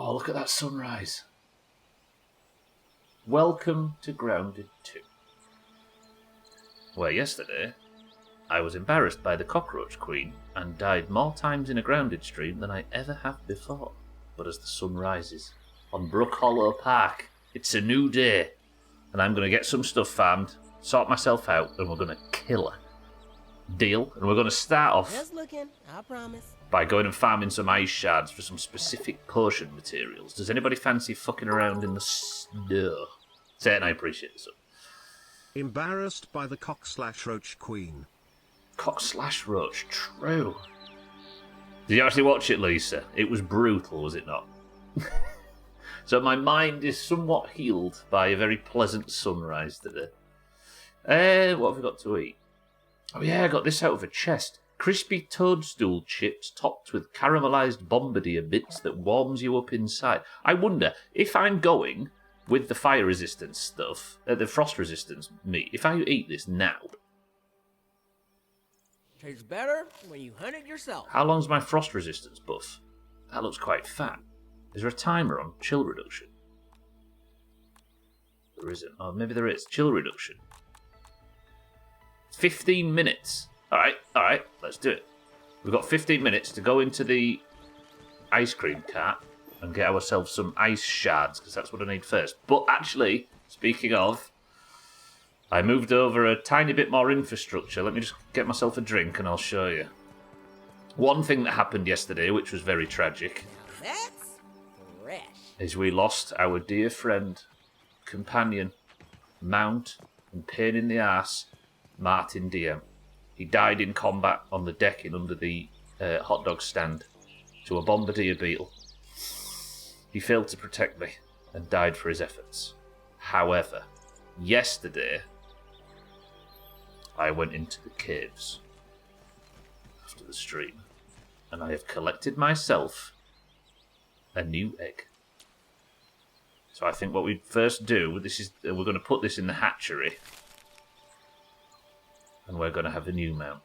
Oh, look at that sunrise. Welcome to Grounded 2. Where yesterday, I was embarrassed by the cockroach queen and died more times in a grounded stream than I ever have before. But as the sun rises on Brook Hollow Park, it's a new day, and I'm going to get some stuff farmed, sort myself out, and we're going to kill her. Deal? And we're going to start off just looking, I promise. By going and farming some ice shards for some specific potion materials. Does anybody fancy fucking around in the snow? Say it and I appreciate this. Embarrassed by the cock/roach queen. Cock/roach, true. Did you actually watch it, Lisa? It was brutal, was it not? So my mind is somewhat healed by a very pleasant sunrise today. What have we got to eat? Oh yeah, I got this out of a chest. Crispy toadstool chips topped with caramelised bombardier bits that warms you up inside. I wonder, if I'm going with the fire resistance stuff, the frost resistance meat, if I eat this now... Tastes better when you hunt it yourself. How long's my frost resistance buff? That looks quite fat. Is there a timer on chill reduction? There isn't. Oh, maybe there is. Chill reduction. 15 minutes. Alright, let's do it. We've got 15 minutes to go into the ice cream cart and get ourselves some ice shards, because that's what I need first. But actually, speaking of, I moved over a tiny bit more infrastructure. Let me just get myself a drink and I'll show you. One thing that happened yesterday, which was very tragic, That's fresh. is we lost our dear friend, companion, mount, and pain in the arse, Martin DM. He died in combat on the decking under the hot dog stand to a bombardier beetle. He failed to protect me and died for his efforts. However, yesterday, I went into the caves after the stream, and I have collected myself a new egg. So I think what we first do, this is we're going to put this in the hatchery, and we're going to have a new mount.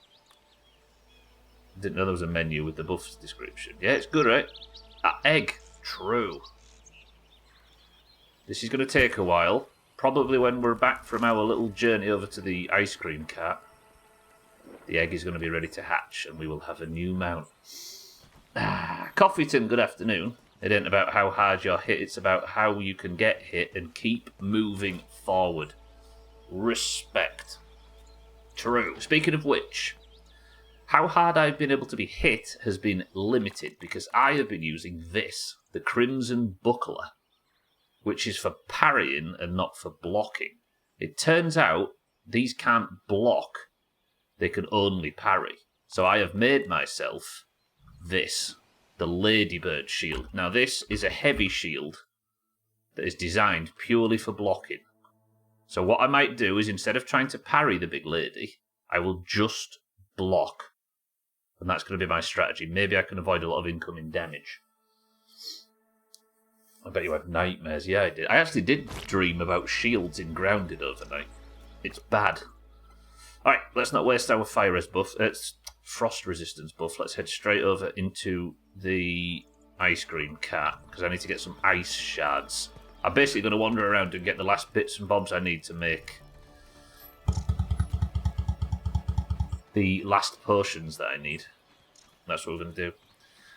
Didn't know there was a menu with the buffs description. Yeah, it's good, right? Egg. True. This is going to take a while. Probably when we're back from our little journey over to the ice cream cart, the egg is going to be ready to hatch, and we will have a new mount. Coffeeton, good afternoon. It ain't about how hard you're hit, it's about how you can get hit and keep moving forward. Respect. True. Speaking of which, how hard I've been able to be hit has been limited because I have been using this, the Crimson Buckler, which is for parrying and not for blocking. It turns out these can't block, they can only parry. So I have made myself this, the Ladybird Shield. Now this is a heavy shield that is designed purely for blocking. So what I might do is, instead of trying to parry the big lady, I will just block. And that's going to be my strategy. Maybe I can avoid a lot of incoming damage. I bet you had nightmares. Yeah, I did. I actually did dream about shields in Grounded overnight. It's bad. Alright, let's not waste our fire res buff. It's frost resistance buff. Let's head straight over into the ice cream cart, because I need to get some ice shards. I'm basically going to wander around and get the last bits and bobs I need to make the last potions that I need. That's what we're going to do.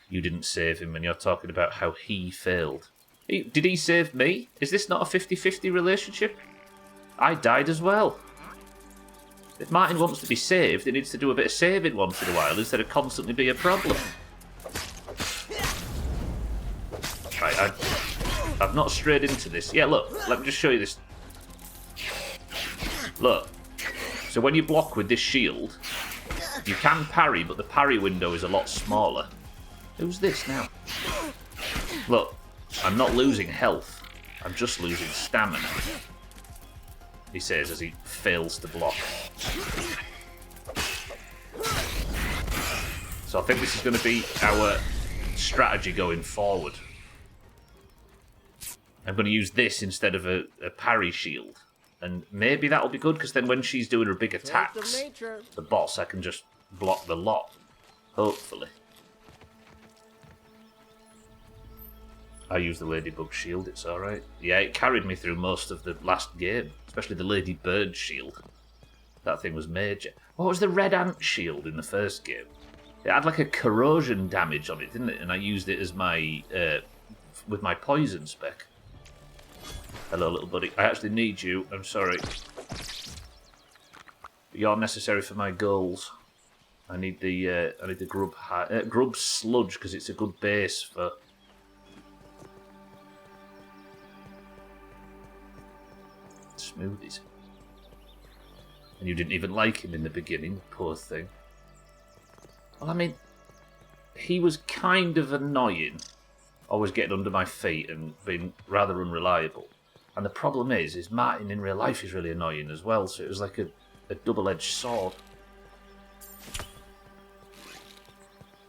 You didn't save him, and you're talking about how he failed. Did he save me? Is this not a 50-50 relationship? I died as well. If Martin wants to be saved, he needs to do a bit of saving once in a while instead of constantly be a problem. Right, I've not strayed into this. Yeah, look, let me just show you this. Look. So when you block with this shield, you can parry, but the parry window is a lot smaller. Who's this now? Look, I'm not losing health. I'm just losing stamina. He says as he fails to block. So I think this is going to be our strategy going forward. I'm going to use this instead of a parry shield. And maybe that'll be good, because then when she's doing her big attacks, the boss, I can just block the lot. Hopefully. I use the ladybug shield, it's alright. Yeah, it carried me through most of the last game, especially the ladybird shield. That thing was major. What was the red ant shield in the first game? It had like a corrosion damage on it, didn't it? And I used it as my, with my poison spec. Hello, little buddy. I actually need you, I'm sorry. You're necessary for my goals. I need the grub sludge, because it's a good base for... smoothies. And you didn't even like him in the beginning, poor thing. Well, I mean, he was kind of annoying, always getting under my feet and being rather unreliable. And the problem is Martin in real life is really annoying as well, so it was like a double-edged sword.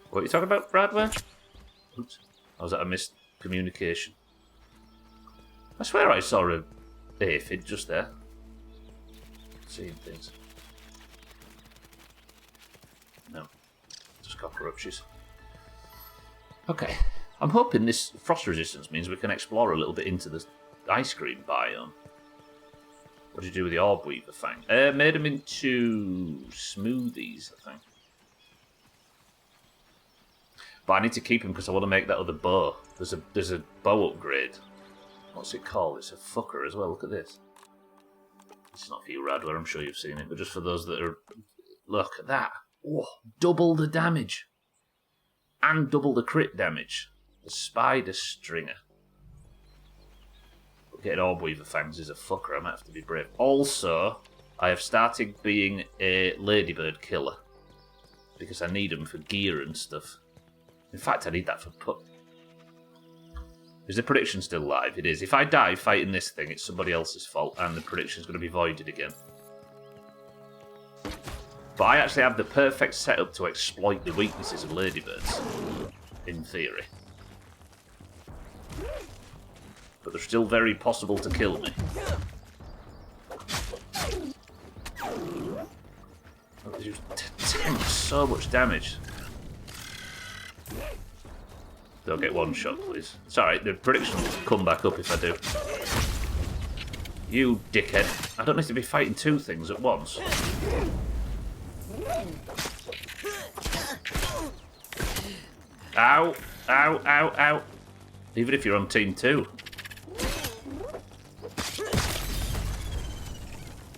What are you talking about, Bradway? Oops. Or was that a miscommunication? I swear I saw a aphid just there. Seeing things. No. Just cockroaches. Okay. I'm hoping this frost resistance means we can explore a little bit into the ice cream biome. What did you do with the orb weaver fang? Made them into smoothies, I think. But I need to keep him because I want to make that other bow. There's a bow upgrade. What's it called? It's a fucker as well. Look at this. It's not for you, Radler. I'm sure you've seen it. But just for those that are... Look at that. Oh, double the damage. And double the crit damage. The spider stringer. But getting orb weaver fangs is a fucker. I might have to be brave. Also, I have started being a ladybird killer. Because I need them for gear and stuff. In fact, I need that for put. Is the prediction still live? It is. If I die fighting this thing, it's somebody else's fault, and the prediction's going to be voided again. But I actually have the perfect setup to exploit the weaknesses of ladybirds. In theory. But they're still very possible to kill me. Oh, they just tank so much damage. Don't get one shot, please. It's alright, the prediction will come back up if I do. You dickhead. I don't need to be fighting two things at once. Ow! Ow, ow, ow. Even if you're on team 2.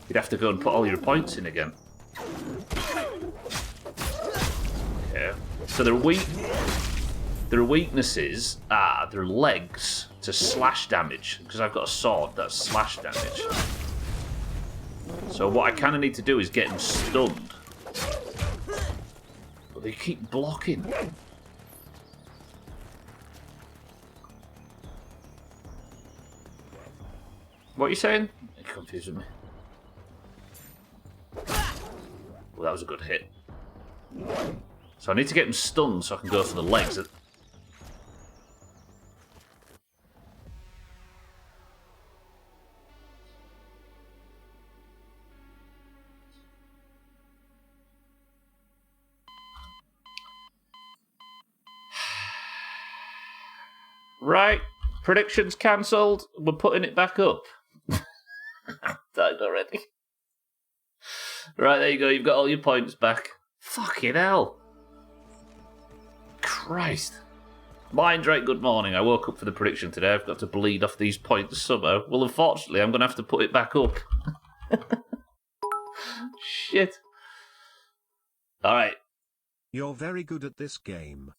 You'd have to go and put all your points in again. Okay. So they're weak. Their weaknesses are their legs to slash damage, because I've got a sword that's slash damage. So what I kind of need to do is get them stunned. But they keep blocking. What are you saying? You're confusing me. Well, that was a good hit. So I need to get them stunned so I can go for the legs. Right, predictions cancelled. We're putting it back up. Died already. Right, there you go. You've got all your points back. Fucking hell. Christ. Mind right, good morning. I woke up for the prediction today. I've got to bleed off these points somehow. Well, unfortunately, I'm going to have to put it back up. Shit. Alright. You're very good at this game.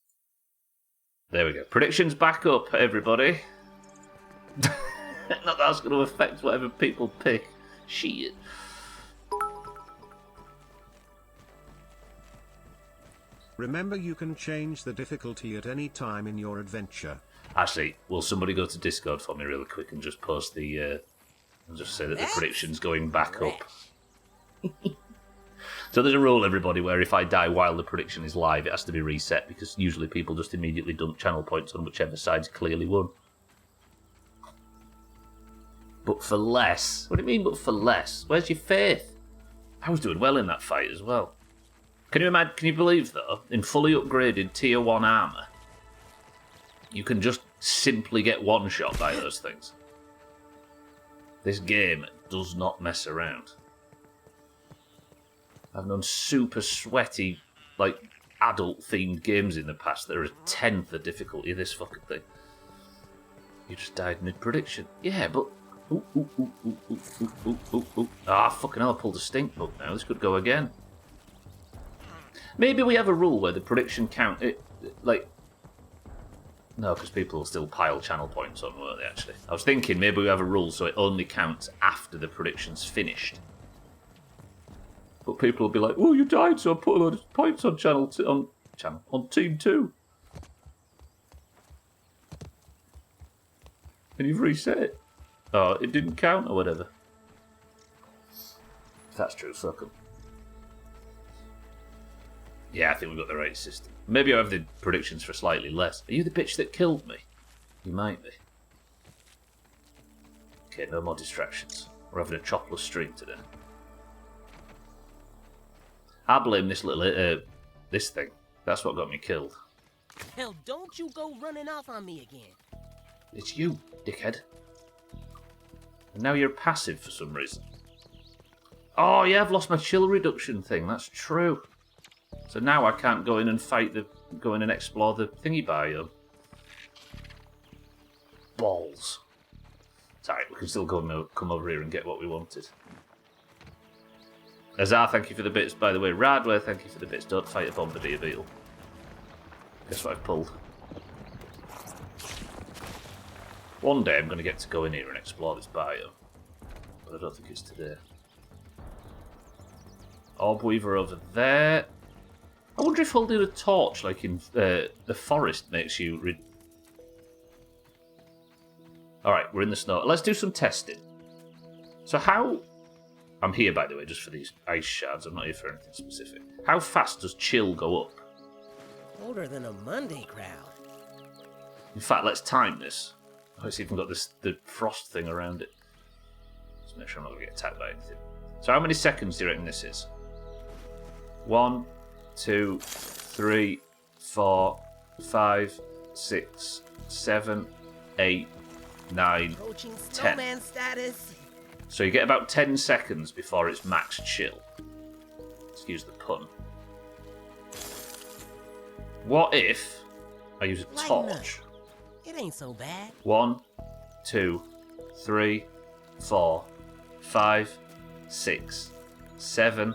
There we go. Predictions back up, everybody. Not that's going to affect whatever people pick. Shit. Remember, you can change the difficulty at any time in your adventure. Actually, will somebody go to Discord for me really quick and just post the... and just say that the prediction's going back up. So there's a rule, everybody, where if I die while the prediction is live, it has to be reset, because usually people just immediately dump channel points on whichever side's clearly won. But for less? What do you mean, but for less? Where's your faith? I was doing well in that fight as well. Can you imagine? Can you believe, though, in fully upgraded Tier 1 armour, You can just simply get one-shot by those things. This game does not mess around. I've known super sweaty, like, adult-themed games in the past that are a tenth the difficulty of this fucking thing. You just died mid-prediction. Yeah, but... Ah, fucking hell, I pulled a stink bug now. This could go again. Maybe we have a rule where the prediction count... like... No, because people will still pile channel points on, won't they, actually? I was thinking maybe we have a rule so it only counts after the prediction's finished. But people will be like, oh, you died, so I put a lot of points on on Team 2. And you've reset it. Oh, it didn't count or whatever. If that's true, fuck 'em. Yeah, I think we've got the right system. Maybe I have the predictions for slightly less. Are you the bitch that killed me? You might be. Okay, no more distractions. We're having a chopless stream today. I blame this little, this thing. That's what got me killed. Hell, don't you go running off on me again. It's you, dickhead. And now you're passive for some reason. Oh, yeah, I've lost my chill reduction thing. That's true. So now I can't go in and go in and explore the thingy biome. Balls. It's alright, we can still come over here and get what we wanted. Azar, thank you for the bits, by the way. Radware, thank you for the bits. Don't fight a bombardier beetle. Guess what I've pulled? One day I'm going to get to go in here and explore this biome. But I don't think it's today. Orb Weaver over there. I wonder if holding a torch, like in the forest, makes you... Alright, we're in the snow. Let's do some testing. So how... I'm here, by the way, just for these ice shards. I'm not here for anything specific. How fast does chill go up? Older than a Monday crowd. In fact, let's time this. Oh, it's even got the frost thing around it. Just make sure I'm not going to get attacked by anything. So how many seconds do you reckon this is? 1, 2, 3, 4, 5, 6, 7, 8, 9, Approaching 10. snowman status. So you get about 10 seconds before it's max chill. Excuse the pun. What if I use a torch? It ain't so bad. 1, 2, 3, 4, 5, 6, 7,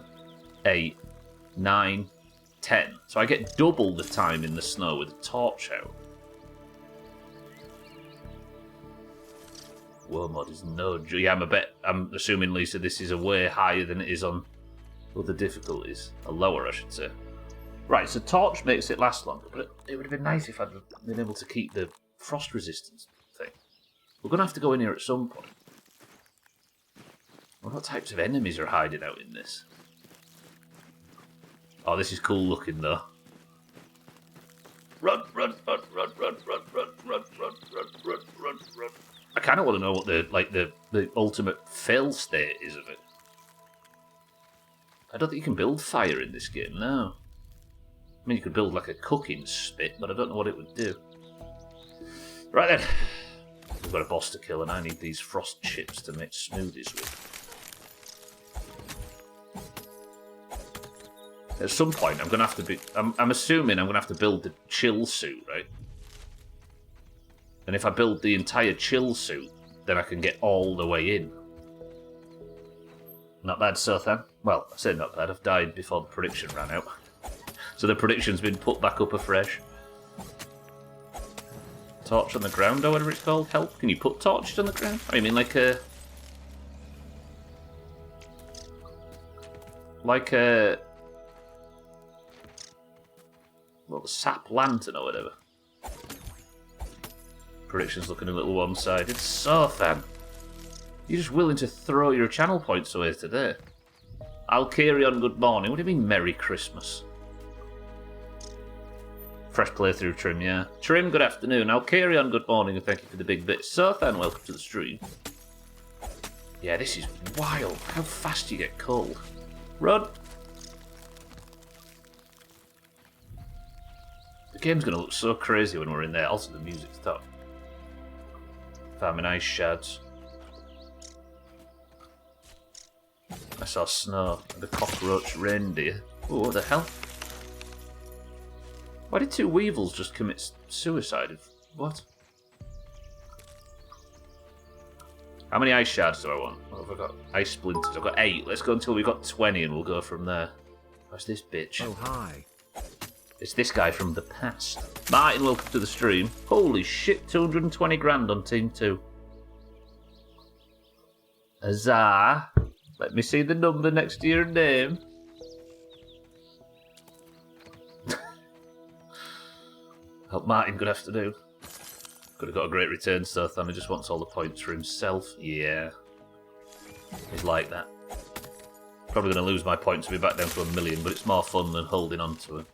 8, 9, 10. So I get double the time in the snow with a torch out. Wormod is no... Yeah, I'm assuming, Lisa, this is a way higher than it is on other difficulties. Or lower, I should say. Right, so torch makes it last longer, but it would have been nice if I'd been able to keep the frost resistance thing. We're going to have to go in here at some point. What types of enemies are hiding out in this? Oh, this is cool looking, though. Run, run, run, run, run, run, run, run, run, run, run, run, run. I kind of want to know what the ultimate fail state is of it. I don't think you can build fire in this game, no. I mean, you could build like a cooking spit, but I don't know what it would do. Right then. We've got a boss to kill, and I need these frost chips to make smoothies with. At some point, I'm going to have to be... I'm assuming I'm going to have to build the chill suit, right? And if I build the entire chill suit, then I can get all the way in. Not bad, Sothan. Well, I say not bad. I've died before the prediction ran out. So the prediction's been put back up afresh. Torch on the ground, or whatever it's called. Help, can you put torches on the ground? I mean, like a... Well, sap lantern or whatever. Prediction's looking a little one-sided. Sothan, you're just willing to throw your channel points away today. I'll carry on, good morning. What do you mean, Merry Christmas? Fresh playthrough, Trim, yeah. Trim, good afternoon. I'll carry on, good morning, and thank you for the big bits. Sothan, welcome to the stream. Yeah, this is wild. How fast do you get cold? Run! game's going to look so crazy when we're in there. Also, the music's top. Farming ice shards. I saw snow and a cockroach reindeer. Oh, what the hell? Why did 2 weevils just commit suicide? What? How many ice shards do I want? What have I got? Ice splinters. I've got 8. Let's go until we've got 20 and we'll go from there. What's this bitch? Oh, hi. It's this guy from the past. Martin, welcome to the stream. Holy shit, 220 grand on Team 2. Huzzah. Let me see the number next to your name. Help Martin, good afternoon. Could have got a great return, so Thunder just wants all the points for himself. Yeah. He's like that. Probably going to lose my points to be back down to 1 million, but it's more fun than holding on to him.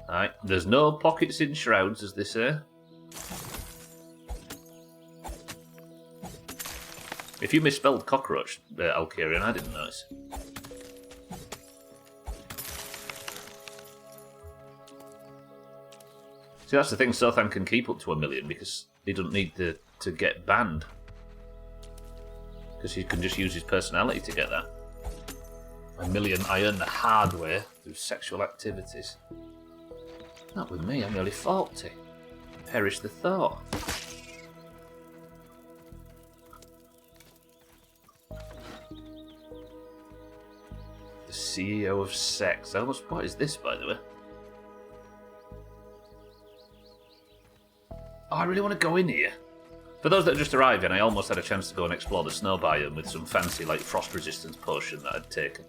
Alright, there's no pockets in shrouds, as they say. If you misspelled cockroach, Alkarian, I didn't notice. See, that's the thing, Sothan can keep up to 1 million because he doesn't need to get banned. Because he can just use his personality to get that. 1 million I earn the hard way through sexual activities. Not with me, I'm nearly 40. Perish the thought. The CEO of sex. What is this, by the way? Oh, I really want to go in here. For those that are just arriving, I almost had a chance to go and explore the snow biome with some fancy, like, frost resistance potion that I'd taken.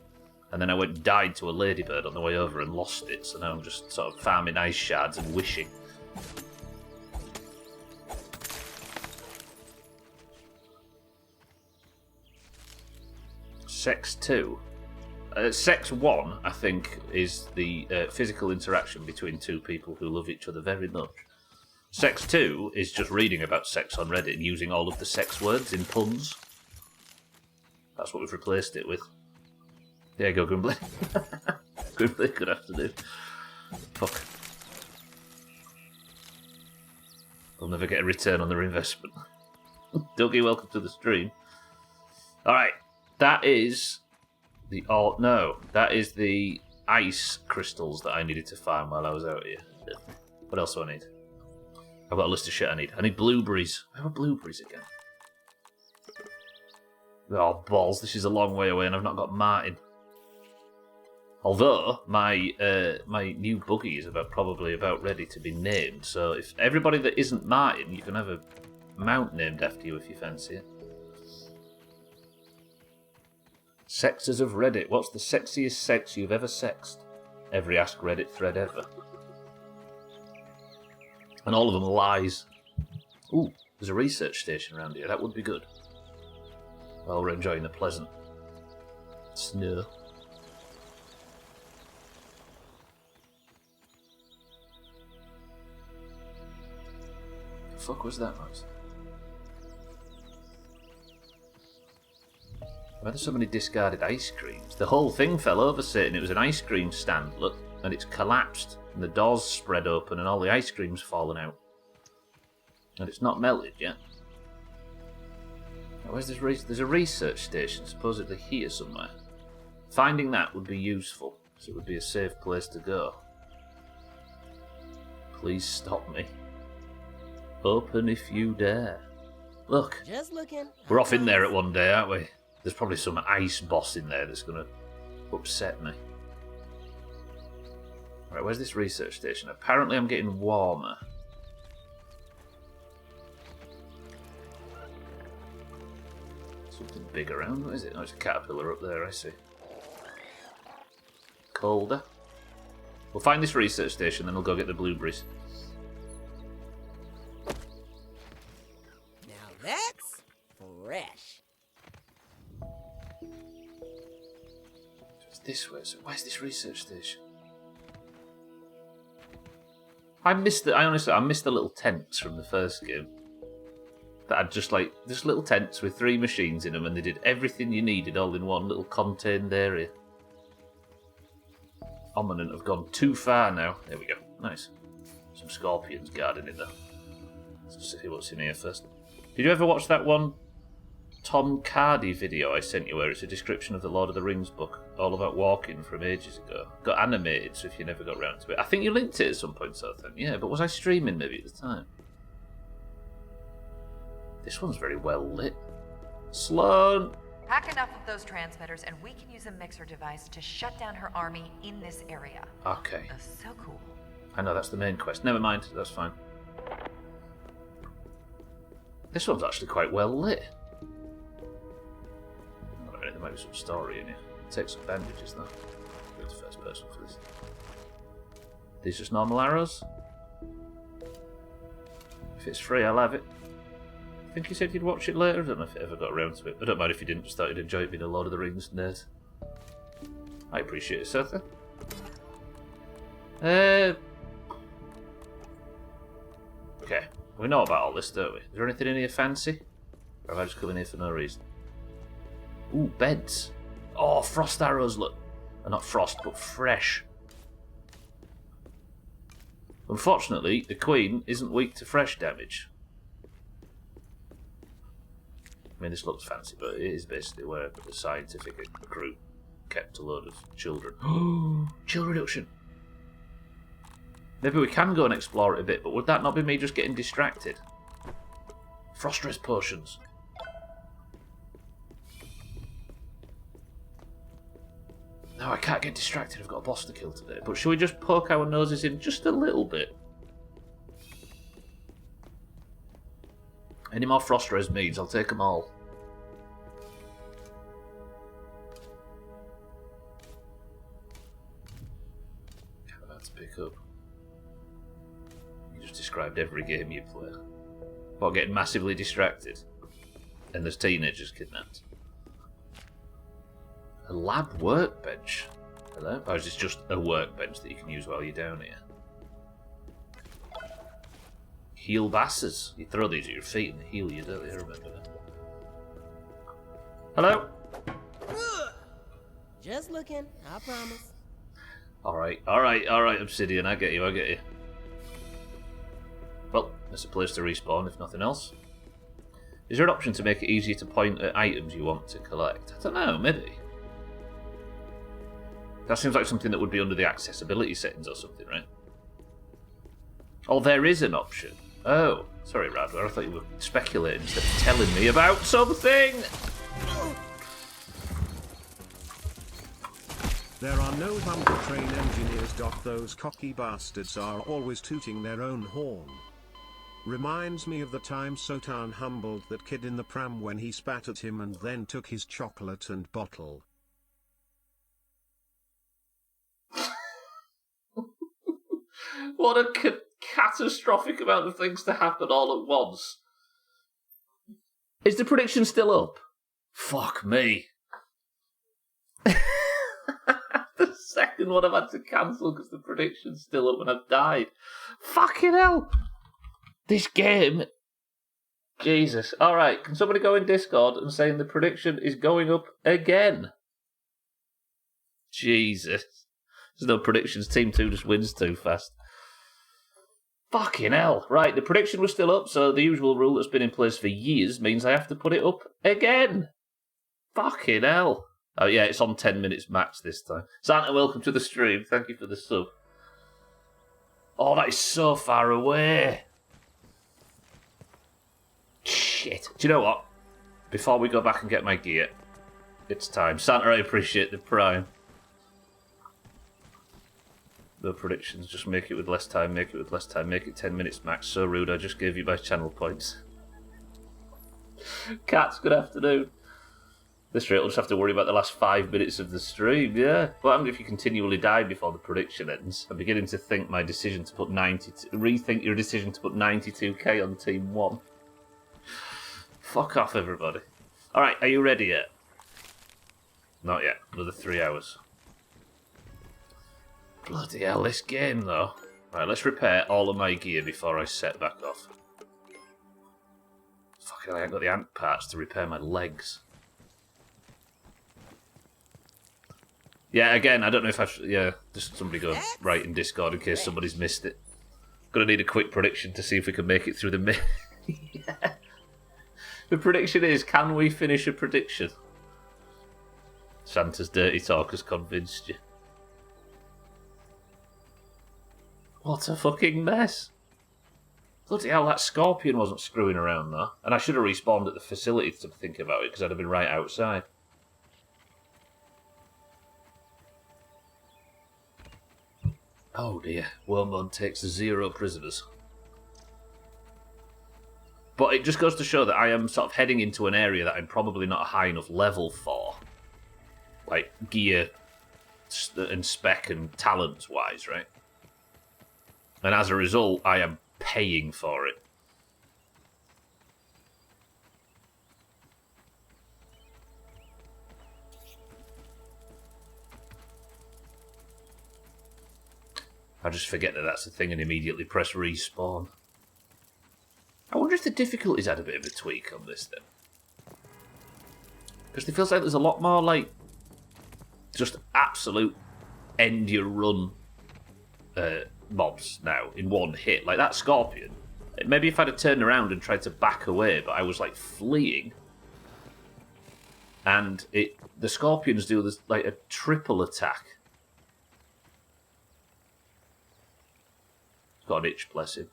And then I went and died to a ladybird on the way over and lost it, so now I'm just sort of farming ice shards and wishing. Sex 2. Sex 1, I think, is the physical interaction between 2 people who love each other very much. Sex 2 is just reading about sex on Reddit and using all of the sex words in puns. That's what we've replaced it with. There you go, Grimbley. Grimbley, good afternoon. Fuck. We'll never get a return on their investment. Dougie, welcome to the stream. Alright, that is the... Oh, no. That is the ice crystals that I needed to farm while I was out here. What else do I need? I've got a list of shit I need. I need blueberries. Where are blueberries again? Oh, balls. This is a long way away and I've not got Martin. Although, my new buggy is probably about ready to be named. So if everybody that isn't Martin, you can have a mount named after you if you fancy it. Sexers of Reddit. What's the sexiest sex you've ever sexed? Every Ask Reddit thread ever. And all of them lies. Ooh, there's a research station around here. That would be good. While we're enjoying the pleasant snow. The fuck was that noise? Why are there so many discarded ice creams? The whole thing fell over, Satan. It was an ice cream stand, look, and it's collapsed. And the doors spread open and all the ice cream's fallen out. And it's not melted yet. Now, where's this there's a research station supposedly here somewhere. Finding that would be useful, because it would be a safe place to go. Please stop me. Open if you dare. Look, Just looking. we're off in there at one day, aren't we? There's probably some ice boss in there that's going to upset me. Right, where's this research station? Apparently I'm getting warmer. Something big around, what is it? Oh, it's a caterpillar up there, I see. Colder. We'll find this research station, then we'll go get the blueberries. Now that's fresh. It's this way, so where's this research station? I missed the little tents from the first game. That had just little tents with 3 machines in them, and they did everything you needed all in one little contained area. Ominent have gone too far now. There we go. Nice. Some scorpions guarding it though. Let's see what's in here first. Did you ever watch that one Tom Cardy video I sent you where it's a description of the Lord of the Rings book, all about walking from ages ago? Got animated, so if you never got round to it. I think you linked it at some point, so I think. Yeah, but was I streaming maybe at the time? This one's very well lit. Sloan! Hack enough of those transmitters and we can use a mixer device to shut down her army in this area. Okay. So cool. I know, that's the main quest. Never mind, that's fine. This one's actually quite well lit. I don't know, there might be some story in here. Take some bandages though. Go to first person for this. These just normal arrows? If it's free, I'll have it. I think you said you'd watch it later. I don't know if you ever got around to it. I don't mind if you didn't, just thought you'd enjoy it being a Lord of the Rings nerd. I appreciate it, Seth. Okay, we know about all this, don't we? Is there anything in here fancy? Or have I just come in here for no reason? Ooh, beds. Oh, frost arrows, look. Not frost, but fresh. Unfortunately, the Queen isn't weak to fresh damage. I mean, this looks fancy, but it is basically where the scientific group kept a load of children. Chill reduction. Maybe we can go and explore it a bit, but would that not be me just getting distracted? Frost rest potions. No, I can't get distracted. I've got a boss to kill today. But should we just poke our noses in just a little bit? Any more frost res meads? I'll take them all. Kind of hard to pick up. You just described every game you play. What, getting massively distracted? And there's teenagers kidnapped. A lab workbench? Hello? Or is this just a workbench that you can use while you're down here? Heal basses. You throw these at your feet and they heal you, don't they? I remember that. Hello? Just looking, I promise. Alright, Obsidian, I get you. Well, there's a place to respawn, if nothing else. Is there an option to make it easier to point at items you want to collect? I don't know, maybe. That seems like something that would be under the accessibility settings or something, right? Oh, there is an option. Oh, sorry, Radware. I thought you were speculating instead of telling me about something. There are no bumper train engineers. Those cocky bastards are always tooting their own horn. Reminds me of the time Sotan humbled that kid in the pram when he spat at him and then took his chocolate and bottle. What a catastrophic amount of things to happen all at once. Is the prediction still up? Fuck me. The second one I've had to cancel because the prediction's still up when I've died. Fucking hell. This game. Jesus. Alright, can somebody go in Discord and say the prediction is going up again? Jesus. There's no predictions. Team 2 just wins too fast. Fucking hell. Right, the prediction was still up, so the usual rule that's been in place for years means I have to put it up again. Fucking hell. Oh yeah, it's on 10 minutes max this time. Santa, welcome to the stream. Thank you for the sub. Oh, that is so far away. Shit. Do you know what? Before we go back and get my gear, it's time. Santa, I appreciate the prime. No predictions, just make it with less time, make it 10 minutes max. So rude, I just gave you my channel points. Cats, good afternoon. This rate, I'll just have to worry about the last 5 minutes of the stream, yeah. What happens if you continually die before the prediction ends? I'm beginning to think my decision to put rethink your decision to put 92k on Team 1. Fuck off, everybody. Alright, are you ready yet? Not yet, another 3 hours. Bloody hell, this game though. Right, let's repair all of my gear before I set back off. Fucking hell, I ain't got the ant parts to repair my legs. Yeah, again, I don't know if I should... Yeah, just somebody go right in Discord in case somebody's missed it. Gonna need a quick prediction to see if we can make it through the yeah. The prediction is, can we finish a prediction? Santa's dirty talk has convinced you. What a fucking mess. Bloody hell, that scorpion wasn't screwing around though. And I should have respawned at the facility to think about it, because I'd have been right outside. Oh dear, Wormwood takes 0 prisoners. But it just goes to show that I am sort of heading into an area that I'm probably not a high enough level for. Like, gear and spec and talents-wise, right? And as a result, I am paying for it. I just forget that that's the thing and immediately press respawn. I wonder if the difficulty's had a bit of a tweak on this then. Because it feels like there's a lot more, like, just absolute end your run mobs now in one hit. Like that scorpion. Maybe if I'd have turned around and tried to back away, but I was like fleeing. And the scorpions do this like a triple attack. Got an itch, bless him.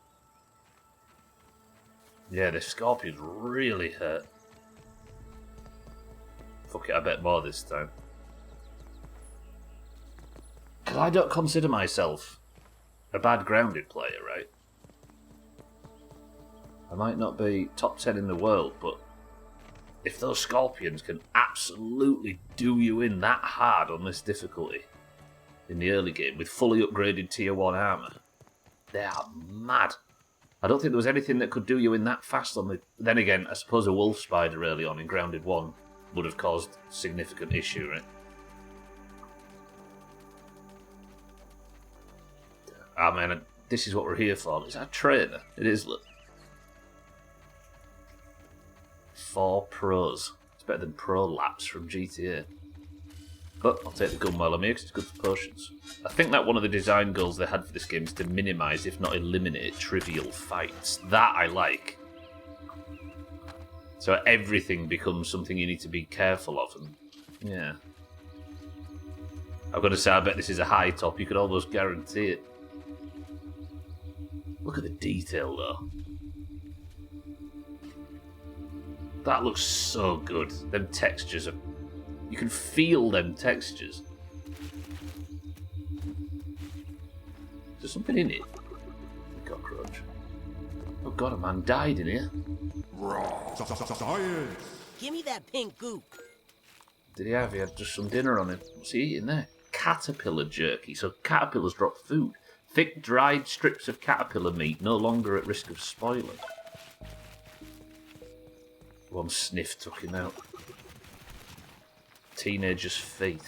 Yeah, the scorpions really hurt. Fuck it, I bet more this time. Because I don't consider myself a bad grounded player, right? I might not be top 10 in the world, but if those scorpions can absolutely do you in that hard on this difficulty in the early game with fully upgraded tier 1 armour, they are mad. I don't think there was anything that could do you in that fast on the... Then again, I suppose a wolf spider early on in Grounded 1 would have caused significant issue, right? Ah, man, this is what we're here for. Is that a trainer? It is, look. 4 pros. It's better than pro laps from GTA. But I'll take the gun while I'm here because it's good for potions. I think that one of the design goals they had for this game is to minimise, if not eliminate, trivial fights. That I like. So everything becomes something you need to be careful of. And yeah. I'm going to say I bet this is a high top. You could almost guarantee it. Look at the detail though. That looks so good. Them textures are... You can feel them textures. Is there something in it? The cockroach. Oh god, a man died in here. Science! Give me that pink goop. Did he have? He had just some dinner on him. What's he eating there? Caterpillar jerky. So caterpillars drop food. Thick, dried strips of caterpillar meat, no longer at risk of spoiling. One sniff took him out. Teenager's feet.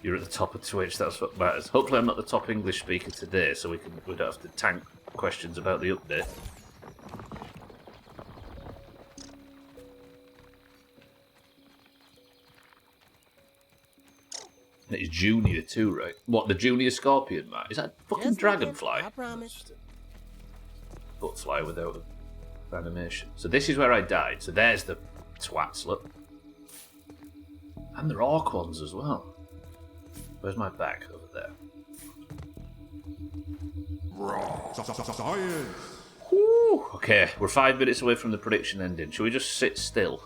You're at the top of Twitch, that's what matters. Hopefully I'm not the top English speaker today, so we don't have to tank questions about the update. It's Junior too, right? What, the Junior Scorpion, Matt? Is that fucking Just Dragonfly? I promise. Butterfly without animation. So this is where I died. So there's the twats, look. And there are orc ones as well. Where's my bag? Over there. Science! Whew. Okay, we're 5 minutes away from the prediction ending. Shall we just sit still?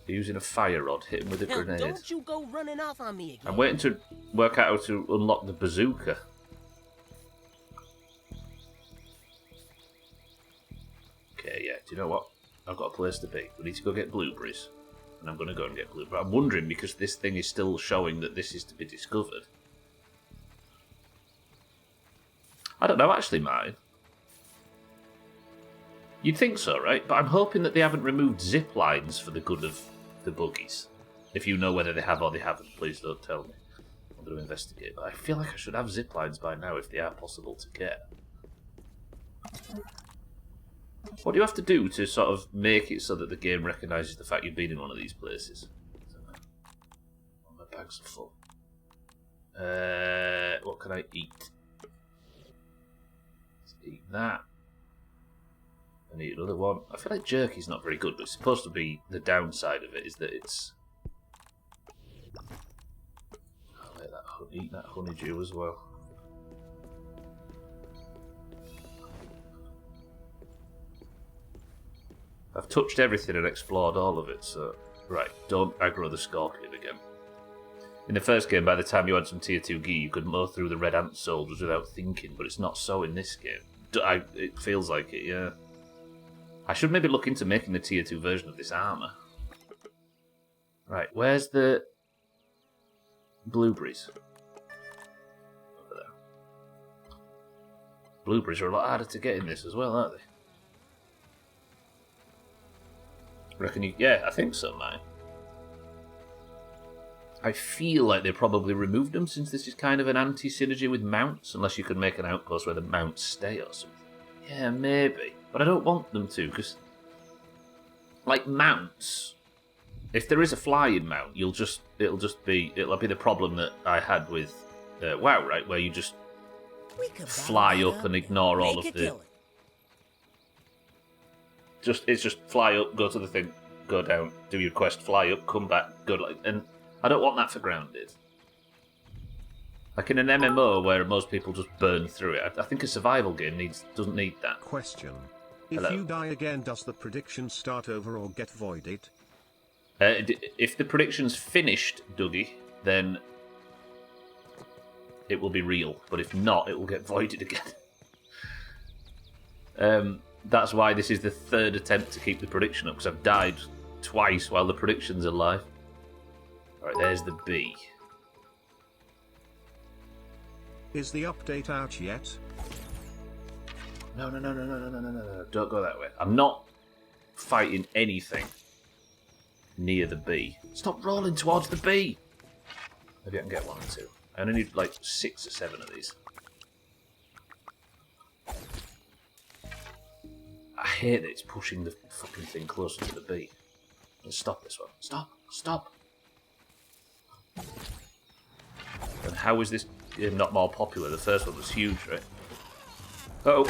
Using a fire rod, hit him with a Hell, grenade. don't you go running off on me again. I'm waiting to work out how to unlock the bazooka. Okay, yeah, do you know what? I've got a place to be. We need to go get blueberries. And I'm going to go and get blueberries. I'm wondering, because this thing is still showing that this is to be discovered. I don't know, actually, Martin. You'd think so, right? But I'm hoping that they haven't removed zip lines for the good of the buggies. If you know whether they have or they haven't, please don't tell me. I'm going to investigate. But I feel like I should have zip lines by now if they are possible to get. What do you have to do to sort of make it so that the game recognises the fact you've been in one of these places? Oh, my bags are full. What can I eat? Let's eat that. I need another one. I feel like jerky's not very good, but it's supposed to be the downside of it is that it's. I'll let that eat that honeydew as well. I've touched everything and explored all of it, so right, don't aggro the scorpion again. In the first game, by the time you had some tier 2 gear, you could mow through the red ant soldiers without thinking, but it's not so in this game. It feels like it, yeah. I should maybe look into making the tier 2 version of this armour. Right, where's the blueberries? Over there. Blueberries are a lot harder to get in this as well, aren't they? Reckon you? Yeah, I think so, mate. I feel like they probably removed them since this is kind of an anti-synergy with mounts, unless you could make an outpost where the mounts stay or something. Yeah, maybe. But I don't want them to, because, like mounts, if there is a flying mount, it'll be the problem that I had with WoW, right, where you just fly up and ignore all of the. It's just fly up, go to the thing, go down, do your quest, fly up, come back, go and I don't want that for grounded. Like in an MMO where most people just burn through it, I think a survival game doesn't need that. Question. If Hello. you die again, does the prediction start over or get voided? If the prediction's finished, Dougie, then it will be real. But if not, it will get voided again. That's why this is the third attempt to keep the prediction up, because I've died twice while the prediction's alive. Alright, there's the bee. Is the update out yet? No. Don't go that way. I'm not fighting anything near the bee. Stop rolling towards the bee! Maybe I can get one or two. I only need like 6 or 7 of these. I hate that it's pushing the fucking thing closer to the bee. Let's stop this one. Stop! And how is this game not more popular? The first one was huge, right? Uh-oh.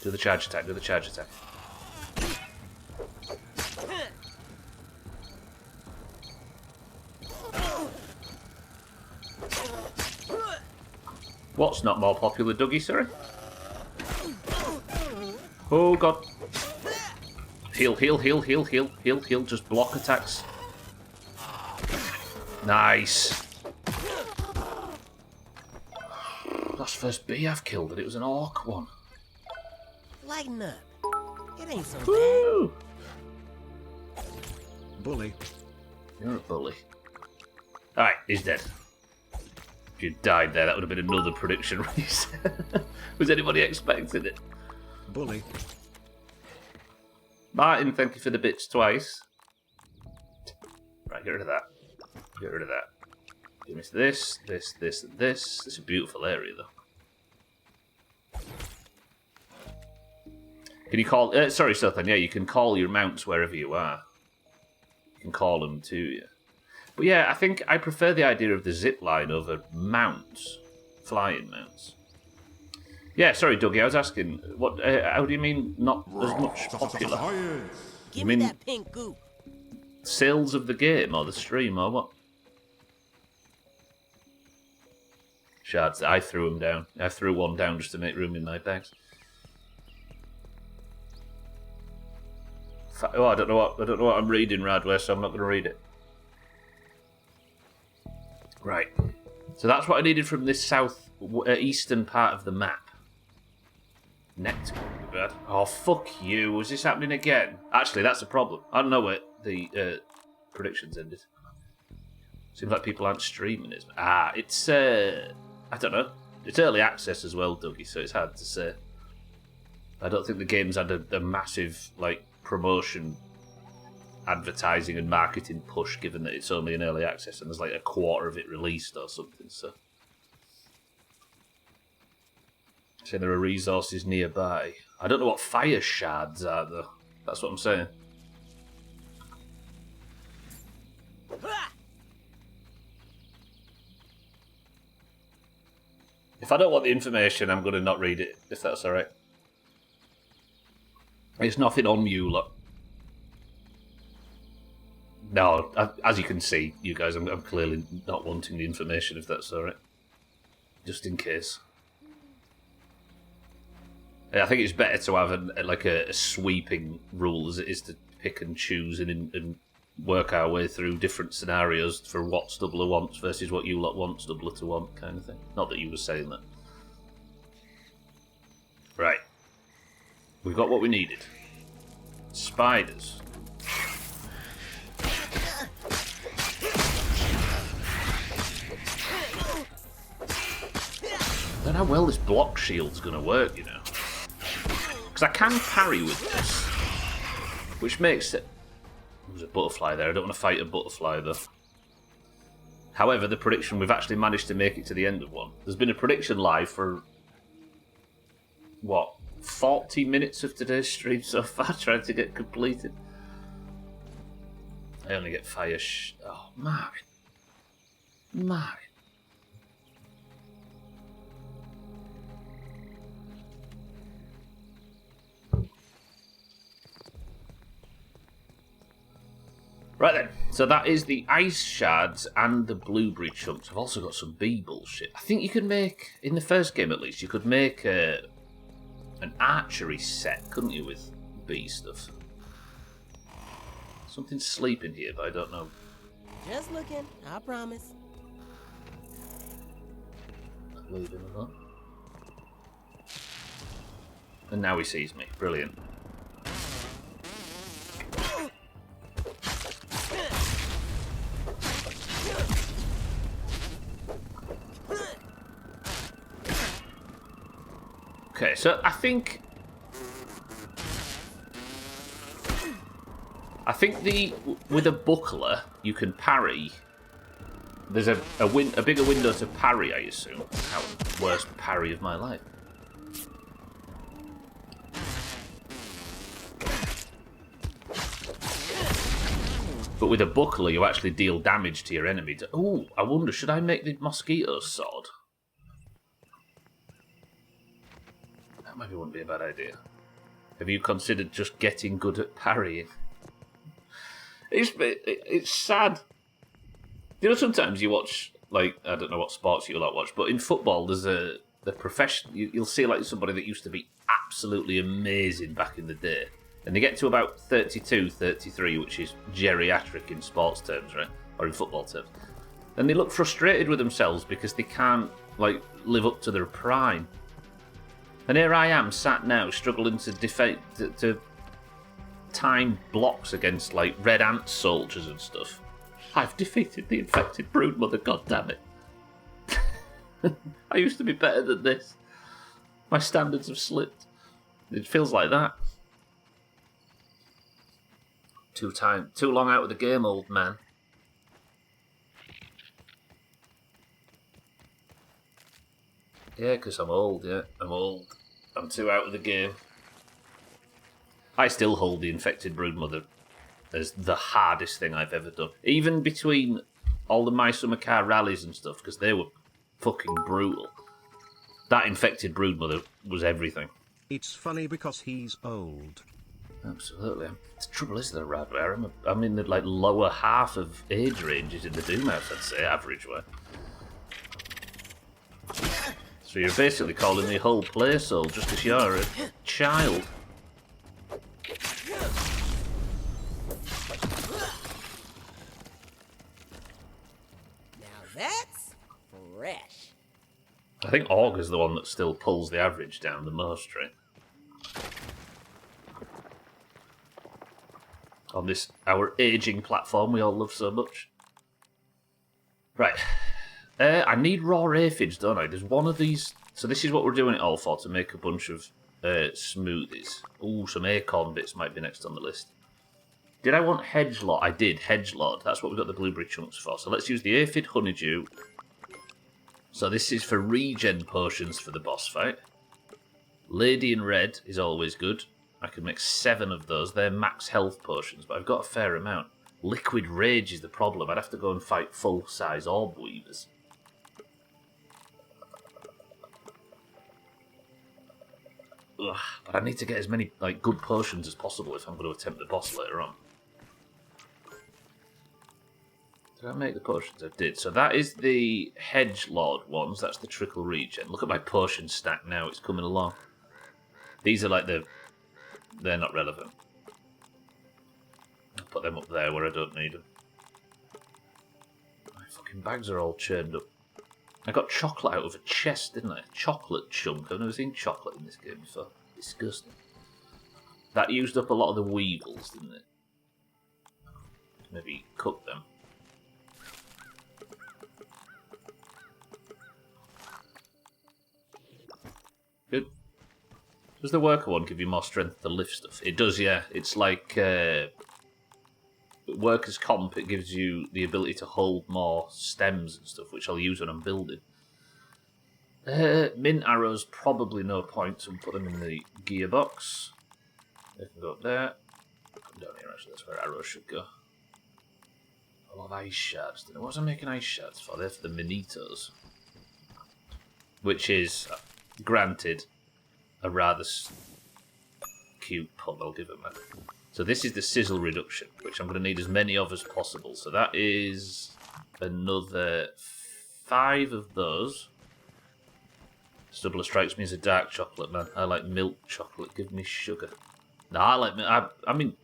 Do the charge attack. What's not more popular, Dougie, sorry? Oh, God. Heal. Just block attacks. Nice. That's first bee I've killed, and it was an orc one. Lighten up. It ain't so Woo! Bully. You're a bully. Alright, he's dead. If you died there, that would have been another prediction. Was anybody expecting it? Bully. Martin, thank you for the bits twice. Right, get rid of that. Give me this. This is a beautiful area, though. Can you call... sorry, Sothan, yeah, you can call your mounts wherever you are. You can call them to you. But yeah, I think I prefer the idea of the zip line over mounts. Flying mounts. Yeah, sorry, Dougie, I was asking, what? How do you mean not as much popular? Give me that pink goop. Sales of the game, or the stream, or what? Shards, I threw them down. I threw one down just to make room in my bags. Oh, I don't know what I'm reading, Radware, so I'm not going to read it. Right. So that's what I needed from this eastern part of the map. Next, bad. Oh, fuck you. Is this happening again? Actually, that's a problem. I don't know where the predictions ended. Seems like people aren't streaming it. It's, I don't know. It's early access as well, Dougie, so it's hard to say. I don't think the game's had a massive, like, promotion, advertising and marketing push, given that it's only in early access and there's like a quarter of it released or something, so... Saying there are resources nearby. I don't know what fire shards are, though. That's what I'm saying. If I don't want the information, I'm going to not read it, if that's alright. It's nothing on you, look. No, as you can see, you guys, I'm clearly not wanting the information, if that's alright. Just in case. I think it's better to have a sweeping rule as it is to pick and choose and work our way through different scenarios for what Stubbler wants versus what you lot want Stubbler to want, kind of thing. Not that you were saying that. Right. We've got what we needed. Spiders. I don't know how well this block shield's going to work, you know. Because I can parry with this, which makes it... There's a butterfly there. I don't want to fight a butterfly, though. However, the prediction, we've actually managed to make it to the end of one. There's been a prediction live for, what, 40 minutes of today's stream so far, trying to get completed. I only get fire oh, Marvin. Marvin. Right then, so that is the ice shards and the blueberry chunks. I've also got some bee bullshit. I think you could make, in the first game at least, you could make an archery set, couldn't you, with bee stuff? Something's sleeping here, but I don't know. Just looking, I promise. Leave him alone. And now he sees me. Brilliant. Okay, so I think with a buckler you can parry. There's a bigger window to parry, I assume. How worst parry of my life. But with a buckler, you actually deal damage to your enemy. Oh, I wonder, should I make the mosquito sword? That maybe wouldn't be a bad idea. Have you considered just getting good at parrying? It's sad. You know, sometimes you watch, like, I don't know what sports you like watch, but in football, there's the profession. You'll see like somebody that used to be absolutely amazing back in the day, and they get to about 32, 33, which is geriatric in sports terms, right, or in football terms, and they look frustrated with themselves because they can't like live up to their prime. And here I am, sat now, struggling to time blocks against like red ant soldiers and stuff. I've defeated the infected broodmother, goddammit. I used to be better than this. My standards have slipped. It feels like that. Too long out of the game, old man. Yeah, because I'm old, yeah. I'm old. I'm too out of the game. I still hold the infected broodmother as the hardest thing I've ever done. Even between all the My Summer Car rallies and stuff, because they were fucking brutal. That infected broodmother was everything. It's funny because he's old. Absolutely. The trouble is, though, Radware, I'm in the like lower half of age ranges in the Doomhaus, I'd say, average-wise. So you're basically calling me whole play soul just because you're a child. Now that's fresh. I think Augur's the one that still pulls the average down the most, right? On this, our aging platform we all love so much. Right. I need raw aphids, don't I? There's one of these... So this is what we're doing it all for, to make a bunch of smoothies. Ooh, some acorn bits might be next on the list. Did I want Hedgelord? I did, Hedgelord. That's what we've got the blueberry chunks for. So let's use the aphid honeydew. So this is for regen potions for the boss fight. Lady in Red is always good. I can make 7 of those. They're max health potions, but I've got a fair amount. Liquid Rage is the problem. I'd have to go and fight full-size orb weavers. Ugh, but I need to get as many good potions as possible if I'm going to attempt the boss later on. Did I make the potions? I did. So that is the Hedgelord ones. That's the Trickle Regen. Look at my potion stack now. It's coming along. These are like the... They're not relevant. I'll put them up there where I don't need them. My fucking bags are all churned up. I got chocolate out of a chest, didn't I? Chocolate chunk. I've never seen chocolate in this game before. Disgusting. That used up a lot of the weevils, didn't it? Maybe cook them. Good. Does the worker one give you more strength to lift stuff? It does, yeah. It's like workers' comp. It gives you the ability to hold more stems and stuff, which I'll use when I'm building. Mint arrows, probably no point, so we'll put them in the gearbox. They can go up there. Come down here, actually. That's where arrows should go. I love ice shards. What was I making ice shards for? They're for the Minitos. Which is, granted, a rather cute pun, I'll give it that. So this is the sizzle reduction, which I'm going to need as many of as possible. So that is another 5 of those. Stubbler strikes me as a dark chocolate, man. I like milk chocolate. Give me sugar. No, I like milk. I mean,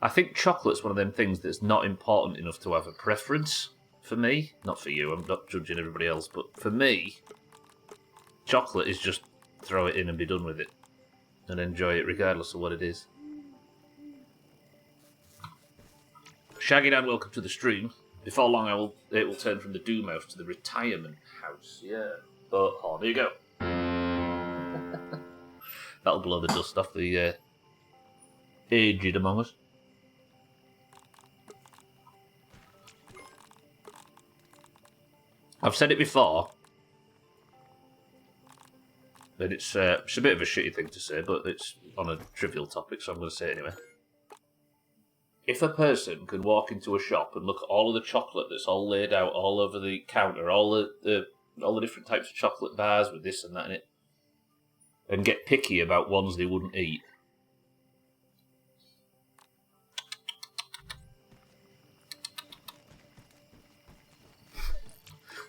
I think chocolate's one of them things that's not important enough to have a preference for me. Not for you, I'm not judging everybody else, but for me, chocolate is just throw it in and be done with it. And enjoy it regardless of what it is. Shaggy Dan, welcome to the stream. Before long, it will turn from the Doomhaus to the retirement house. Yeah. Oh, there you go. That'll blow the dust off the aged among us. I've said it before. But it's a bit of a shitty thing to say, but it's on a trivial topic, so I'm going to say it anyway. If a person can walk into a shop and look at all of the chocolate that's all laid out all over the counter, all the different types of chocolate bars with this and that in it, and get picky about ones they wouldn't eat.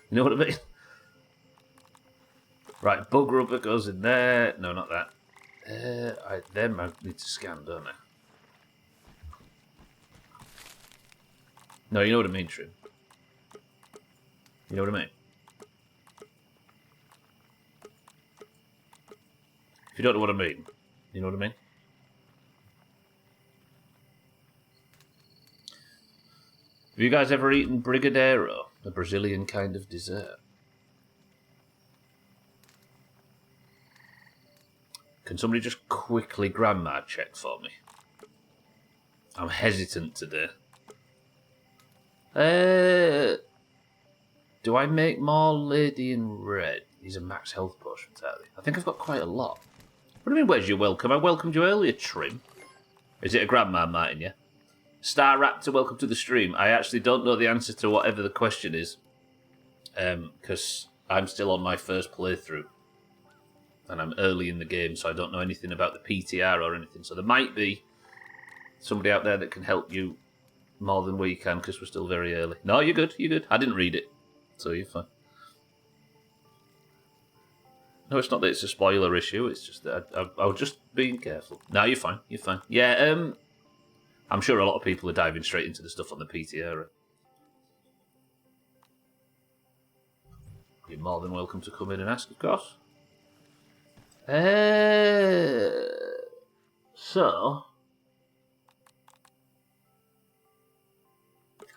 You know what I mean? Right, bug rubber goes in there. No, not that. Them I need to scan, don't I? No, you know what I mean, Trim. You know what I mean? If you don't know what I mean, you know what I mean? Have you guys ever eaten Brigadeiro, a Brazilian kind of dessert? Can somebody just quickly grandma check for me? I'm hesitant today. Do I make more Lady in Red? These are max health potions, are they? I think I've got quite a lot. What do you mean, where's your welcome? I welcomed you earlier, Trim. Is it a grandma, Martin, yeah? Star Raptor, welcome to the stream. I actually don't know the answer to whatever the question is. Because I'm still on my first playthrough. And I'm early in the game, so I don't know anything about the PTR or anything. So there might be somebody out there that can help you more than we can, because we're still very early. No, you're good, you're good. I didn't read it, so you're fine. No, it's not that it's a spoiler issue, it's just that I was just being careful. No, you're fine, you're fine. Yeah, I'm sure a lot of people are diving straight into the stuff on the PTR. You're more than welcome to come in and ask, of course. So,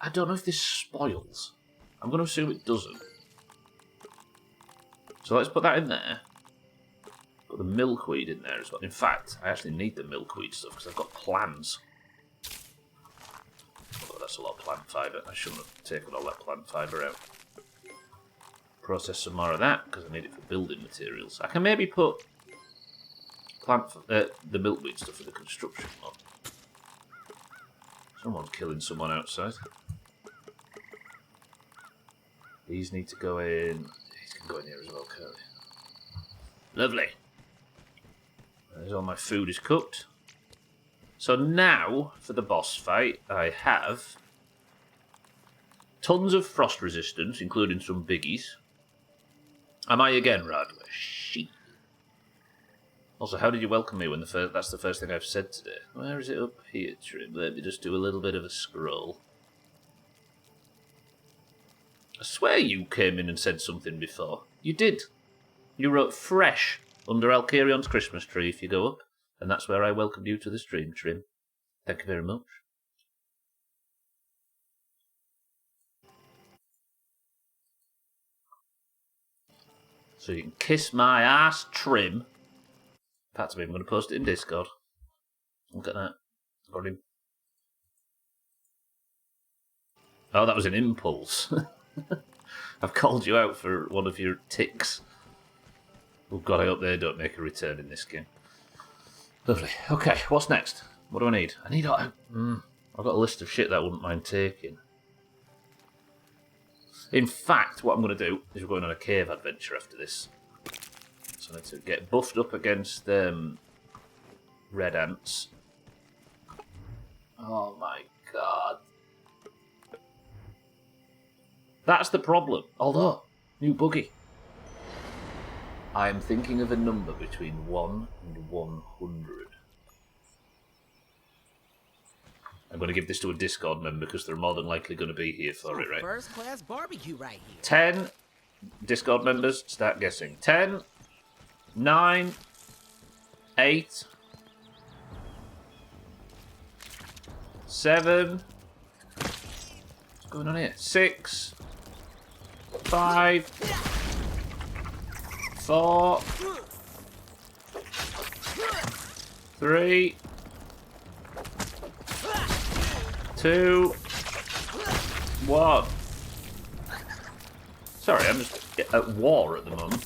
I don't know if this spoils. I'm going to assume it doesn't. So let's put that in there. Put the milkweed in there as well. In fact, I actually need the milkweed stuff because I've got plants. Oh, that's a lot of plant fibre. I shouldn't have taken all that plant fibre out. Process some more of that because I need it for building materials. I can maybe put the milkweed stuff for the construction mod. Someone's killing someone outside. These need to go in. These can go in here as well, can't they? Lovely. There's all my food is cooked. So now, for the boss fight, I have tons of frost resistance, including some biggies. Am I again, Radler? Sheep. Also, how did you welcome me when that's the first thing I've said today? Where is it up here, Trim? Let me just do a little bit of a scroll. I swear you came in and said something before. You did. You wrote fresh under Alcarion's Christmas tree if you go up, and that's where I welcomed you to the stream, Trim. Thank you very much. So you can kiss my ass, Trim. Pat to me, I'm going to post it in Discord. Look at that. Got him. Oh, that was an impulse. I've called you out for one of your ticks. Oh God, I hope they don't make a return in this game. Lovely. Okay, what's next? What do I need? I've got a list of shit that I wouldn't mind taking. In fact, what I'm going to do is we're going on a cave adventure after this. So I need to get buffed up against red ants. Oh my God. That's the problem. Although, new buggy. I am thinking of a number between 1 and 100. I'm going to give this to a Discord member because they're more than likely going to be here for it, right? First class barbecue right here. 10 Discord members, start guessing. 10, 9, 8, 7. What's going on here? 6, 5, 4, 3, 2, 1. Sorry, I'm just at war at the moment.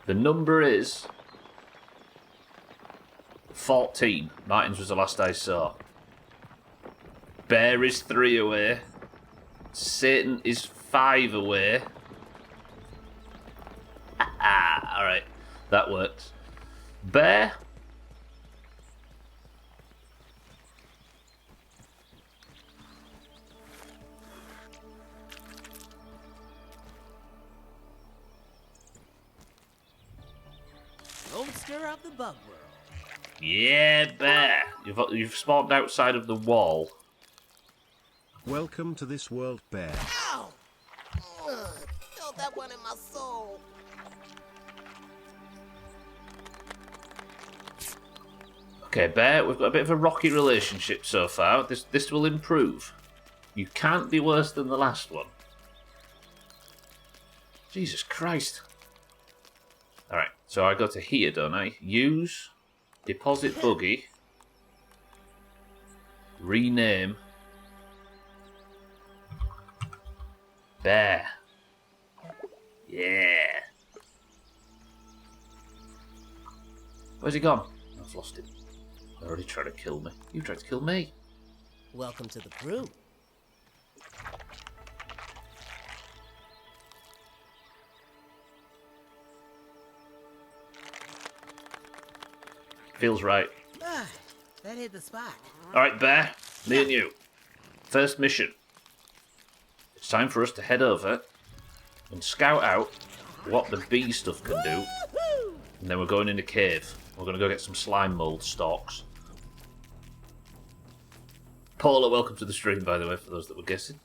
The number is 14. Martin's was the last I saw. Bear is 3 away. Satan is 5 away. Alright, that works. Bear. Don't stir up the bug world. Yeah, Bear. You've spawned outside of the wall. Welcome to this world, Bear. Ow! Felt that one in my soul. Okay, Bear, we've got a bit of a rocky relationship so far. This will improve. You can't be worse than the last one. Jesus Christ. Alright, so I go to here, don't I? Use, deposit buggy, rename, Bear. Yeah. Where's he gone? I've lost him. They're already trying to kill me. You tried to kill me. Welcome to the crew. Feels right. Ah, that hit the spot. Alright, Bear. Me and you. First mission. It's time for us to head over and scout out what the bee stuff can do. And then we're going in the cave. We're going to go get some slime mold stalks. Paula, welcome to the stream, by the way, for those that were guessing.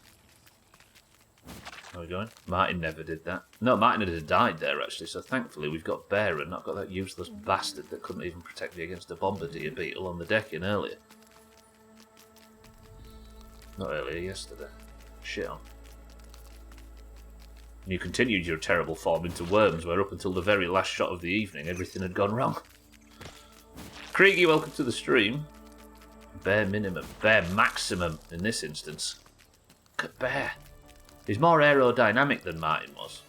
How are we going? Martin never did that. No, Martin had died there, actually, so thankfully we've got Bear and not got that useless bastard that couldn't even protect me against a bombardier beetle on the deck in earlier. Not earlier, yesterday. Shit on. And you continued your terrible form into worms, where up until the very last shot of the evening, everything had gone wrong. Kriegy, welcome to the stream. Bear minimum. Bear maximum in this instance. Look at Bear. He's more aerodynamic than Martin was.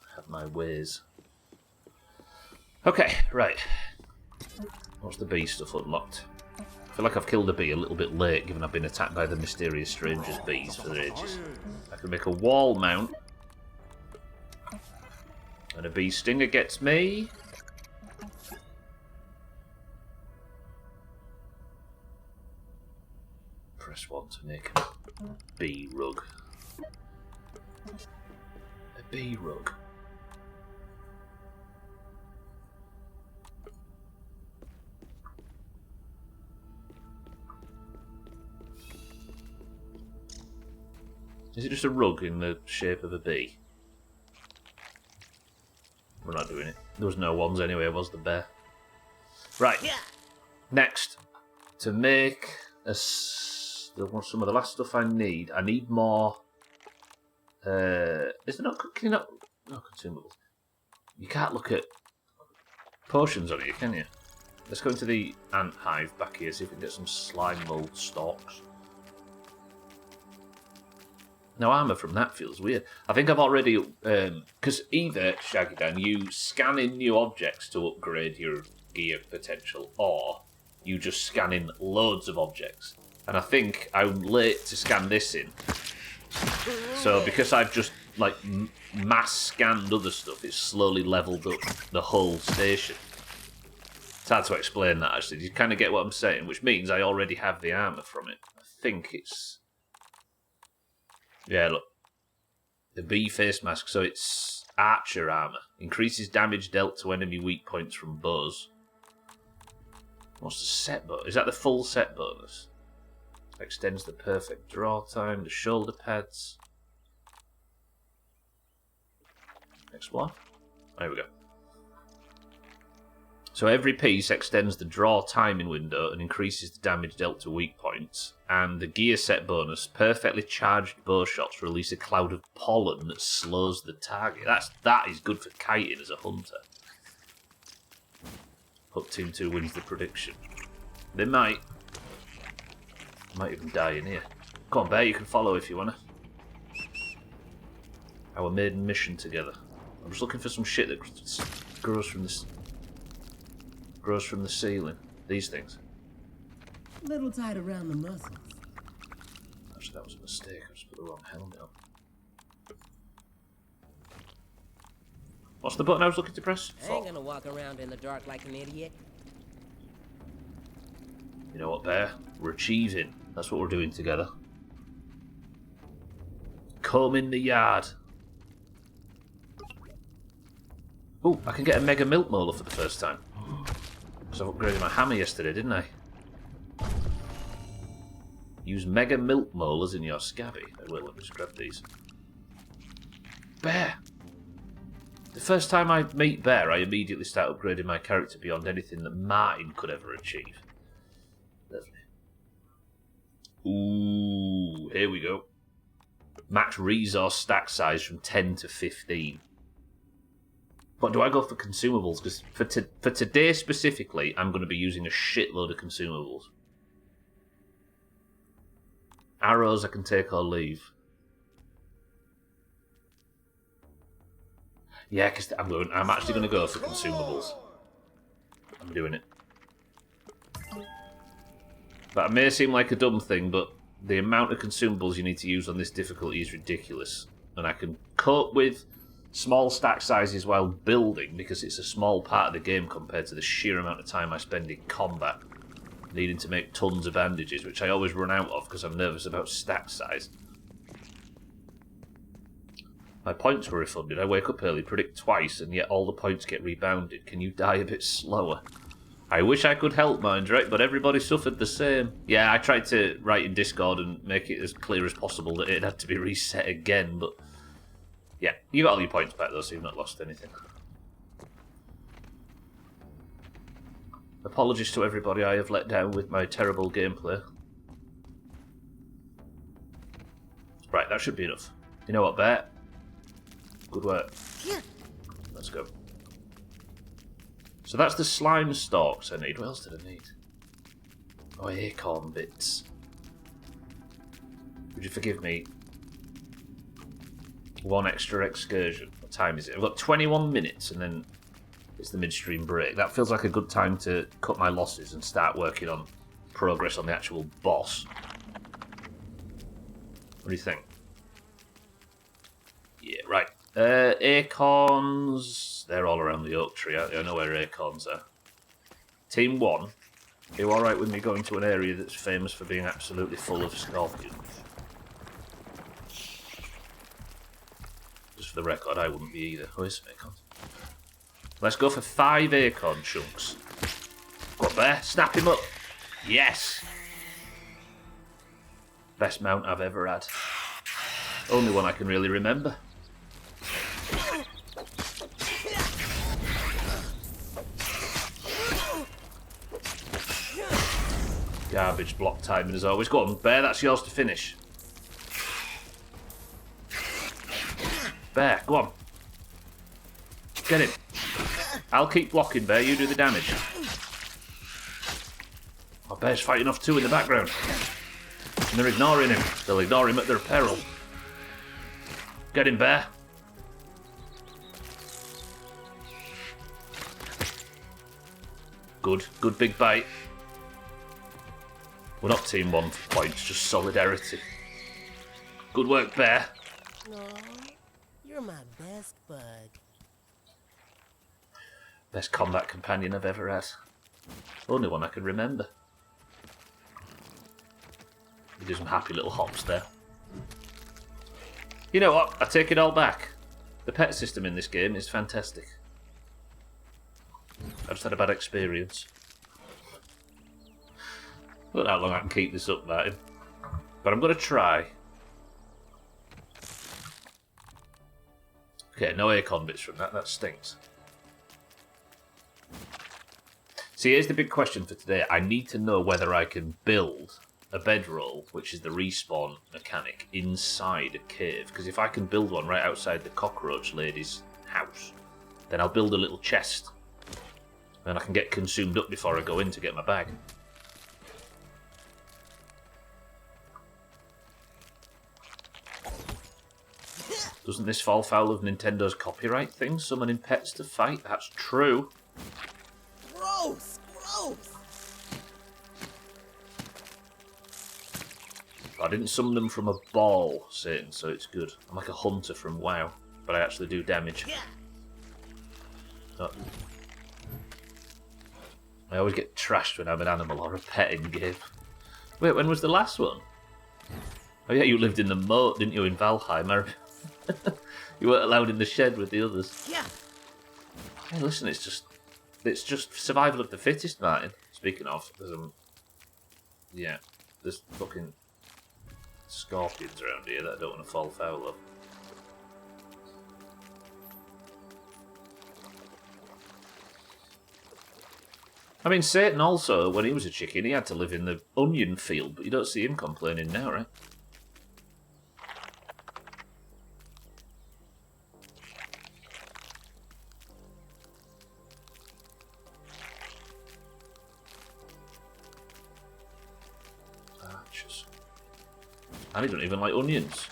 I have my ways. Okay, right. What's the bee stuff unlocked? I feel like I've killed a bee a little bit late, given I've been attacked by the mysterious strangers bees for ages. I can make a wall mount. And a bee stinger gets me. Press 1 to make a bee rug. A bee rug. Is it just a rug in the shape of a bee? We're not doing it. There was no ones anyway, was the bear? Right. Next. To make some of the last stuff I need more... is there not... Can you not... No, consumables. You can't look at potions on here, can you? Let's go into the ant hive back here, see if we can get some slime mold stalks. No armour from that feels weird. I think I've already... Because either, Shaggy Dan, you scan in new objects to upgrade your gear potential, or you just scan in loads of objects. And I think I'm late to scan this in. So because I've just, like, mass scanned other stuff, it's slowly levelled up the whole station. It's hard to explain that, actually. You kind of get what I'm saying, which means I already have the armour from it. I think it's... Yeah, look. The bee face mask, so it's archer armour. Increases damage dealt to enemy weak points from bows. What's the set bonus? Is that the full set bonus? Extends the perfect draw time, the shoulder pads. Next one. There we go. So every piece extends the draw timing window and increases the damage dealt to weak points. And the gear set bonus, perfectly charged bow shots release a cloud of pollen that slows the target. That is good for kiting as a hunter. Hope Team 2 wins the prediction. They might even die in here. Come on, Bear, you can follow if you wanna. Our maiden mission together. I'm just looking for some shit that grows from the ceiling. These things. A little tight around the muscles. Actually, that was a mistake. I just put the wrong helmet on. What's the button I was looking to press? I ain't gonna walk around in the dark like an idiot. You know what, Bear? We're achieving. That's what we're doing together. Comb in the yard. Oh, I can get a mega milk molar for the first time. So I upgraded my hammer yesterday, didn't I? Use mega milk molars in your scabby. Wait, let me just grab these. Bear! The first time I meet Bear, I immediately start upgrading my character beyond anything that Martin could ever achieve. Lovely. Ooh, here we go. Max resource stack size from 10 to 15. But do I go for consumables? Because for today specifically, I'm going to be using a shitload of consumables. Arrows I can take or leave. Yeah, because I'm actually going to go for consumables. I'm doing it. That may seem like a dumb thing, but the amount of consumables you need to use on this difficulty is ridiculous. And I can cope with small stack sizes while building, because it's a small part of the game compared to the sheer amount of time I spend in combat, needing to make tons of bandages, which I always run out of because I'm nervous about stack size. My points were refunded. I wake up early, predict twice, and yet all the points get rebounded. Can you die a bit slower? I wish I could help, Mindrek, but everybody suffered the same. Yeah, I tried to write in Discord and make it as clear as possible that it had to be reset again, but yeah, you got all your points back though, so you've not lost anything. Apologies to everybody I have let down with my terrible gameplay. Right, that should be enough. You know what, Bear? Good work. Let's go. So that's the slime stalks I need. What else did I need? Oh, acorn bits. you forgive me? One extra excursion. What time is it? I've got 21 minutes and then it's the midstream break. That feels like a good time to cut my losses and start working on progress on the actual boss. What do you think? Yeah, right. Acorns. They're all around the oak tree. I know where acorns are. Team 1. Are you alright with me going to an area that's famous for being absolutely full of scorpions? Just for the record, I wouldn't be either. Oh, it's acorns. Let's go for 5 acorn chunks. Go up there. Snap him up. Yes! Best mount I've ever had. Only one I can really remember. Garbage block timing as always. Go on, Bear, that's yours to finish. Bear, go on. Get him. I'll keep blocking, Bear, you do the damage. Oh, Bear's fighting off 2 in the background. And they're ignoring him. They'll ignore him at their peril. Get him, Bear. Good. Good big bite. We're not team 1 for points, just solidarity. Good work, Bear. No, you're my best bud. Best combat companion I've ever had. Only one I can remember. We do some happy little hops there. You know what? I take it all back. The pet system in this game is fantastic. I just had a bad experience. I don't know how long I can keep this up, Martin. But I'm going to try. Okay, no acorn bits from that. That stinks. See, here's the big question for today. I need to know whether I can build a bedroll, which is the respawn mechanic, inside a cave. Because if I can build one right outside the cockroach lady's house, then I'll build a little chest. And I can get consumed up before I go in to get my bag. Doesn't this fall foul of Nintendo's copyright thing? Summoning pets to fight? That's true. Gross! Gross! I didn't summon them from a ball, Satan, so it's good. I'm like a hunter from WoW, but I actually do damage. Oh. I always get trashed when I'm an animal or a pet in game. Wait, when was the last one? Oh yeah, you lived in the moat, didn't you, in Valheim? You weren't allowed in the shed with the others. Yeah. Hey, listen, it's just survival of the fittest, Martin. Speaking of, there's fucking scorpions around here that I don't want to fall foul of. I mean, Satan also, when he was a chicken, he had to live in the onion field, but you don't see him complaining now, right? And he doesn't even like onions.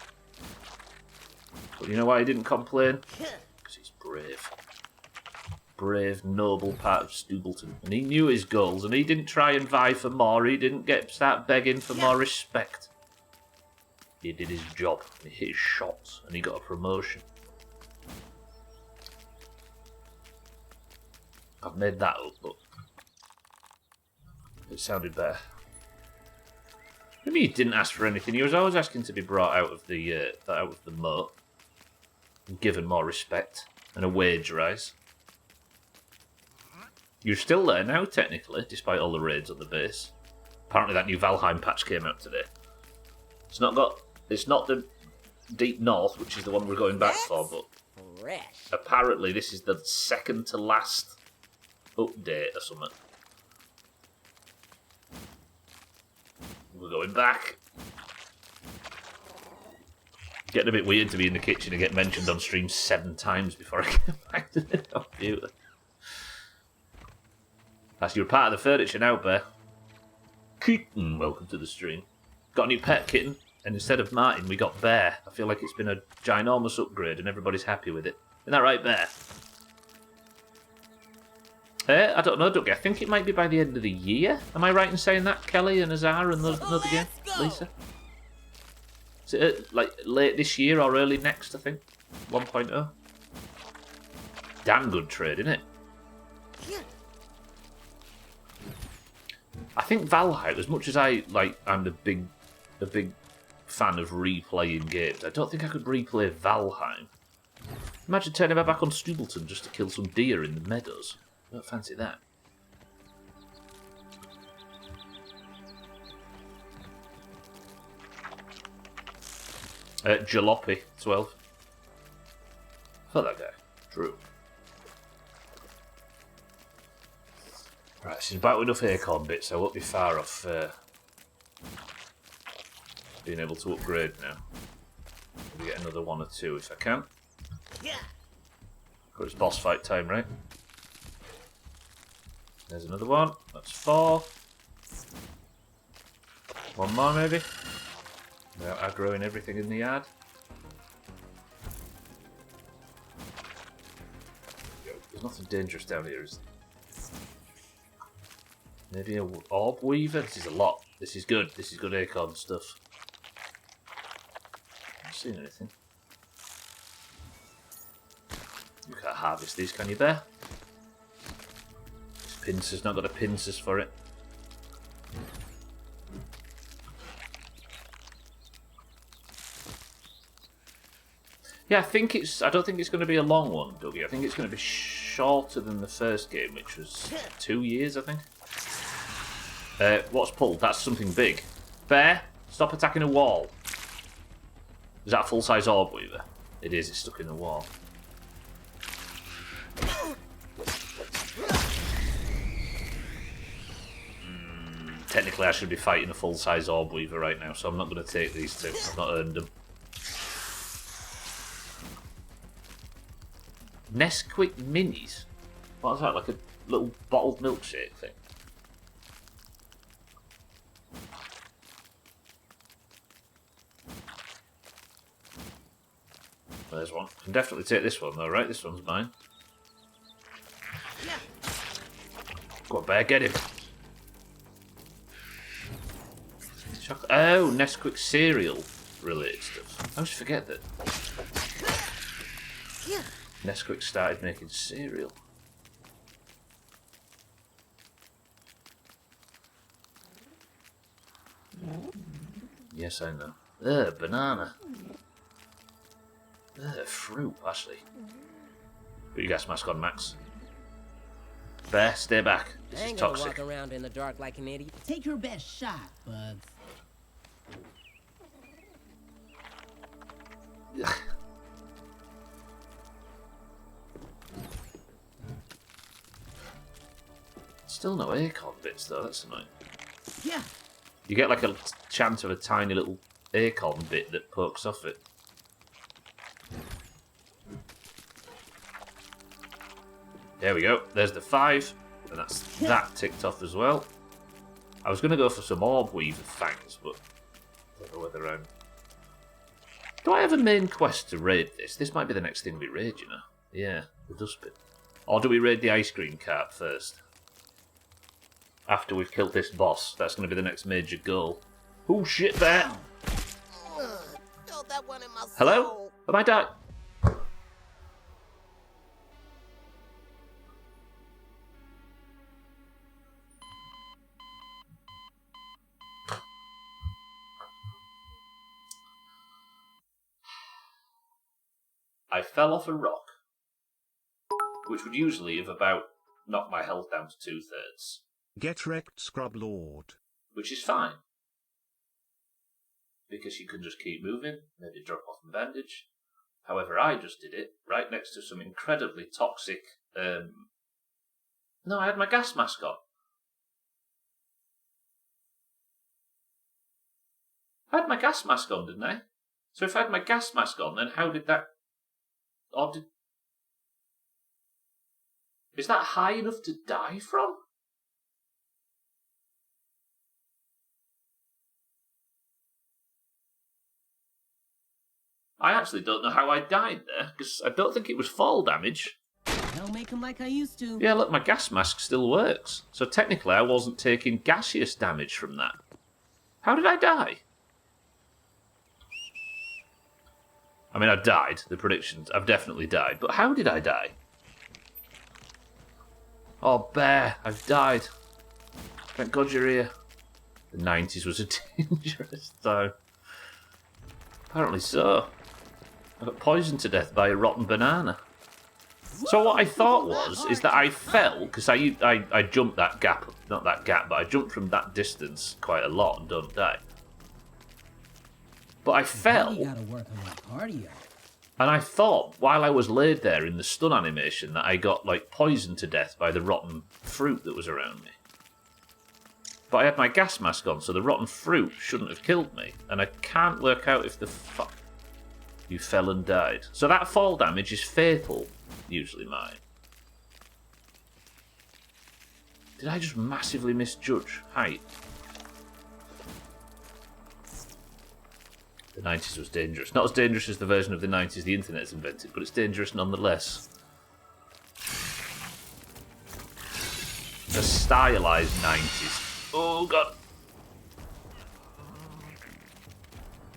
But you know why he didn't complain? Because he's brave. Brave, noble part of Stoobleton. And he knew his goals, and he didn't try and vie for more. He didn't start begging for more respect. He did his job. He hit his shots, and he got a promotion. I've made that up, but it sounded better. Maybe he didn't ask for anything. He was always asking to be brought out of the moat, and given more respect and a wage rise. You're still there now, technically, despite all the raids on the base. Apparently, that new Valheim patch came out today. It's not the Deep North, which is the one we're going back for, but Fresh. apparently this is the second to last update or something. We're going back. Getting a bit weird to be in the kitchen and get mentioned on stream 7 times before I get back to the computer. That's you're part of the furniture now, Bear. Kitten, welcome to the stream. Got a new pet, Kitten? And instead of Martin, we got Bear. I feel like it's been a ginormous upgrade and everybody's happy with it. Isn't that right, Bear? I don't know, Dougie. I think it might be by the end of the year. Am I right in saying that, Kelly and Azar and another game? Lisa? Is it like late this year or early next, I think? 1.0? Damn good trade, isn't it? I think Valheim, as much as I'm a big fan of replaying games, I don't think I could replay Valheim. Imagine turning my back on Stubleton just to kill some deer in the meadows. I don't fancy that. Jalopy, 12. For that guy. True. Right, this is about enough acorn bits, so I won't be far off being able to upgrade now. Maybe get another one or two if I can. Yeah. Got it's boss fight time, right? There's another one. That's 4. One more, maybe. Without aggroing everything in the yard. There's nothing dangerous down here, is there? Maybe a orb weaver? This is a lot. This is good. This is good acorn stuff. Not seen anything. You can't harvest these, can you, Bear? This pincer's not got a pincers for it. Yeah, I don't think it's going to be a long one, Dougie. I think it's going to be shorter than the first game, which was 2 years, I think. What's pulled? That's something big. Bear, stop attacking a wall. Is that a full-size orb weaver? It is, it's stuck in the wall. Technically, I should be fighting a full-size orb weaver right now, so I'm not going to take these two. I've not earned them. Nesquik Minis? What is that, like a little bottled milkshake thing? There's one. Can definitely take this one though, right? This one's mine. Go on, Bear, get him. Oh, Nesquik cereal related stuff. I always forget that. Nesquik started making cereal. Yes, I know. Ugh, banana. Ugh, fruit, actually. Put your gas mask on, Max. Bear, stay back. This is toxic. Walk around in the dark like an idiot. Take your best shot, Bugs. Still no acorn bits though, that's annoying. Yeah. You get like a chance of a tiny little acorn bit that pokes off it. There we go, there's the 5, and that's that ticked off as well. I was going to go for some orb weaver fangs, but I don't know whether I'm... Do I have a main quest to raid this? This might be the next thing we raid, you know. Yeah, the dustbin. Or do we raid the ice cream cart first? After we've killed this boss, that's going to be the next major goal. Oh shit, Bear! Hello? Am I dying? I fell off a rock, which would usually have about knocked my health down to 2/3. Get wrecked, Scrub Lord. Which is fine. Because you can just keep moving, maybe drop off and bandage. However, I just did it right next to some incredibly toxic... No, I had my gas mask on. I had my gas mask on, didn't I? So if I had my gas mask on, then how did that... Or did... Is that high enough to die from? I actually don't know how I died there, because I don't think it was fall damage. Don't make 'em like I used to. Yeah, look, my gas mask still works. So technically I wasn't taking gaseous damage from that. How did I die? I mean, I died. The predictions, I've definitely died. But how did I die? Oh, Bear, I've died. Thank God you're here. The 90s was a dangerous time. Apparently so. I got poisoned to death by a rotten banana. So what I thought is that I fell, because I jumped that gap, not that gap, but I jumped from that distance quite a lot and don't die. But I fell, You gotta work on that cardio. and I thought, while I was laid there in the stun animation, that I got, like, poisoned to death by the rotten fruit that was around me. But I had my gas mask on, so the rotten fruit shouldn't have killed me, and I can't work out if the fuck you fell and died. So that fall damage is fatal, usually mine. Did I just massively misjudge height? The 90s was dangerous. Not as dangerous as the version of the 90s the internet's invented, but it's dangerous nonetheless. The stylized 90s. Oh, God.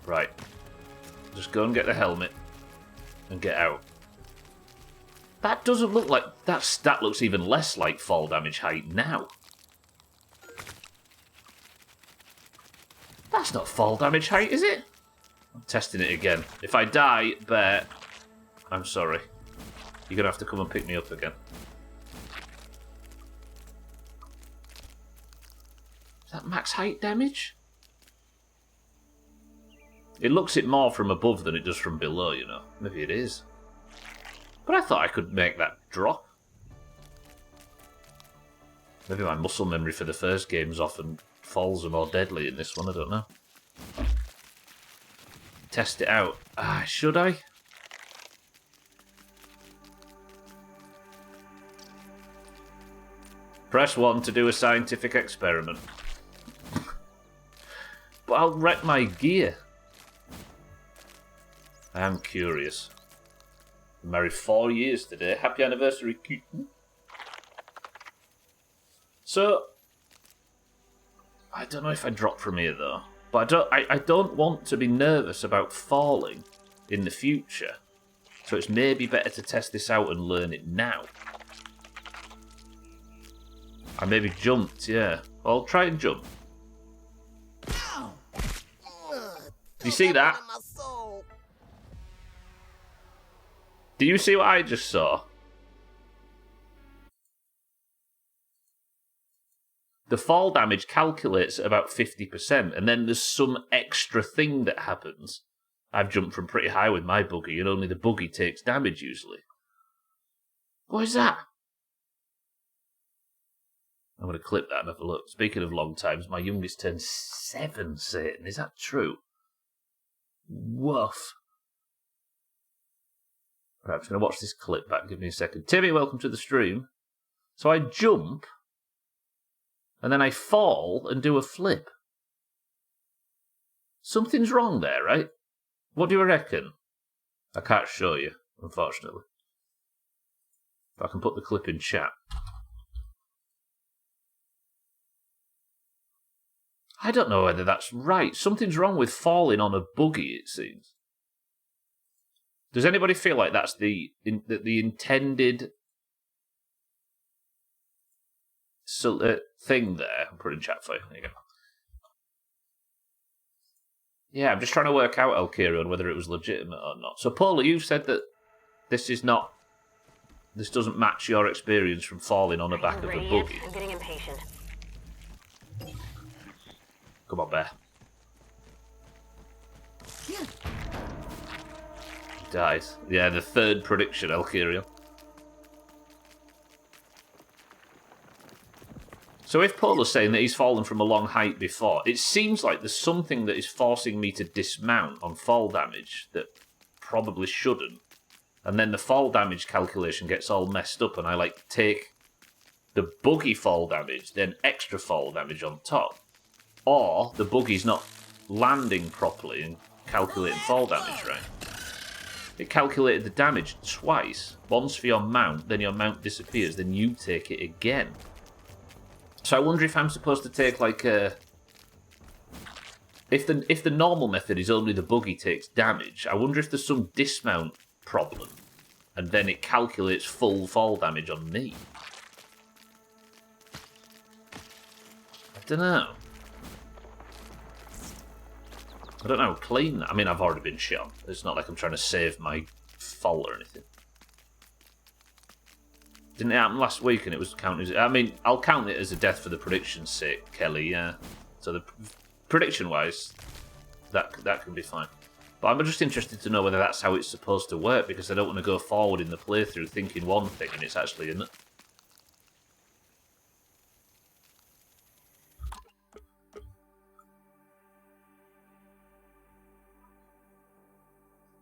Right. Just go and get the helmet and get out. That doesn't look like... That looks even less like fall damage height now. That's not fall damage height, is it? I'm testing it again. If I die, Bear, I'm sorry. You're going to have to come and pick me up again. Is that max height damage? It looks it more from above than it does from below, you know. Maybe it is. But I thought I could make that drop. Maybe my muscle memory for the first game's off and falls are more deadly in this one, I don't know. Test it out. Should I? Press 1 to do a scientific experiment. But I'll wreck my gear. I am curious. I'm married 4 years today. Happy anniversary, Keaton. So, I don't know if I drop from here though. But I don't want to be nervous about falling in the future. So it's maybe better to test this out and learn it now. I maybe jumped, yeah. I'll try and jump. Do you see that? Do you see what I just saw? The fall damage calculates at about 50%, and then there's some extra thing that happens. I've jumped from pretty high with my buggy, and only the buggy takes damage usually. What is that? I'm going to clip that and have a look. Speaking of long times, my youngest turned 7, Satan. Is that true? Woof. Right, I'm just going to watch this clip back. Give me a second. Timmy, welcome to the stream. So I jump, and then I fall and do a flip. Something's wrong there, right? What do you reckon? I can't show you, unfortunately. But I can put the clip in chat. I don't know whether that's right. Something's wrong with falling on a buggy, it seems. Does anybody feel like that's the intended thing there? I'll put it in chat for you. There you go. Yeah, I'm just trying to work out, Elkira, whether it was legitimate or not. So, Paula, you've said that this doesn't match your experience from falling on the back of a buggy. I'm getting impatient. Come on, Bear. Yeah. He dies. Yeah, the third prediction, Elkira. So if Paula's saying that he's fallen from a long height before, it seems like there's something that is forcing me to dismount on fall damage that probably shouldn't. And then the fall damage calculation gets all messed up and I take the buggy fall damage, then extra fall damage on top. Or the buggy's not landing properly and calculating fall damage right. It calculated the damage twice. Once for your mount, then your mount disappears, then you take it again. So I wonder if I'm supposed to take like a... If the normal method is only the buggy takes damage, I wonder if there's some dismount problem, and then it calculates full fall damage on me. I don't know. I don't know how clean that. I mean, I've already been shot. It's not like I'm trying to save my fall or anything. Didn't it happen last week and it was counted as... I mean, I'll count it as a death for the prediction's sake, Kelly, yeah. So the prediction-wise, that can be fine. But I'm just interested to know whether that's how it's supposed to work, because I don't want to go forward in the playthrough thinking one thing and it's actually another.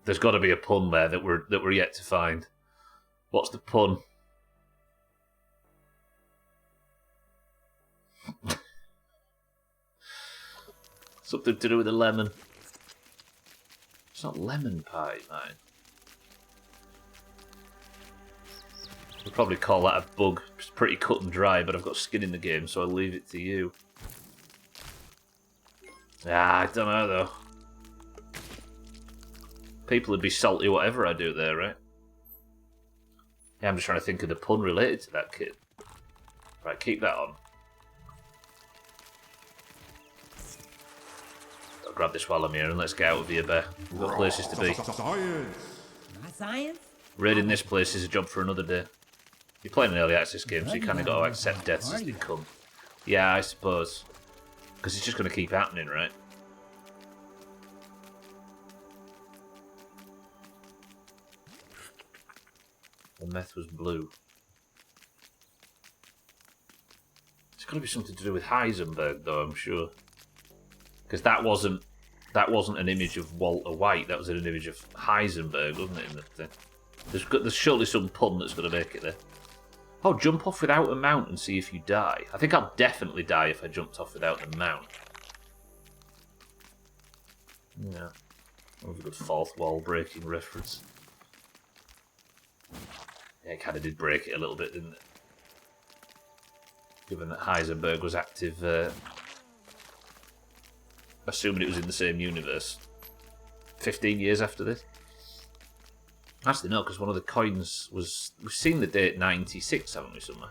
There's got to be a pun there that we're yet to find. What's the pun? Something to do with a lemon. It's not lemon pie, mate. We'll probably call that a bug. It's pretty cut and dry, but I've got skin in the game, so I'll leave it to you. Ah, I don't know, though. People would be salty whatever I do there, right? Yeah, I'm just trying to think of the pun related to that kid. Right, keep that on. I'll grab this while I'm here and let's get out of here, Bear. We've got places to be. My science? Raiding this place is a job for another day. You're playing an early access game, so you kind of got to accept deaths as they come. Yeah, I suppose. Because it's just going to keep happening, right? The meth was blue. It's got to be something to do with Heisenberg, though, I'm sure. Because that wasn't an image of Walter White. That was an image of Heisenberg, wasn't it? In the thing. There's surely some pun that's going to make it there. Oh, jump off without a mount and see if you die. I think I'll definitely die if I jumped off without the mount. Yeah, that was a good fourth wall breaking reference. Yeah, it kind of did break it a little bit, didn't it? Given that Heisenberg was active, assuming it was in the same universe, 15 years after this. Actually, no, because one of the coins was... We've seen the date 96, haven't we, somewhere?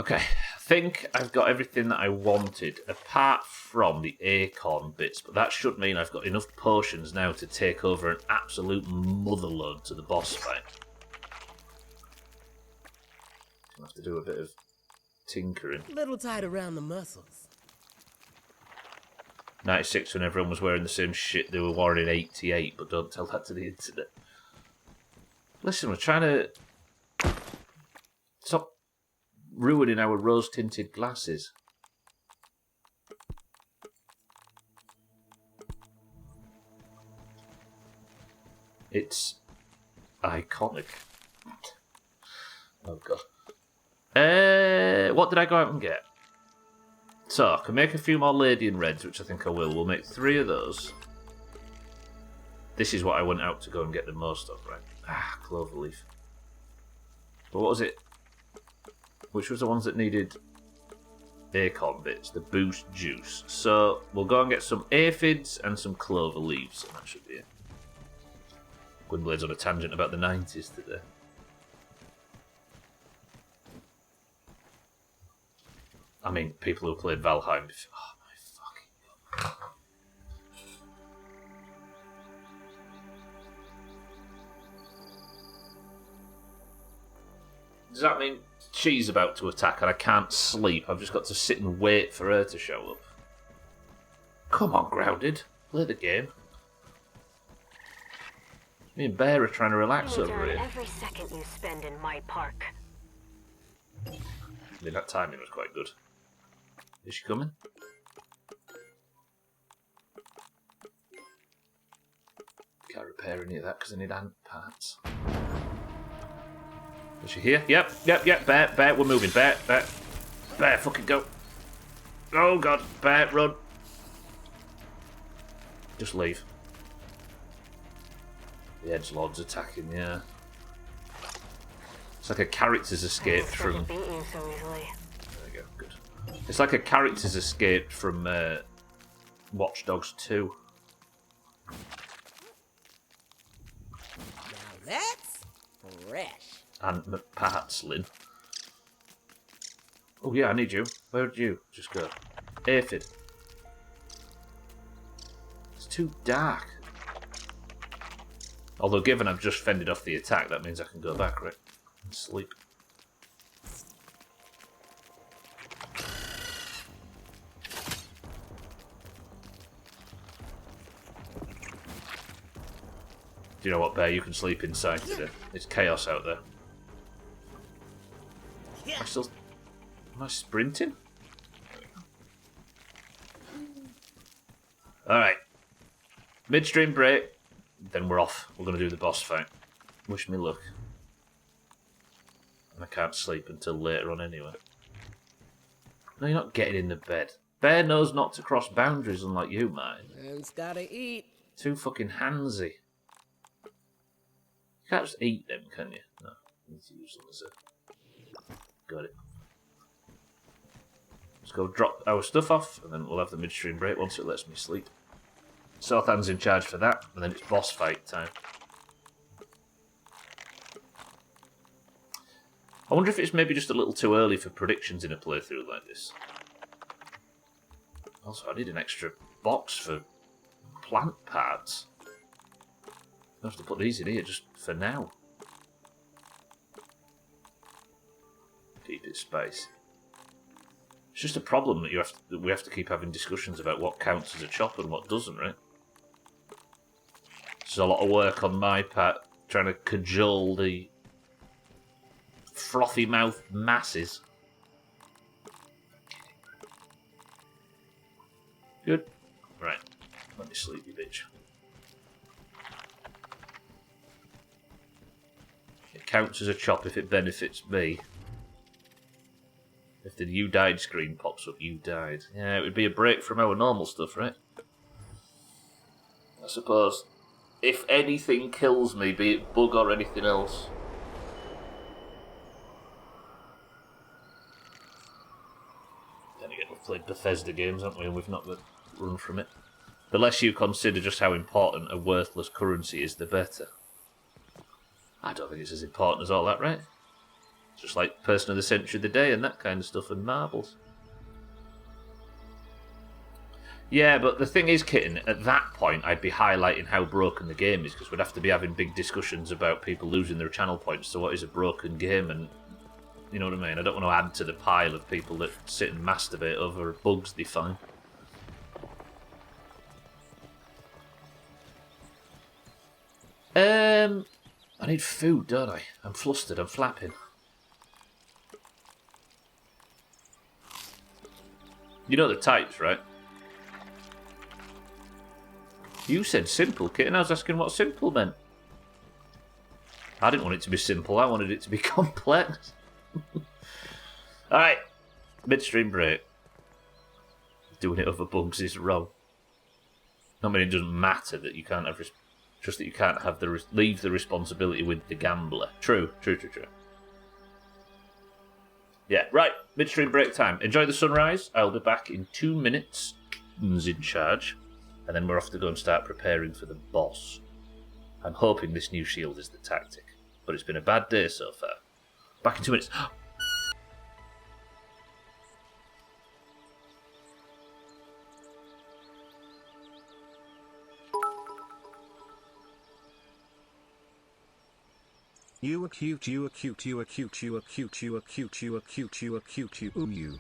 Okay, I think I've got everything that I wanted, apart from the acorn bits, but that should mean I've got enough potions now to take over an absolute motherload to the boss fight. I'll have to do a bit of tinkering. Little tight around the muscles. 96 when everyone was wearing the same shit they were wearing in 88, but don't tell that to the internet. Listen, we're trying to stop ruining our rose-tinted glasses. It's iconic. Oh god. What did I go out and get? So, I can make a few more Ladian Reds, which I think I will. We'll make 3 of those. This is what I went out to go and get the most of, right? Ah, Cloverleaf. But what was it? Which was the ones that needed acorn bits? The boost juice. So, we'll go and get some aphids and some clover leaves, and that should be it. Gwynblade's on a tangent about the 90s today. I mean, people who played Valheim before. Oh my fucking god. Does that mean she's about to attack and I can't sleep? I've just got to sit and wait for her to show up. Come on, Grounded. Play the game. Me and Bear are trying to relax over here. Every second you spend in my park. I mean, that timing was quite good. Is she coming? Can't repair any of that because I need ant parts. Is she here? Yep. Bear, we're moving. Bear, fucking go. Oh god, bear, run. Just leave. The edgelord's attacking, yeah. It's like a character's escaped from... Beat you so easily. There we go, good. It's like a character's escaped from Watch Dogs 2. Now that's fresh. And McPartslin. Oh yeah, I need you. Where would you just go? Aphid. It's too dark. Although given I've just fended off the attack, that means I can go back, right? And sleep. Do you know what, Bear? You can sleep inside today. It's chaos out there. Am I sprinting? Alright. Midstream break. Then we're off. We're going to do the boss fight. Wish me luck. And I can't sleep until later on anyway. No, you're not getting in the bed. Bear knows not to cross boundaries unlike you, mate. Man's gotta eat. Too fucking handsy. You can't just eat them, can you? No. You need to use them as a... Got it. Let's go drop our stuff off, and then we'll have the midstream break once it lets me sleep. Southand's in charge for that, and then it's boss fight time. I wonder if it's maybe just a little too early for predictions in a playthrough like this. Also, I need an extra box for plant parts. I have to put these in here just for now. Keep it spicy. It's just a problem that we have to keep having discussions about what counts as a chop and what doesn't, right? This is a lot of work on my part, trying to cajole the frothy mouth masses. Good. Right. Let me sleep, you bitch. It counts as a chop if it benefits me. If the "you died" screen pops up, you died. Yeah, it would be a break from our normal stuff, right? I suppose. If anything kills me, be it bug or anything else. Then again, we've played Bethesda games, haven't we? And we've not run from it. The less you consider just how important a worthless currency is, the better. I don't think it's as important as all that, right? Just like Person of the Century of the Day and that kind of stuff, and marbles. Yeah, but the thing is, Kitten, at that point I'd be highlighting how broken the game is, because we'd have to be having big discussions about people losing their channel points to what is a broken game, and you know what I mean? I don't want to add to the pile of people that sit and masturbate over bugs they find. I need food, don't I? I'm flustered, I'm flapping. You know the types, right? You said simple, Kitten. I was asking what simple meant. I didn't want it to be simple. I wanted it to be complex. Alright. Midstream break. Doing it over bugs is wrong. I mean, it doesn't matter that you can't have... just that you can't have leave the responsibility with the gambler. True. Yeah, right. Midstream break time. Enjoy the sunrise. I'll be back in 2 minutes. Who's in charge? And then we're off to go and start preparing for the boss. I'm hoping this new shield is the tactic. But it's been a bad day so far. Back in 2 minutes. You are cute, you are cute, you are cute, you are cute, you are cute, you are cute, you are cute, you you.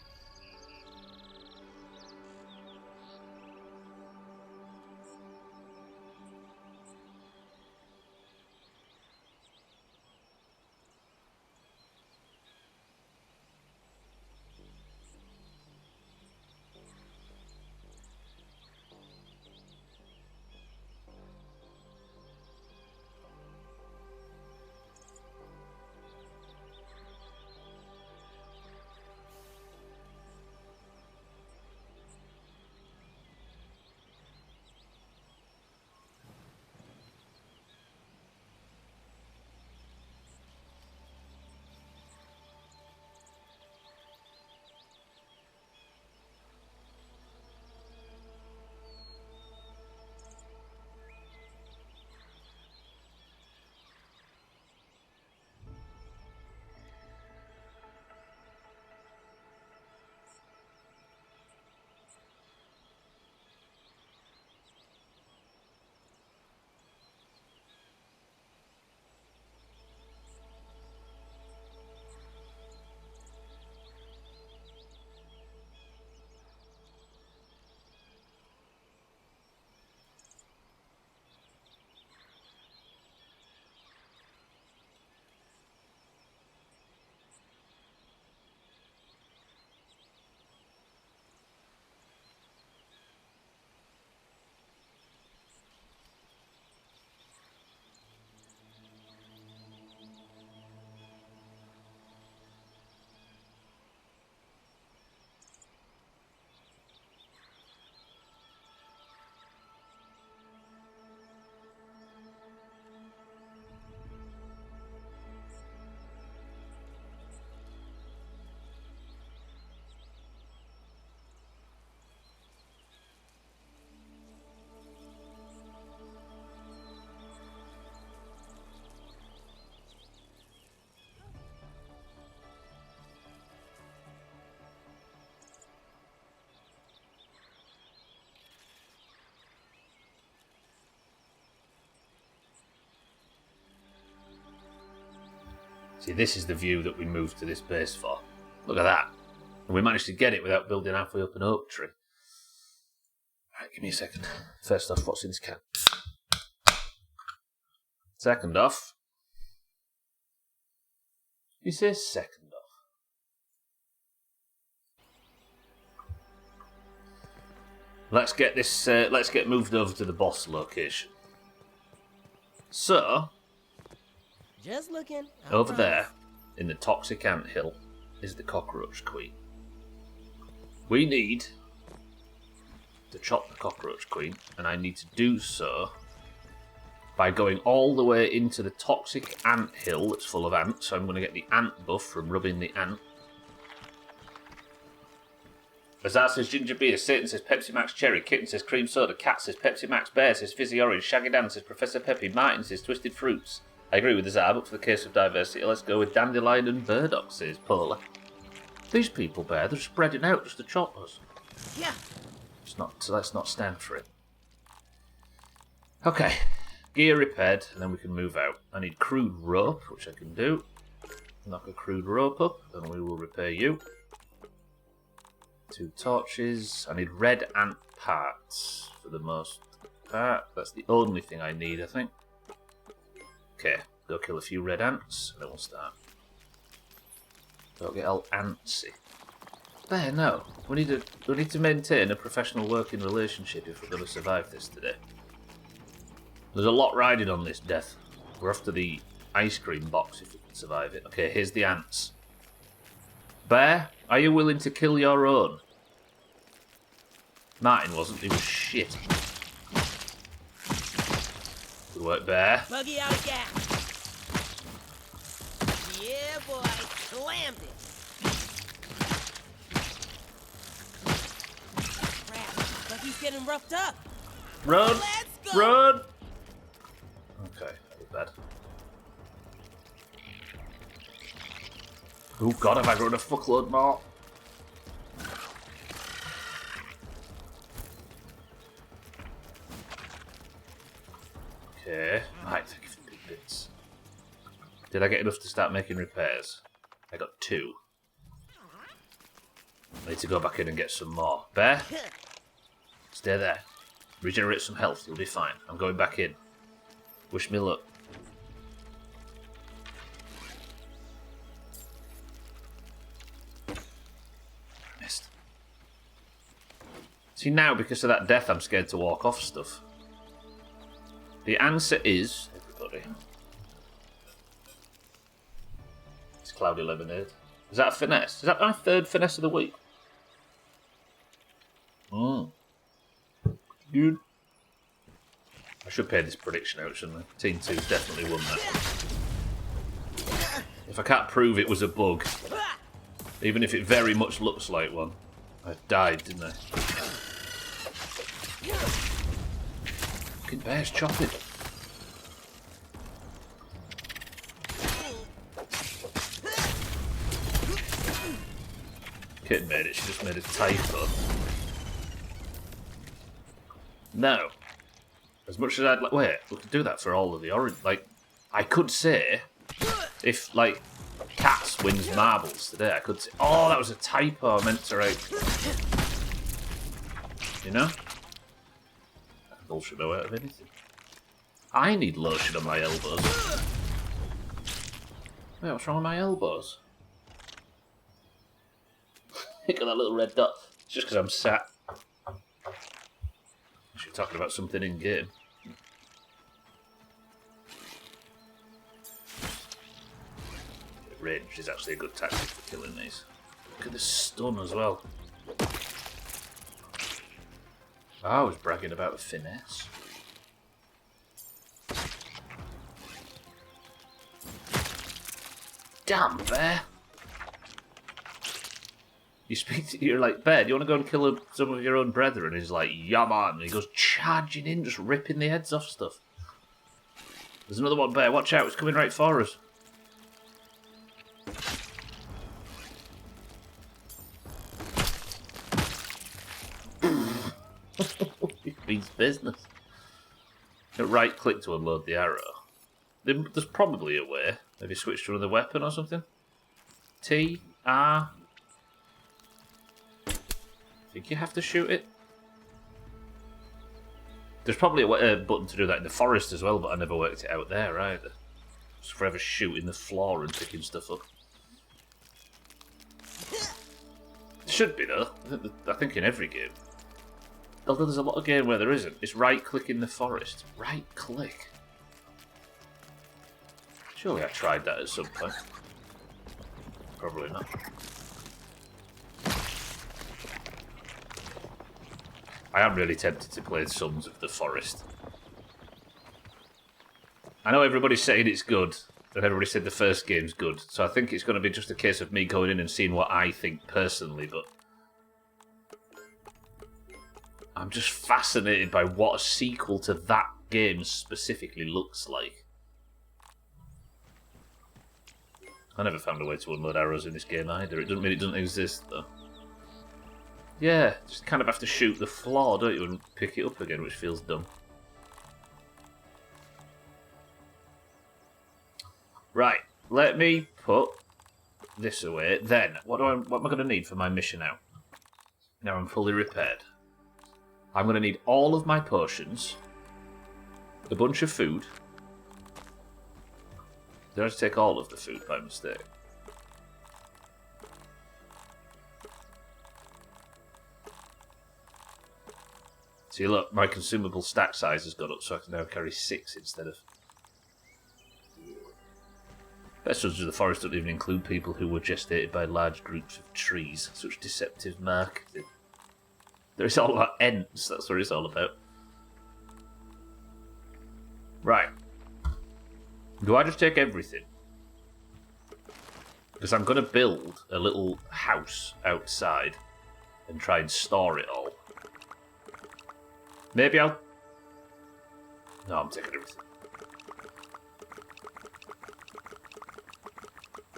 See, this is the view that we moved to this base for. Look at that. And we managed to get it without building halfway up an oak tree. Right, give me a second. First off, what's in this can? Second off... You say second off. Let's get this. Let's get moved over to the boss location. So, Just looking. over there, in the toxic anthill, is the cockroach queen. We need to chop the cockroach queen, and I need to do so by going all the way into the toxic anthill that's full of ants. So I'm going to get the ant buff from rubbing the ant. Azar says ginger beer, Satan says Pepsi Max cherry, Kitten says cream soda, Cat says Pepsi Max bear, says fizzy orange, Shaggy Dan says Professor Peppy, Martin says twisted fruits. I agree with Azar, but for the case of diversity, let's go with dandelion and burdock, says Paula. These people, Bear, they're spreading out just to chop us. Yeah. Let's not stand for it. Okay. Gear repaired, and then we can move out. I need crude rope, which I can do. Knock a crude rope up, and we will repair you. 2 torches. I need red ant parts for the most part. That's the only thing I need, I think. Okay, go kill a few red ants, and then we'll start. Don't get all antsy. There, no. We need to maintain a professional working relationship if we're going to survive this today. There's a lot riding on this death. We're off to the ice cream box if we can survive it. Okay, here's the ants. Bear, are you willing to kill your own? Martin wasn't, he was shit. Good work, Bear. Buggy out of gas. Yeah, boy. Slammed it. Crap. Buggy's getting roughed up. Run! Let's go. Run! Okay, that was bad. Oh god, have I grown a fuckload more? Okay, right, thank you for the big bits. Did I get enough to start making repairs? I got 2. I need to go back in and get some more. Bear? Stay there. Regenerate some health, you'll be fine. I'm going back in. Wish me luck. Missed. See, now, because of that death, I'm scared to walk off stuff. The answer is, everybody, it's Cloudy Lemonade. Is that a finesse? Is that my 3rd finesse of the week? Good. I should pay this prediction out, shouldn't I? Team 2's definitely won that. If I can't prove it was a bug, even if it very much looks like one, I died, didn't I? Fucking bear's chopping. Kitten made it, she just made a typo. No. As much as I'd like... Wait, we could do that for all of the orange... Like, I could say, if, like, Cats wins marbles today, I could say, oh, that was a typo, I meant to write... You know? I can bullshit my way out of anything. I need lotion on my elbows. Wait, what's wrong with my elbows? Look at that little red dot. It's just because I'm sat. You're talking about something in game. Range is actually a good tactic for killing these. Look at the stun as well. I was bragging about the finesse. Damn, Bear! You speak to, you're like, Bear, do you want to go and kill some of your own brethren? And he's like, yeah, man. And he goes charging in, just ripping the heads off stuff. There's another one, Bear. Watch out, it's coming right for us. It means business. Right click to unload the arrow. There's probably a way. Maybe switch to another weapon or something. T, R. I think you have to shoot it. There's probably a button to do that in the forest as well, but I never worked it out there either. Just forever shooting the floor and picking stuff up. Should be though. I think in every game. Although there's a lot of game where there isn't. It's right-click in the forest. Right-click. Surely I tried that at some point. Probably not. I am really tempted to play Sons of the Forest. I know everybody's saying it's good, and everybody said the first game's good, so I think it's going to be just a case of me going in and seeing what I think personally, but I'm just fascinated by what a sequel to that game specifically looks like. I never found a way to unload arrows in this game either. It doesn't mean it doesn't exist, though. Yeah, just kind of have to shoot the floor, don't you, and pick it up again, which feels dumb. Right, let me put this away. Then, what am I going to need for my mission now? Now I'm fully repaired. I'm going to need all of my potions, a bunch of food. Did I just take all of the food by mistake? See, look, my consumable stack size has gone up, so I can now carry 6 instead of... Best Sons of the Forest don't even include people who were gestated by large groups of trees. Such deceptive marketing. It's all about ents, that's what it's all about. Right. Do I just take everything? Because I'm going to build a little house outside and try and store it all. Maybe I'll... No, I'm taking everything.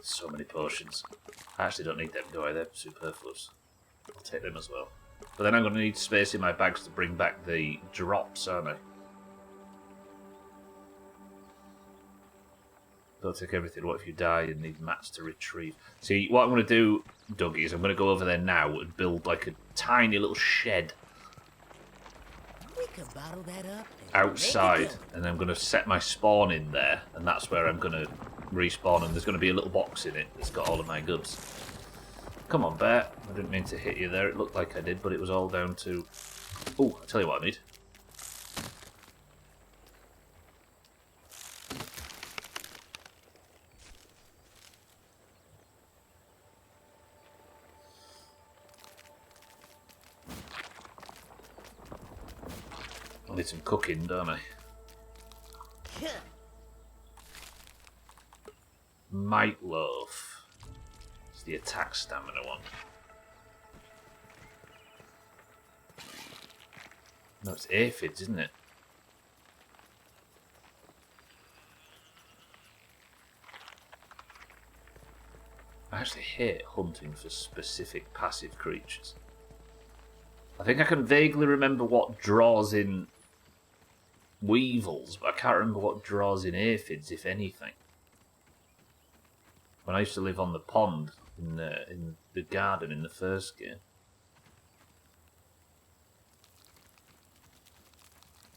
So many potions. I actually don't need them, do I? They're superfluous. I'll take them as well. But then I'm going to need space in my bags to bring back the drops, aren't I? Don't take everything. What if you die and need mats to retrieve? See, what I'm going to do, Doug, is I'm going to go over there now and build like a tiny little shed We can bottle that up and outside, make it go. and I'm going to set my spawn in there, and that's where I'm going to respawn, and there's going to be a little box in it that's got all of my goods. Come on, bear. I didn't mean to hit you there. It looked like I did, but it was all down to... Oh, I'll tell you what I need. I need some cooking, don't I? Might loaf. It's the attack stamina one. No, it's aphids, isn't it? I actually hate hunting for specific passive creatures. I think I can vaguely remember what draws in weevils, but I can't remember what draws in aphids, if anything. When I used to live on the pond in the garden in the first game.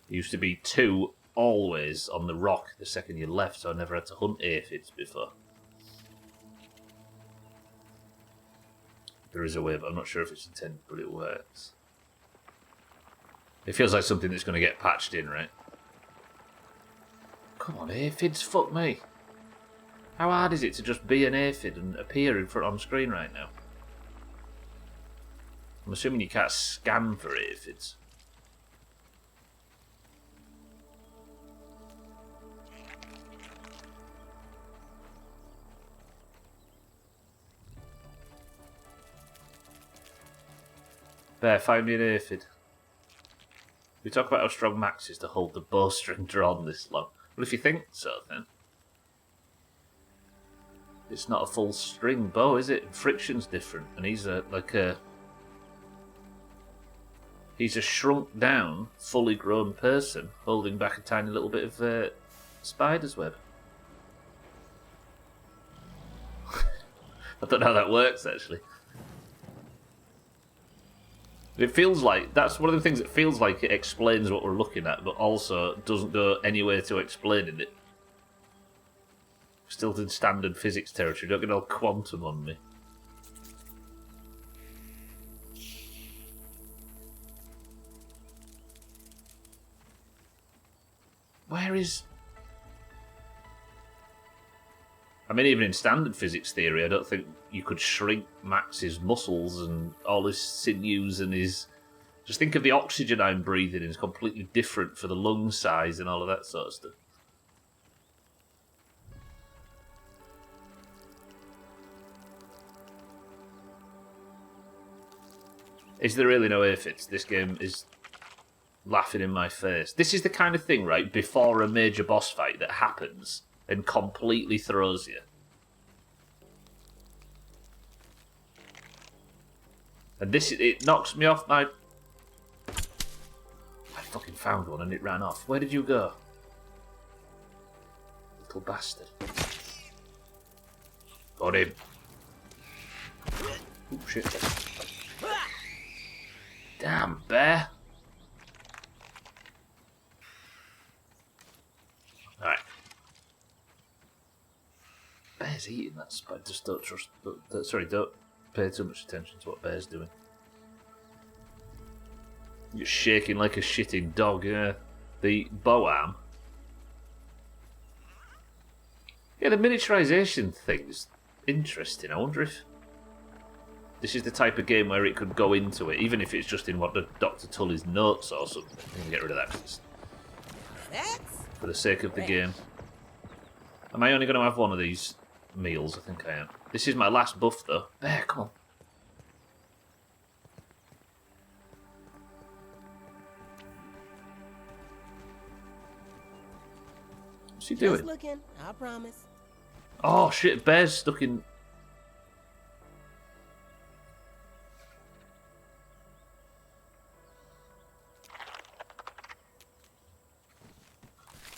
There used to be 2 always on the rock the second you left, so I never had to hunt aphids before. There is a way, but I'm not sure if it's intended, but it works. It feels like something that's going to get patched in, right? Come on, aphids, fuck me. How hard is it to just be an aphid and appear in front on screen right now? I'm assuming you can't scan for aphids. Bear, find me an aphid. We talk about how strong Max is to hold the bowstring drawn this long. Well, if you think so, then... It's not a full string bow, is it? Friction's different, and he's he's a shrunk down, fully grown person holding back a tiny little bit of spider's web. I don't know how that works, actually. It feels like, that's one of the things that feels like it explains what we're looking at, but also doesn't go anywhere to explaining it. Still in standard physics territory, don't get all quantum on me. Where is... I mean, even in standard physics theory, I don't think you could shrink Max's muscles and all his sinews and his... Just think of the oxygen I'm breathing in. It's completely different for the lung size and all of that sort of stuff. Is there really no aphids? This game is laughing in my face. This is the kind of thing, right, before a major boss fight that happens and completely throws you. And this, it knocks me off my... I fucking found one and it ran off. Where did you go? Little bastard. Got him. Oh, shit. Damn, bear. Alright. Bear's eating that spike. Just don't trust... Sorry, don't pay too much attention to what Bear's doing. You're shaking like a shitting dog, yeah. The boam. Yeah, the miniaturization thing's interesting. I wonder if this is the type of game where it could go into it, even if it's just in what the Dr. Tully's notes or something. You can get rid of that just for the sake of the game. Am I only going to have one of these meals? I think I am. This is my last buff, though. Bear, come on. What's he doing? Just looking, I promise. Oh shit, Bear's stuck in...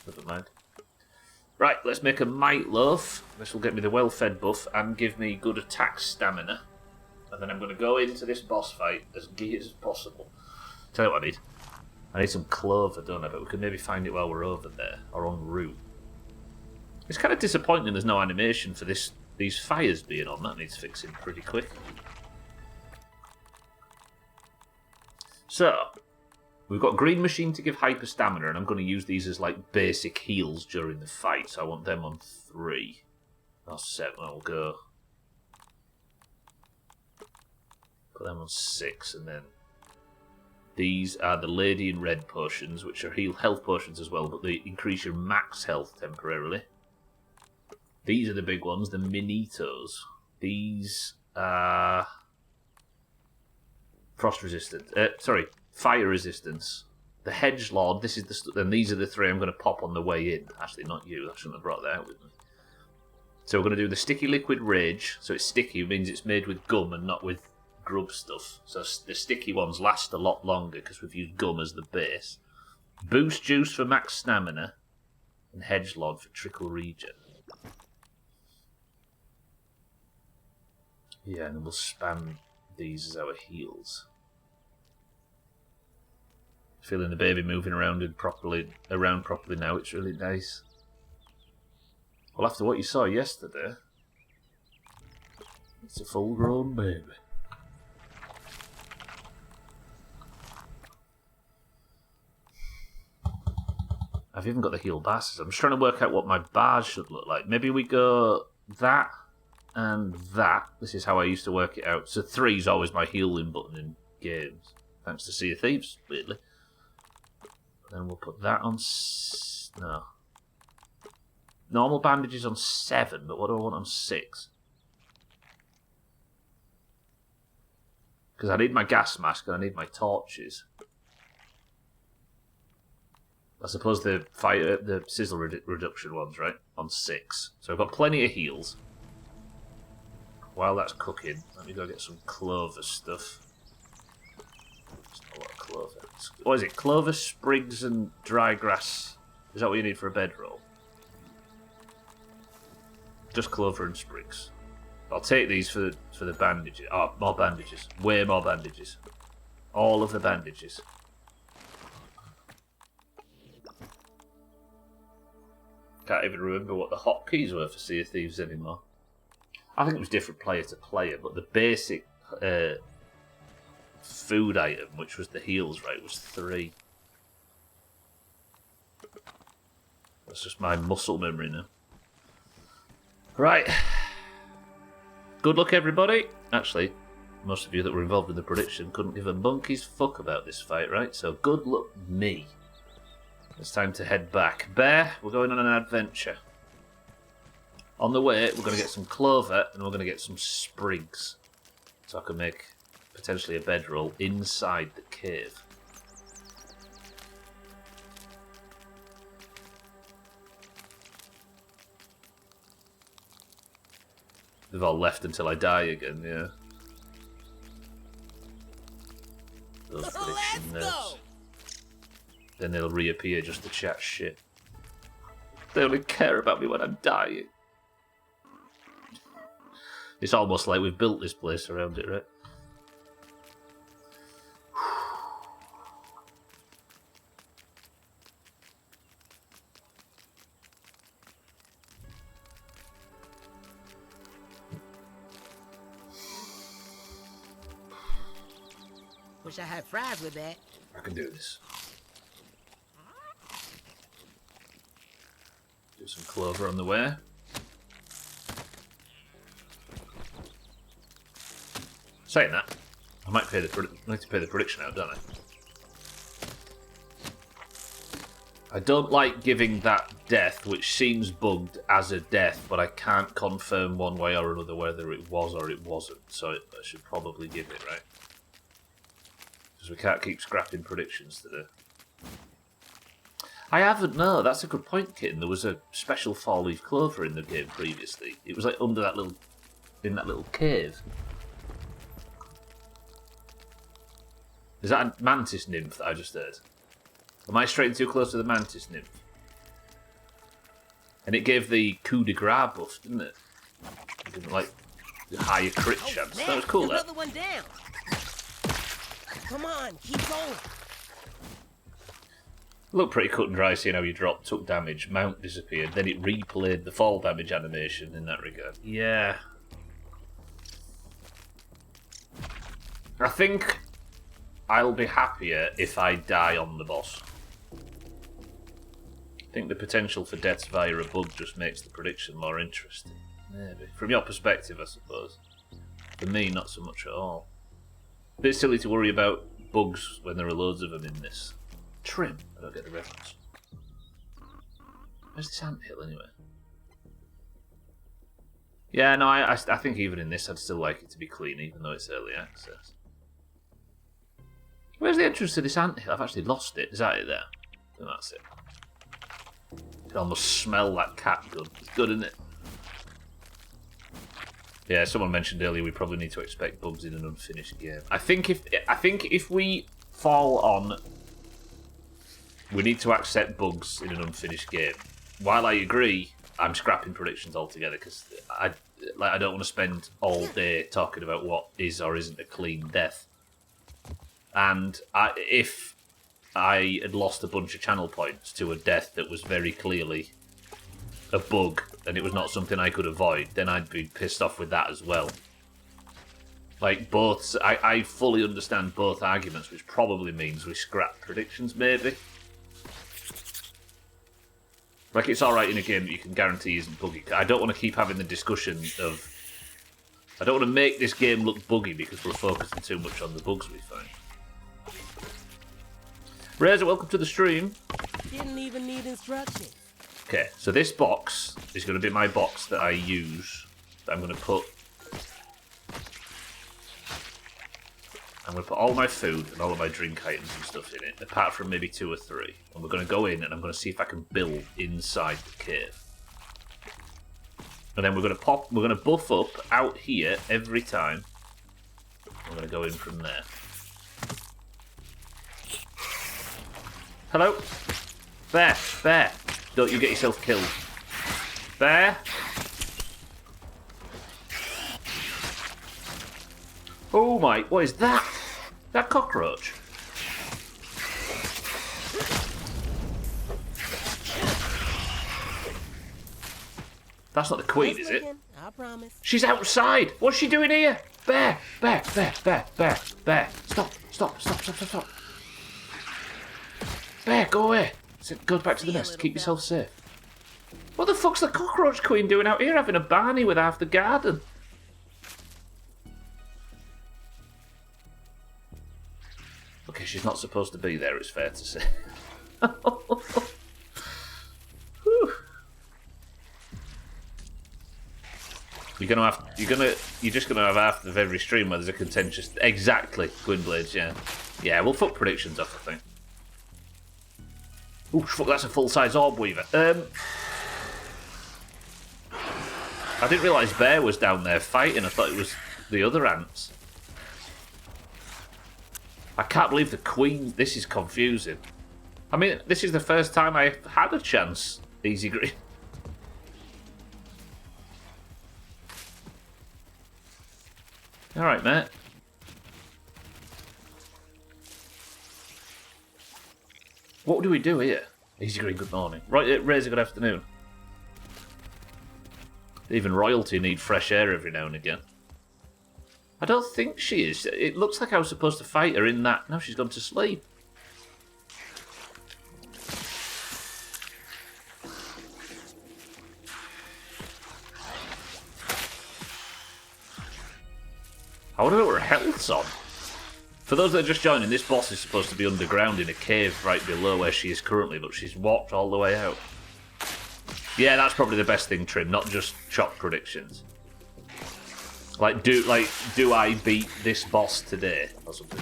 Never mind. Right, let's make a might loaf. This will get me the well-fed buff and give me good attack stamina. And then I'm going to go into this boss fight as geared as possible. Tell you what I need. I need some clover, don't I? But we can maybe find it while we're over there, or en route. It's kind of disappointing there's no animation for these fires being on. That needs fixing pretty quick. So, we've got green machine to give hyper stamina, and I'm going to use these as like basic heals during the fight. So I want them on 3. Or 7, I'll go. Put them on 6, and then these are the lady in red potions, which are health potions as well, but they increase your max health temporarily. These are the big ones, the Minitos. These are frost resistant. Fire resistance. The Hedgelord, this is the and these are the 3 I'm going to pop on the way in. Actually, not you. I shouldn't have brought that out with me. So we're going to do the sticky liquid rage. So it's sticky, means it's made with gum and not with grub stuff. So the sticky ones last a lot longer because we've used gum as the base. Boost juice for max stamina, and Hedgelord for trickle regen. Yeah, and then we'll spam these as our heals. Feeling the baby moving around properly now. It's really nice. Well, after what you saw yesterday, it's a full-grown baby. I've even got the heal bars. I'm just trying to work out what my bars should look like. Maybe we go that and that. This is how I used to work it out. So 3 is always my healing button in games. Thanks to Sea of Thieves, weirdly. Then we'll put that on... No. Normal bandages on 7, but what do I want on 6? Because I need my gas mask and I need my torches. I suppose the sizzle reduction ones, right? On 6. So I've got plenty of heals. While that's cooking, let me go get some clover stuff. There's not a lot of clover. What is it? Clover, sprigs, and dry grass. Is that what you need for a bedroll? Just clover and sprigs. I'll take these for the bandages. Oh, more bandages. Way more bandages. All of the bandages. Can't even remember what the hotkeys were for Sea of Thieves anymore. I think it was different player to player, but the basic food item, which was the heals, right, was 3. That's just my muscle memory now. Right. Good luck, everybody. Actually, most of you that were involved in the prediction couldn't give a monkey's fuck about this fight, right? So good luck, me. It's time to head back. Bear, we're going on an adventure. On the way, we're going to get some clover and we're going to get some sprigs. So I can make potentially a bedroll inside the cave. They've all left until I die again, yeah. Those prediction nerds. Then they'll reappear just to chat shit. They only care about me when I'm dying. It's almost like we've built this place around it, right? Wish I had fries with that. I can do this. Do some clover on the way. Saying that, I might need to pay the prediction out, don't I? I don't like giving that death, which seems bugged, as a death, but I can't confirm one way or another whether it was or it wasn't, so I should probably give it, right? Because we can't keep scrapping predictions today. I haven't, no, that's a good point, Kitten. There was a special 4-leaf clover in the game previously. It was like under that little, in that little cave. Is that a mantis nymph that I just heard? Am I straying too close to the mantis nymph? And it gave the coup de grace buff, didn't it? It didn't like the higher crit chance. Man, That was cool, that. another one down. Come on, keep going. Looked pretty cut and dry seeing how you dropped, took damage, mount disappeared, then it replayed the fall damage animation in that regard. Yeah. I think I'll be happier if I die on the boss. I think the potential for deaths via a bug just makes the prediction more interesting. Maybe. From your perspective, I suppose. For me, not so much at all. A bit silly to worry about bugs when there are loads of them in this. Trim. I don't get the reference. Where's this anthill anyway? Yeah, no, I think even in this I'd still like it to be clean, even though it's early access. Where's the entrance to this anthill? I've actually lost it. Is that it there? And that's it. You can almost smell that cat gun. It's good, isn't it? Yeah, someone mentioned earlier we probably need to expect bugs in an unfinished game. I think if we fall on, we need to accept bugs in an unfinished game. While I agree, I'm scrapping predictions altogether because I don't want to spend all day talking about what is or isn't a clean death. And if I had lost a bunch of channel points to a death that was very clearly a bug and it was not something I could avoid, then I'd be pissed off with that as well. Like both, I fully understand both arguments, which probably means we scrap predictions, maybe. Like, it's alright in a game that you can guarantee isn't buggy. I don't want to keep having the discussion of... I don't want to make this game look buggy because we're focusing too much on the bugs we find. Razor, welcome to the stream. Didn't even need instructions. Okay, so this box is going to be my box that I use. That I'm going to put all my food and all of my drink items and stuff in it, apart from maybe 2 or 3. And we're going to go in and I'm going to see if I can build inside the cave. And then we're going to buff up out here every time. We're going to go in from there. Hello? Bear, bear. Don't you get yourself killed. Bear? Oh my, what is that? That cockroach? That's not the queen, is it? I promise. She's outside. What's she doing here? Bear, bear, bear, bear, bear, bear. Stop, stop, stop, stop, stop, stop. Bear, go away. Go back to the nest. Keep yourself safe. What the fuck's the cockroach queen doing out here having a barney with half the garden? Okay, she's not supposed to be there, it's fair to say. Whew. You're just gonna have half of every stream where there's a contentious. Exactly, Gwynblades, yeah. Yeah, we'll fuck predictions off, I think. Ooh, fuck, that's a full-size orb weaver. I didn't realise Bear was down there fighting. I thought it was the other ants. I can't believe the queen. This is confusing. I mean, this is the first time I had a chance. Easy green. All right, mate. What do we do here? Easy green, good morning. Right, Razor, good afternoon. Even royalty need fresh air every now and again. I don't think she is. It looks like I was supposed to fight her in that. No, she's gone to sleep. I wonder what her health's on. For those that are just joining, this boss is supposed to be underground in a cave right below where she is currently, but she's walked all the way out. Yeah, that's probably the best thing, Trim, not just chop predictions. Like, do I beat this boss today or something?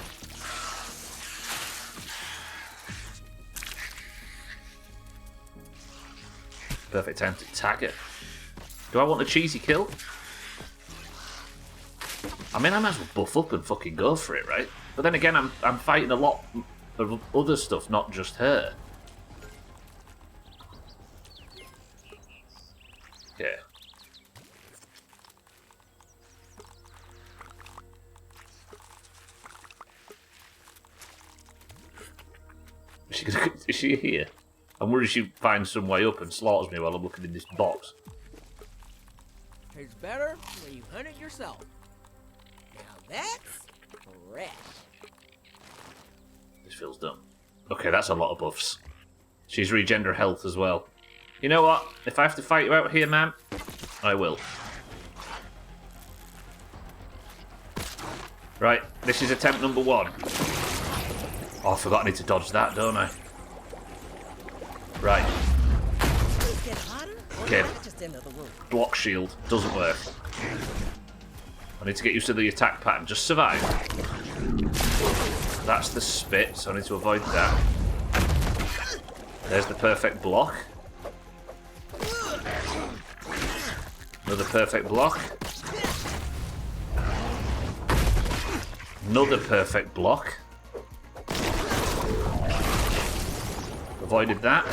Perfect time to tag her. Do I want a cheesy kill? I mean, I might as well buff up and fucking go for it, right? But then again, I'm fighting a lot of other stuff, not just her. Okay. Is she here? I'm worried she finds some way up and slaughters me while I'm looking in this box. It's better when you hunt it yourself. Now that's fresh. This feels dumb. Okay, that's a lot of buffs. She's regen her health as well. You know what? If I have to fight you out here, man, I will. Right, this is attempt number 1. Oh, I forgot I need to dodge that, don't I? Right. Okay. Block shield. Doesn't work. I need to get used to the attack pattern. Just survive. That's the spit, so I need to avoid that. There's the perfect block. Another perfect block. Another perfect block. Avoided that.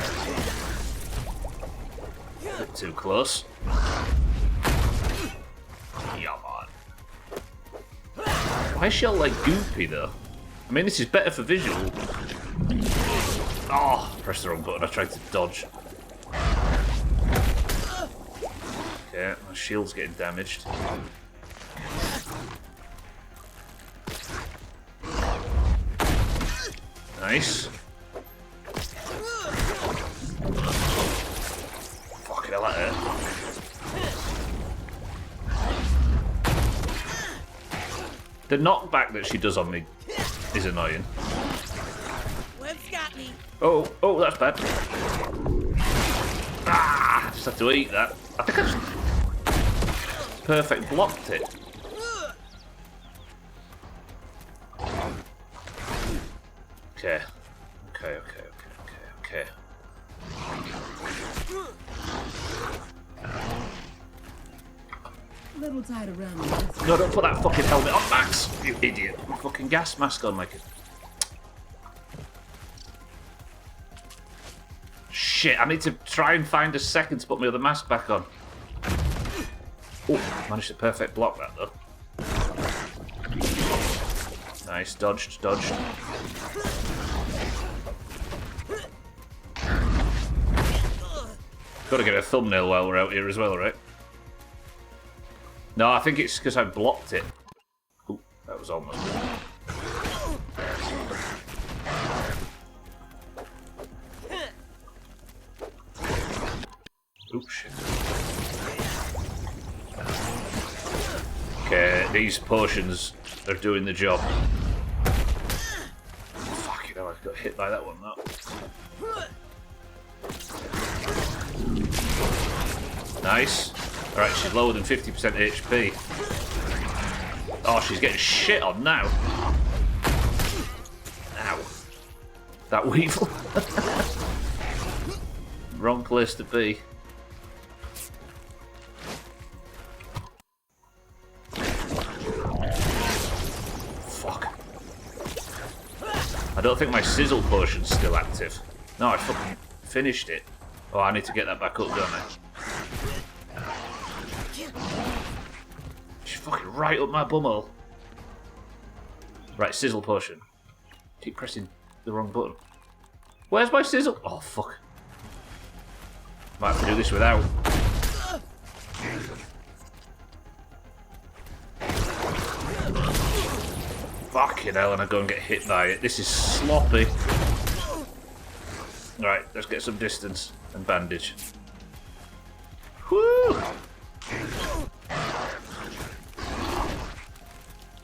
A bit too close. Yeah, man. Why is she all like goopy though? I mean, this is better for visual. Oh, pressed the wrong button. I tried to dodge. Okay, my shield's getting damaged. Nice. Fucking hell, that hurt. The knockback that she does on me is annoying. Web's got me. Oh, that's bad. Ah, I just have to eat that. I think I just perfect blocked it. Okay. Okay. A little tight around me. No, don't put that fucking helmet on, Max! You idiot. Put my fucking gas mask on like a... Shit, I need to try and find a second to put my other mask back on. Oh, managed to perfect block that though. Nice, dodged, dodged. Gotta get a thumbnail while we're out here as well, right? No, I think it's because I blocked it. Ooh, that was almost good. Oops, shit. Okay, these potions are doing the job. Fuck, you know, I got hit by that one, though. Nice. Alright, she's lower than 50% HP. Oh, she's getting shit on now. Ow. That weevil. Wrong place to be. Fuck. I don't think my sizzle potion's still active. No, I fucking finished it. Oh, I need to get that back up, don't I? She's fucking right up my bumhole. Right, sizzle potion. Keep pressing the wrong button. Where's my sizzle? Oh, fuck. Might have to do this without. Fucking hell, and I go and get hit by it. This is sloppy. Right, let's get some distance and bandage. Woo!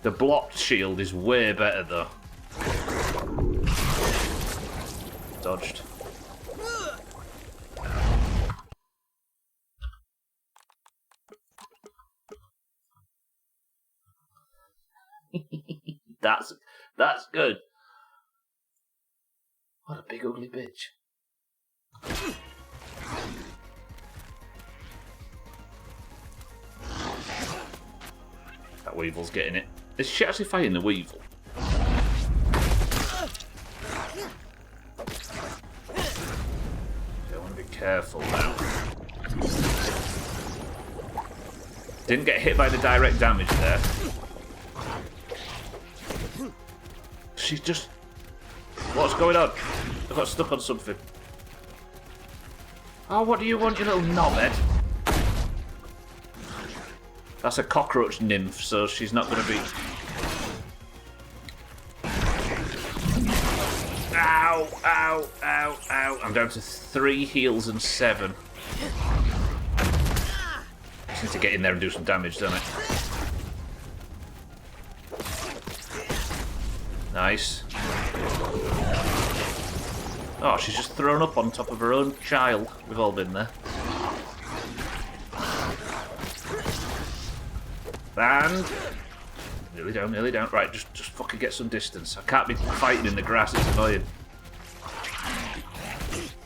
The blocked shield is way better though. Dodged. That's good. What a big ugly bitch. That weevil's getting it. Is she actually fighting the weevil? Okay, I want to be careful now. Didn't get hit by the direct damage there. She's just... What's going on? I got stuck on something. Oh, what do you want, you little knobhead? That's a cockroach nymph, so she's not going to be... Ow, ow, ow, ow. I'm down to 3 heals and 7. Just need to get in there and do some damage, don't I? Nice. Oh, she's just thrown up on top of her own child. We've all been there. And... Nearly down, nearly down. Right, just fucking get some distance. I can't be fighting in the grass, it's annoying.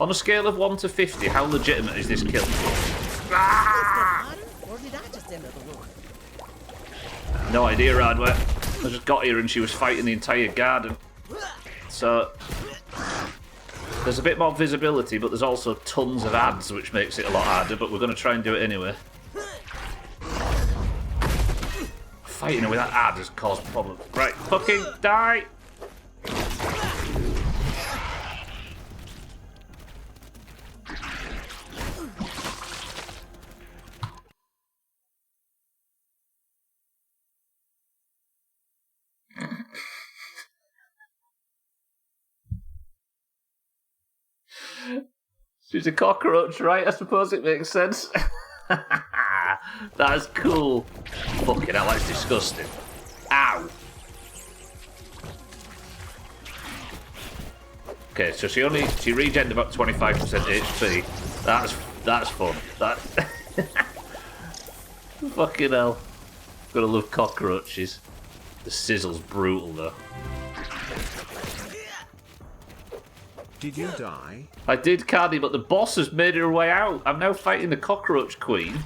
On a scale of 1 to 50, how legitimate is this kill? Ah! Or did I just enter the room? No idea, Radware. I just got here and she was fighting the entire garden. So... There's a bit more visibility, but there's also tons of ads, which makes it a lot harder, but we're going to try and do it anyway. Fighting her with that ad has caused problems. Right, fucking die! She's a cockroach, right? I suppose it makes sense. That's cool. Fucking hell, that's disgusting. Ow. Okay, so she regened about 25% HP. That's fun. That fucking hell. Gotta love cockroaches. The sizzle's brutal though. Did you die? I did, Cardi, but the boss has made her way out. I'm now fighting the cockroach queen.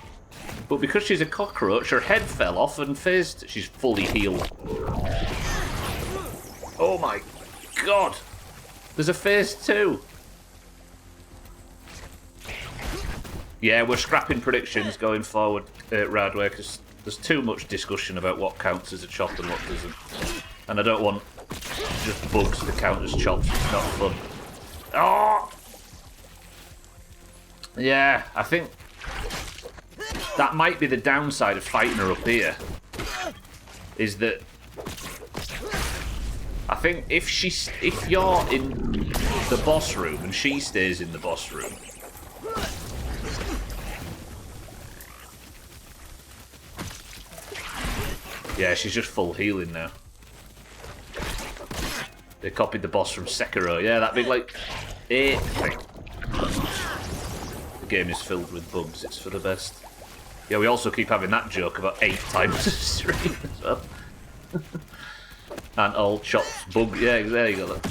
But because she's a cockroach, her head fell off and fizzed. She's fully healed. Oh my god. There's a phase 2. Yeah, we're scrapping predictions going forward, Radware, because there's too much discussion about what counts as a chop and what doesn't. And I don't want just bugs to count as chops. It's not fun. Oh! Yeah, I think that might be the downside of fighting her up here. Is that I think if you're in the boss room and she stays in the boss room, yeah, she's just full healing now. They copied the boss from Sekiro. Yeah, that big like 8 thing. The game is filled with bugs. It's for the best. Yeah, we also keep having that joke about 8 times a stream as well. And all chops bug. Yeah, there you go. Look.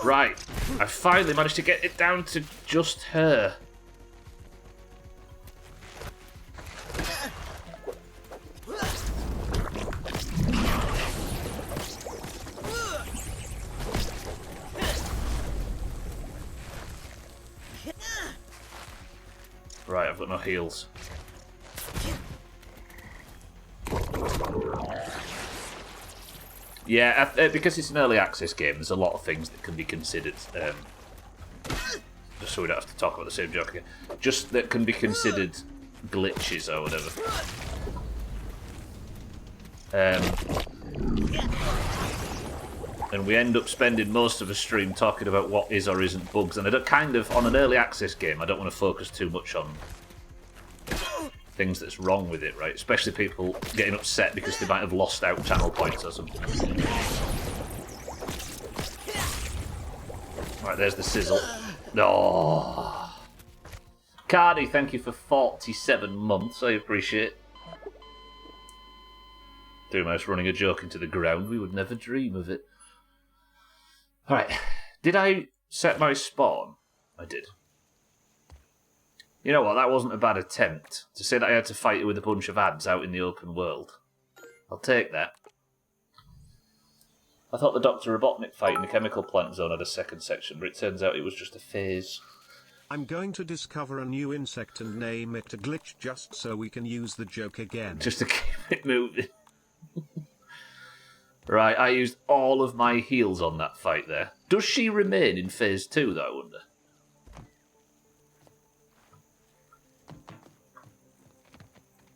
Right, I finally managed to get it down to just her. Right, I've got no heals. Yeah, because it's an early access game, there's a lot of things that can be considered. Just so we don't have to talk about the same joke again. Just that can be considered glitches or whatever. And we end up spending most of a stream talking about what is or isn't bugs. And I don't on an early access game, I don't want to focus too much on things that's wrong with it, right? Especially people getting upset because they might have lost out channel points or something. Right, there's the sizzle. Oh. Cardi, thank you for 47 months. I appreciate it. Doomhaus running a joke into the ground. We would never dream of it. Alright, did I set my spawn? I did. You know what, that wasn't a bad attempt. To say that I had to fight it with a bunch of ads out in the open world. I'll take that. I thought the Dr. Robotnik fight in the chemical plant zone had a second section, but it turns out it was just a phase. I'm going to discover a new insect and name it a glitch just so we can use the joke again. Just to keep it moving. Right, I used all of my heals on that fight there. Does she remain in phase 2 though, I wonder?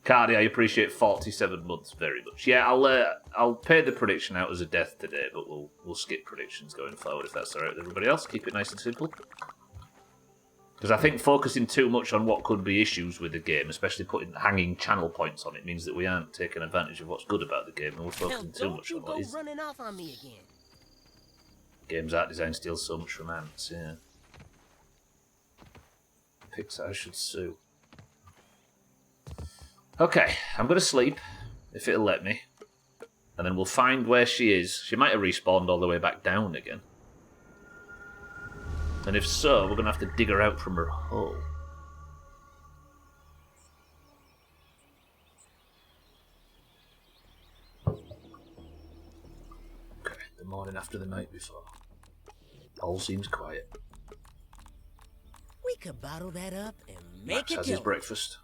Cardi, I appreciate 47 months very much. Yeah, I'll pay the prediction out as a death today, but we'll skip predictions going forward if that's alright with everybody else. Keep it nice and simple. Because I think focusing too much on what could be issues with the game, especially putting hanging channel points on it, means that we aren't taking advantage of what's good about the game, and we're focusing too much on what is. Running off on me again. Game's art design steals so much from ants, yeah. Pixar should sue. Okay, I'm going to sleep, if it'll let me. And then we'll find where she is. She might have respawned all the way back down again. And if so, we're going to have to dig her out from her hole. Okay, the morning after the night before. All seems quiet. We could bottle that up and make Max it has his breakfast.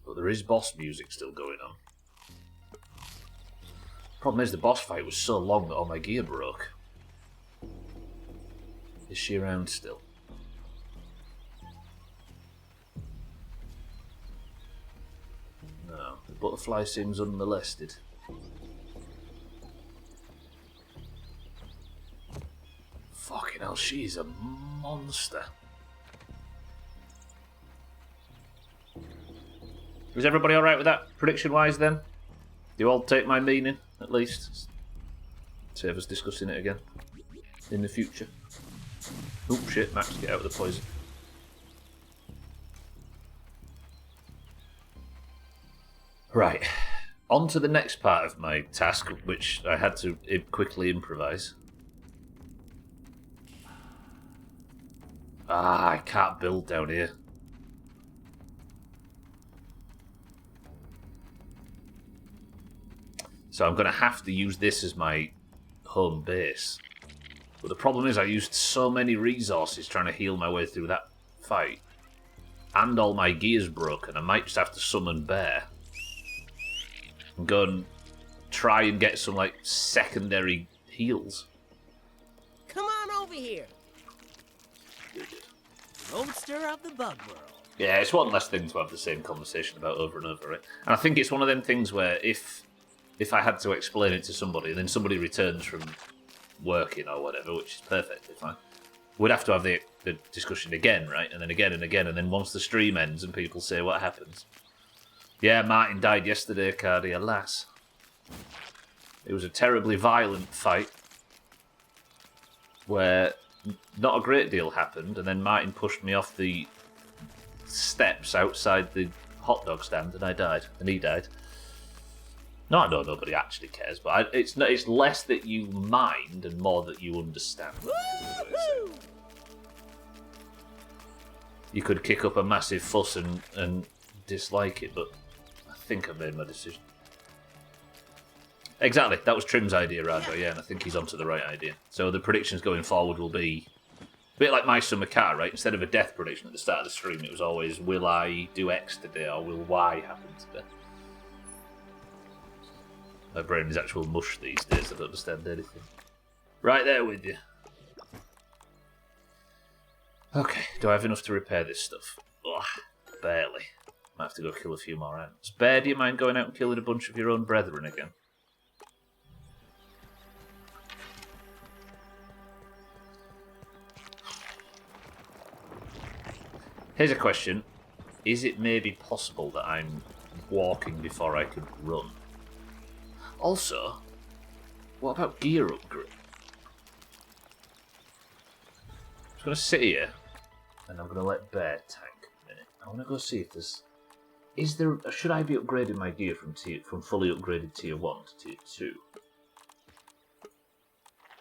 But there is boss music still going on. Problem is the boss fight was so long that all my gear broke. Is she around still? No, the butterfly seems unmolested. Fucking hell, she's a monster. Is everybody alright with that, prediction-wise, then? Do you all take my meaning, at least? Save us discussing it again. In the future. Oh, shit, Max, get out of the poison. Right. On to the next part of my task, which I had to quickly improvise. Ah, I can't build down here. So I'm going to have to use this as my home base. But the problem is I used so many resources trying to heal my way through that fight. And all my gear's broken. I might just have to summon Bear. and go and try and get some, like, secondary heals. Come on over here. Roadster of the bug world. Yeah, it's one less thing to have the same conversation about over and over, right? And I think it's one of them things where if I had to explain it to somebody, and then somebody returns from working or whatever, which is perfectly fine, we'd have to have the discussion again, right? And then again and again, and then once the stream ends and people say what happens. Yeah, Martin died yesterday, Cardi, alas. It was a terribly violent fight where not a great deal happened, and then Martin pushed me off the steps outside the hot dog stand, and I died, and he died. No, I know nobody actually cares, but it's less that you mind and more that you understand. You could kick up a massive fuss and dislike it, but I think I've made my decision. Exactly, that was Trim's idea, Radra, yeah, and I think he's onto the right idea. So the predictions going forward will be a bit like my summer car, right? Instead of a death prediction at the start of the stream, it was always, will I do X today, or will Y happen today? My brain is actual mush these days, I don't understand anything. Right there with you. Okay, do I have enough to repair this stuff? Ugh, barely. Might have to go kill a few more ants. Bear, do you mind going out and killing a bunch of your own brethren again? Here's a question. Is it maybe possible that I'm walking before I could run? Also, what about gear upgrade? I'm just going to sit here, and I'm going to let Bear tank a minute. I want to go see if there's... Should I be upgrading my gear from fully upgraded tier 1 to tier 2?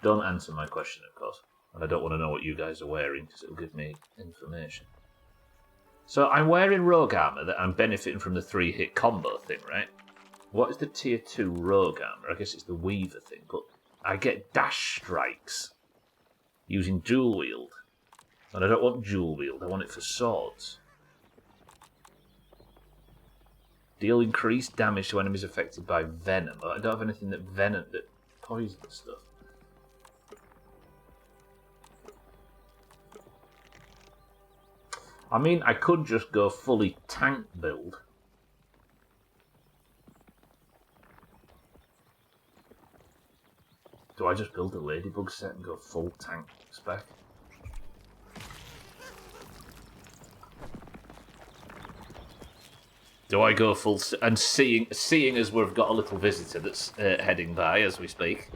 Don't answer my question, of course. And I don't want to know what you guys are wearing, because it'll give me information. So I'm wearing rogue armor that I'm benefiting from the 3-hit combo thing, right? What is the tier 2 rogue armor? I guess it's the Weaver thing, but I get dash strikes using dual wield. And I don't want dual wield, I want it for swords. Deal increased damage to enemies affected by venom. But I don't have anything that poison stuff. I mean, I could just go fully tank build. Do I just build a ladybug set and go full tank spec? Do I go full... And seeing as we've got a little visitor that's heading by as we speak.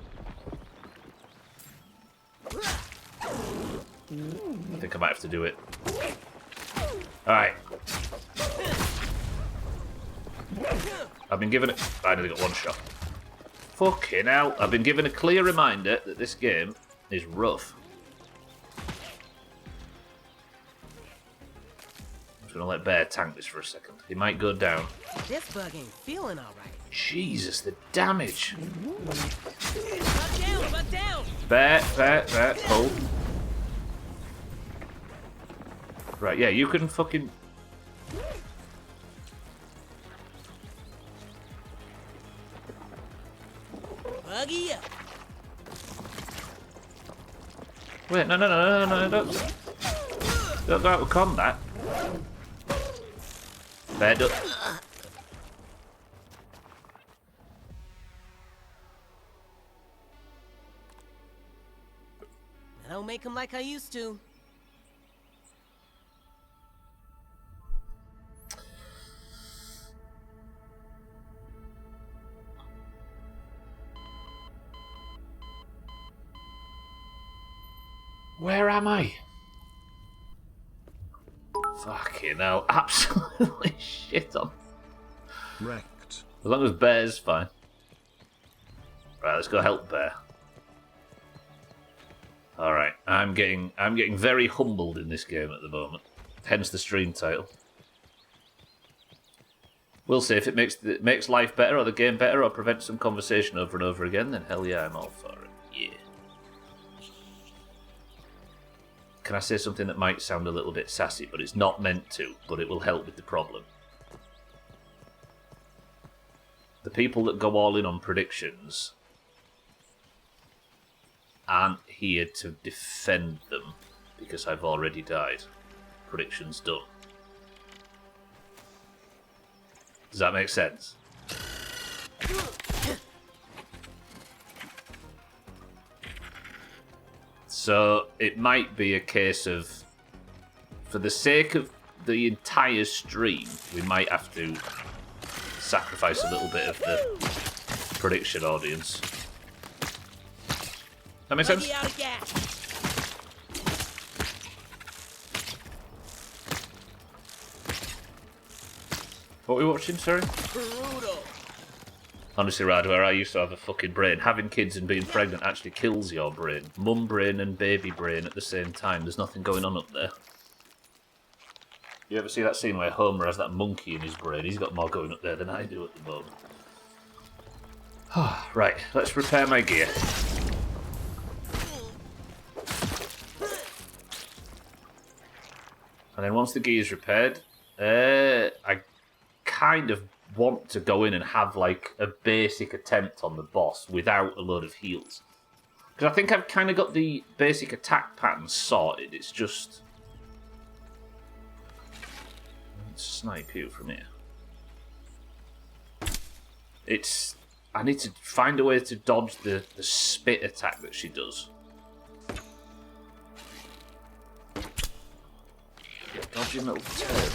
I think I might have to do it. Alright. I've been given it. I only got one shot. Fucking hell. I've been given a clear reminder that this game is rough. I'm just going to let Bear tank this for a second. He might go down. This bug ain't feeling alright. Jesus, the damage. Bug down! Bear, hold. Right, yeah, you can fucking... Buggy up. Wait, no, don't go out with combat. Bed up. I don't make them like I used to. Where am I? Fucking hell, absolutely shit on. Wrecked. As long as Bear's fine. Right, let's go help Bear. Alright, I'm getting very humbled in this game at the moment. Hence the stream title. We'll see if it makes life better or the game better or prevents some conversation over and over again, then hell yeah, I'm all for it. Yeah. Can I say something that might sound a little bit sassy, but it's not meant to, but it will help with the problem? the people that go all in on predictions aren't here to defend them because I've already died. Predictions done. Does that make sense? So it might be a case of, for the sake of the entire stream, we might have to sacrifice a little bit of the prediction audience. That make sense? What are we watching, sorry? Brutal. Honestly, Radware, I used to have a fucking brain. Having kids and being pregnant actually kills your brain. Mum brain and baby brain at the same time. There's nothing going on up there. You ever see that scene where Homer has that monkey in his brain? He's got more going up there than I do at the moment. Right, let's repair my gear. And then once the gear's repaired, I kind of want to go in and have like a basic attempt on the boss without a load of heals. Because I think I've kind of got the basic attack pattern sorted. It's just... Let's snipe you from here. It's... I need to find a way to dodge the spit attack that she does. Dodgy little turd.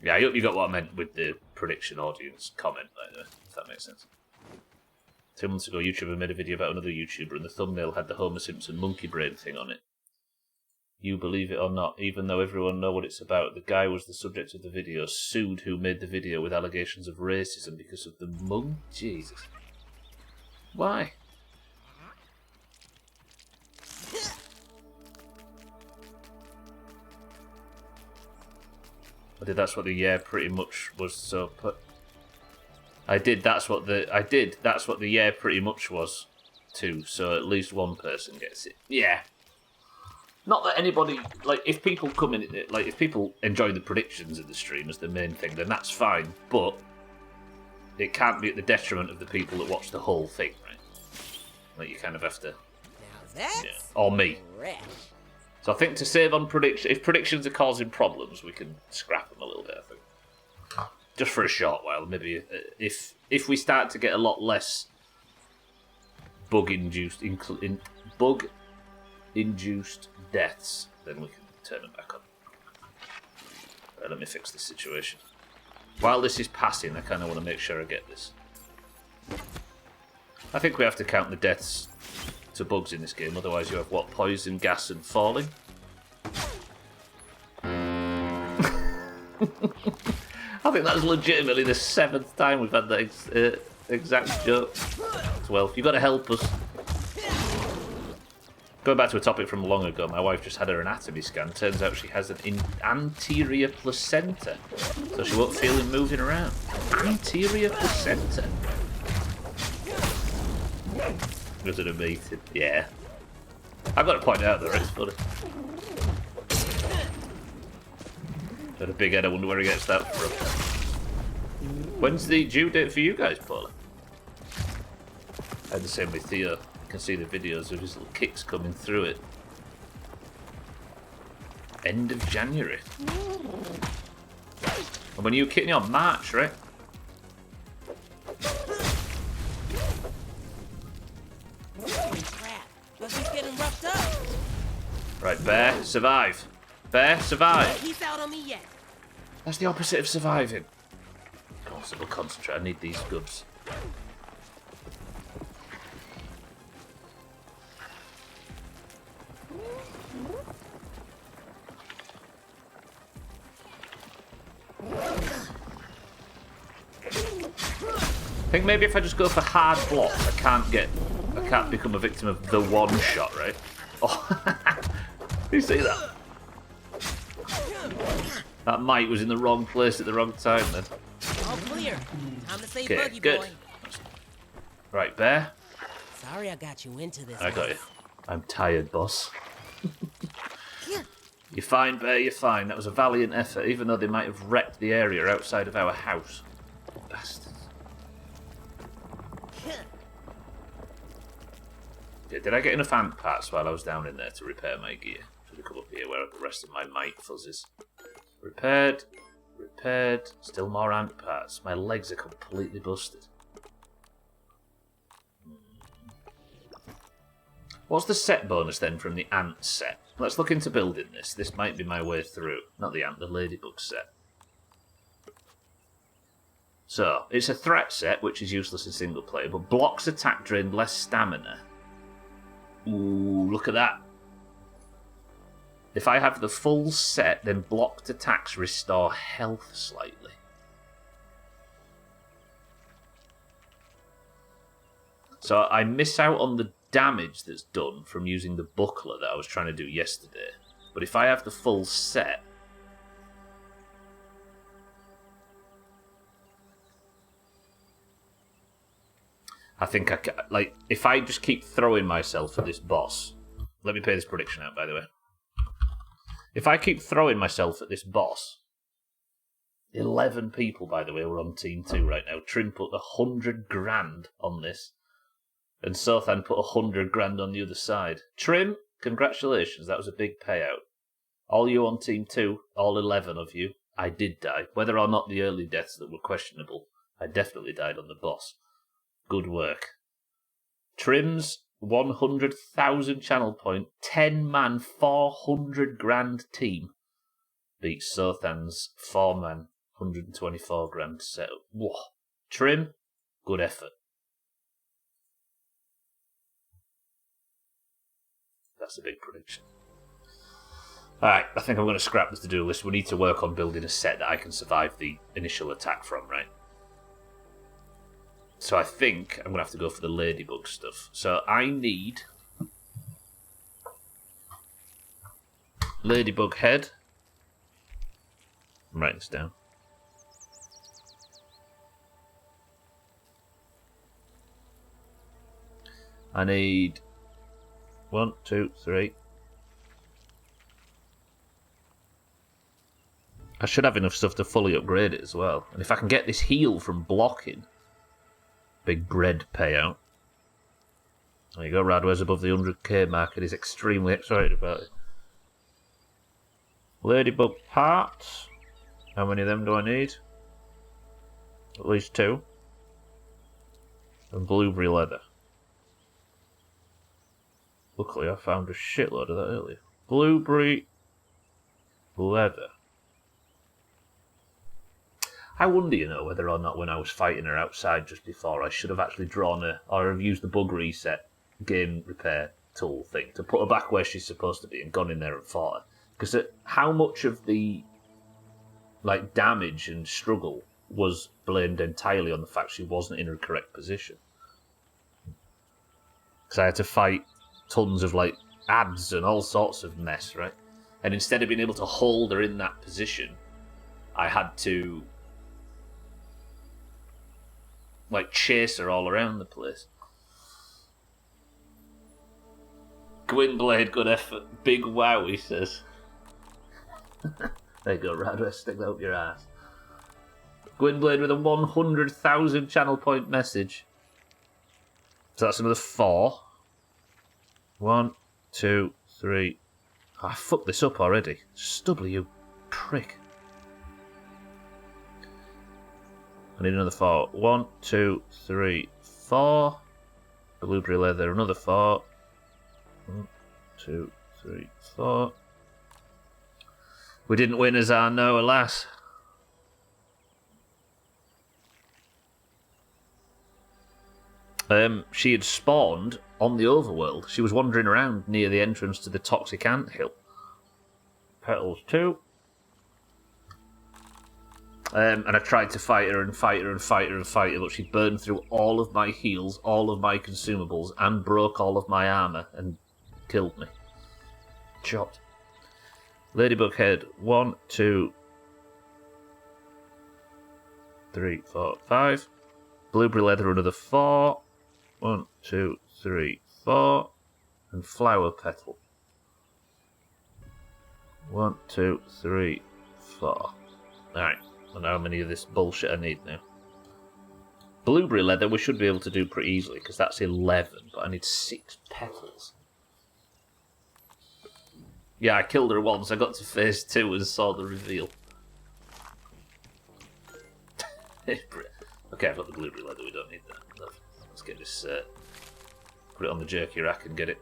Yeah, I hope you got what I meant with the prediction audience comment, if that makes sense. 2 months ago, YouTuber made a video about another YouTuber, and the thumbnail had the Homer Simpson monkey brain thing on it. You believe it or not, even though everyone know what it's about, the guy was the subject of the video, sued who made the video with allegations of racism because of the monk. Jesus. Why? I did. That's what the yeah pretty much was. So put. I did. That's what the yeah pretty much was too. So at least one person gets it. Yeah. Not that anybody, like, if people come in, like, if people enjoy the predictions of the stream as the main thing, then that's fine, but it can't be at the detriment of the people that watch the whole thing, right? Like, you kind of have to... Now that's... Yeah. Or me. Fresh. So I think to save on prediction, if predictions are causing problems, we can scrap them a little bit, I think. Just for a short while, maybe. If we start to get a lot less bug-induced deaths, then we can turn them back on. Right, let me fix this situation. While this is passing, I kind of want to make sure I get this. I think we have to count the deaths to bugs in this game, otherwise you have, what, poison, gas and falling? I think that's legitimately the 7th time we've had that exact joke. 12. You've got to help us. Going back to a topic from long ago, my wife just had her anatomy scan. Turns out she has an anterior placenta, so she won't feel him moving around. Anterior placenta. Was it amazing? Yeah. I've got to point out though, it's funny. Got a big head, I wonder where he gets that from. When's the due date for you guys, Paula? I had the same with Theo. You can see the videos of his little kicks coming through it. End of January. And when are you kicking on? March, right? Right, Bear, survive. Bear, survive. He's out on me yet. That's the opposite of surviving. Constable, concentrate. I need these goods. I think maybe if I just go for hard block, I can't become a victim of the one shot, right? Oh, you see that? That mic was in the wrong place at the wrong time then. All clear. Time to save Okay, Buggy good. Boy. Right, Bear. Sorry I got you into this. I got you. I'm tired, boss. You're fine, Bear, you're fine. That was a valiant effort, even though they might have wrecked the area outside of our house. Bastards. Yeah, did I get enough ant parts while I was down in there to repair my gear? Should have come up here where the rest of my mite fuzzes. Repaired. Repaired. Still more ant parts. My legs are completely busted. What's the set bonus then from the ant set? Let's look into building this. This might be my way through. Not the ant, the ladybug set. So, it's a threat set, which is useless in single player, but blocks attack drain less stamina. Ooh, look at that. If I have the full set, then blocked attacks restore health slightly. So I miss out on the damage that's done from using the buckler that I was trying to do yesterday. But if I have the full set, I think I can, like, if I just keep throwing myself at this boss. Let me pay this prediction out, by the way. If I keep throwing myself at this boss, 11 people, by the way, we're on Team 2 right now. Trim put 100 grand on this. And Sothan put 100 grand on the other side. Trim, congratulations, that was a big payout. All you on Team 2, all 11 of you, I did die. Whether or not the early deaths that were questionable, I definitely died on the boss. Good work. Trim's 100,000 channel point, 10-man, 400 grand team beats Sothan's 4-man, 124 grand setup. Whoa. Trim, good effort. That's a big prediction. Alright, I think I'm going to scrap this to-do list. We need to work on building a set that I can survive the initial attack from, right? So I think I'm going to have to go for the ladybug stuff. So I need ladybug head. I'm writing this down. I need 1, 2, 3. I should have enough stuff to fully upgrade it as well. And if I can get this heal from blocking, big bread payout. There you go, Radware's above the 100k mark and he's extremely excited about it. Ladybug parts. How many of them do I need? At least 2. And blueberry leather. Luckily I found a shitload of that earlier. Blueberry leather. I wonder, you know, whether or not when I was fighting her outside just before, I should have actually drawn her, or have used the bug reset game repair tool thing to put her back where she's supposed to be and gone in there and fought her. Because how much of the like damage and struggle was blamed entirely on the fact she wasn't in her correct position. Because I had to fight tons of like ads and all sorts of mess, right? And instead of being able to hold her in that position, I had to like chase her all around the place. Gwynblade, good effort. Big wow, he says. There you go, Radway, stick that up your ass. Gwynblade with a 100,000 channel point message. So that's another 4. 1, 2, 3. Oh, I fucked this up already. Stubble, you prick. I need another 4. 1, 2, 3, 4. Blueberry leather, another 4. 1, 2, 3, 4. We didn't win, Azar, no, alas. She had spawned on the overworld. She was wandering around near the entrance to the toxic anthill. Petals 2. And I tried to fight her and fight her and fight her and fight her, but she burned through all of my heals, all of my consumables, and broke all of my armour and killed me. Chopped. Ladybug head. 1, 2, 3, 4, 5. Blueberry leather, another 4. 1, 2, 3, 4. And flower petal. 1, 2, 3, 4. Alright, and how many of this bullshit I need now? Blueberry leather we should be able to do pretty easily, because that's 11, but I need 6 petals. Yeah, I killed her once, I got to phase 2 and saw the reveal. Okay, I've got the blueberry leather, we don't need that. Let's get this, put it on the jerky rack and get it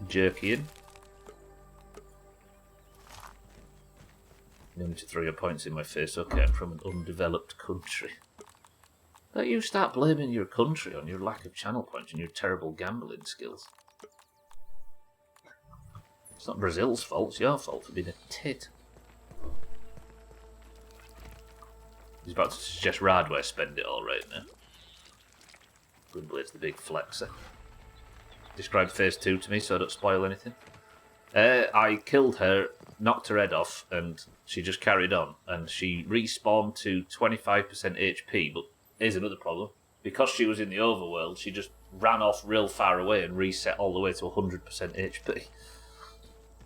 jerky in. You need to throw your points in my face. Okay, I'm from an undeveloped country. Don't you start blaming your country on your lack of channel points and your terrible gambling skills. It's not Brazil's fault, it's your fault for being a tit. He's about to suggest Radway spend it all right now. Goodblade's the big flexer. Describe phase 2 to me so I don't spoil anything. I killed her, knocked her head off, and she just carried on. And she respawned to 25% HP, but here's another problem. Because she was in the overworld, she just ran off real far away and reset all the way to 100% HP.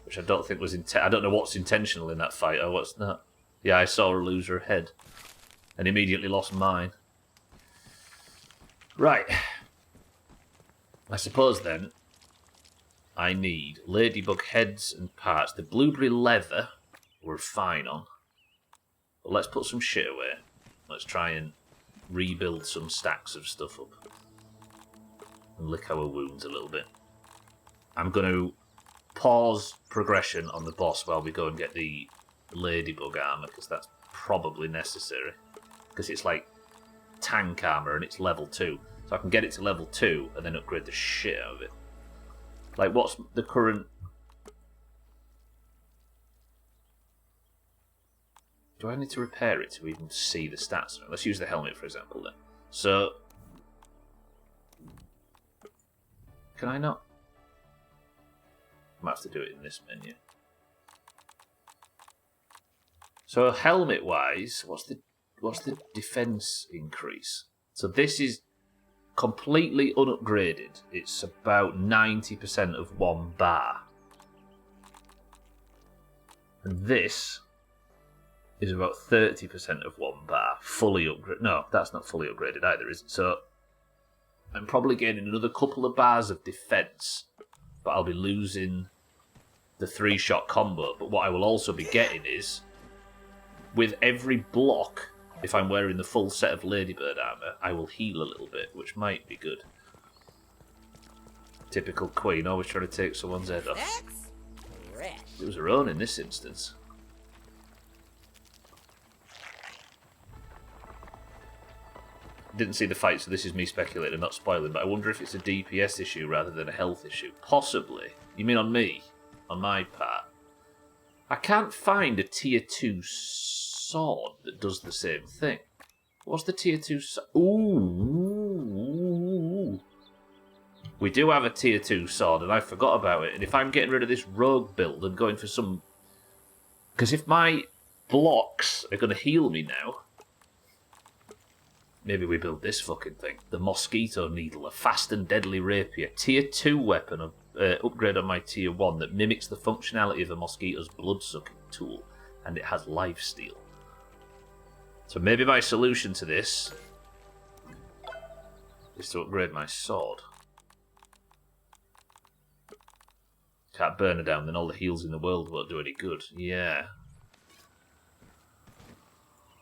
Which I don't think was I don't know what's intentional in that fight or what's not. Yeah, I saw her lose her head. And immediately lost mine. Right. I suppose then I need ladybug heads and parts. The blueberry leather we're fine on. But let's put some shit away. Let's try and rebuild some stacks of stuff up. And lick our wounds a little bit. I'm going to pause progression on the boss while we go and get the ladybug armor, because that's probably necessary. Because it's like tank armor and it's level 2. So I can get it to level 2 and then upgrade the shit out of it. Like, what's the current... Do I need to repair it to even see the stats? Let's use the helmet, for example, then. So... Can I not? I might have to do it in this menu. So, helmet-wise, what's the defense increase? So this is completely unupgraded. It's about 90% of 1 bar. And this is about 30% of 1 bar. Fully upgraded. No, that's not fully upgraded either, is it? So I'm probably gaining another couple of bars of defense, but I'll be losing the 3-shot combo. But what I will also be getting is, with every block, if I'm wearing the full set of Ladybird armour, I will heal a little bit, which might be good. Typical Queen, always trying to take someone's head off. That's fresh. It was her own in this instance. Didn't see the fight, so this is me speculating, not spoiling, but I wonder if it's a DPS issue rather than a health issue. Possibly. You mean on me? On my part? I can't find a tier 2 sword that does the same thing. What's the tier 2 sword? Ooh. We do have a tier 2 sword, and I forgot about it. And if I'm getting rid of this rogue build and going for some... Because if my blocks are going to heal me now... Maybe we build this fucking thing. The Mosquito Needle, a fast and deadly rapier. Tier 2 weapon, upgrade on my tier 1 that mimics the functionality of a mosquito's blood-sucking tool. And it has lifesteal. So maybe my solution to this is to upgrade my sword. Can't burn her down, then all the heals in the world won't do any good. Yeah.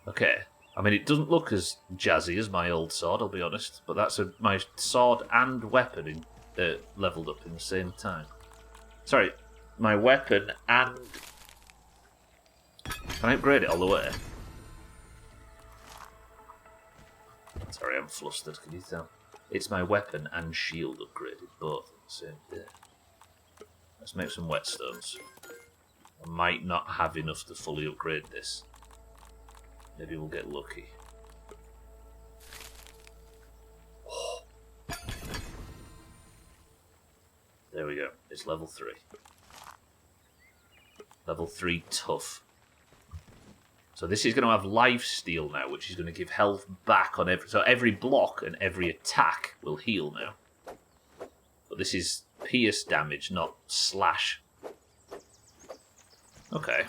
Okay. I mean, it doesn't look as jazzy as my old sword, I'll be honest. But that's my sword and weapon leveled up in the same time. Sorry, my weapon and... Can I upgrade it all the way? Sorry, I'm flustered, can you tell? It's my weapon and shield upgraded, both on the same day. Let's make some whetstones. I might not have enough to fully upgrade this. Maybe we'll get lucky. Oh. There we go. It's level 3. Level 3 tough. So this is going to have lifesteal now, which is going to give health back on every... So every block and every attack will heal now. But this is pierce damage, not slash. Okay.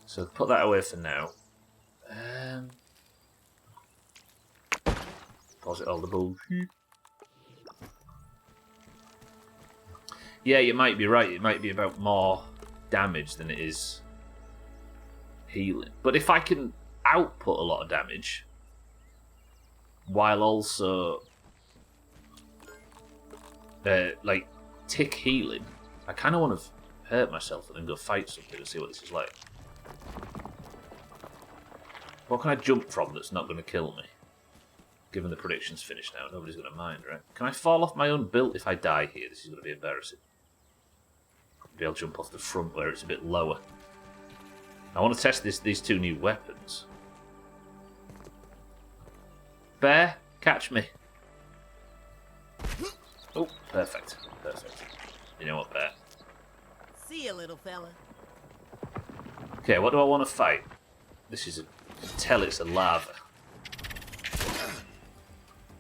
So put that away for now. Deposit all the bullshit. Yeah, you might be right. It might be about more damage than it is healing. But if I can output a lot of damage while also like tick healing, I kind of want to hurt myself and then go fight something and see what this is like. What can I jump from that's not going to kill me? Given the prediction's finished now, nobody's going to mind, right? Can I fall off my own build if I die here? This is going to be embarrassing. Maybe I'll jump off the front where it's a bit lower. I want to test these two new weapons. Bear, catch me. Oh, perfect. Perfect. You know what, Bear? See you, little fella. Okay, what do I want to fight? This is a... Tell it's a lava.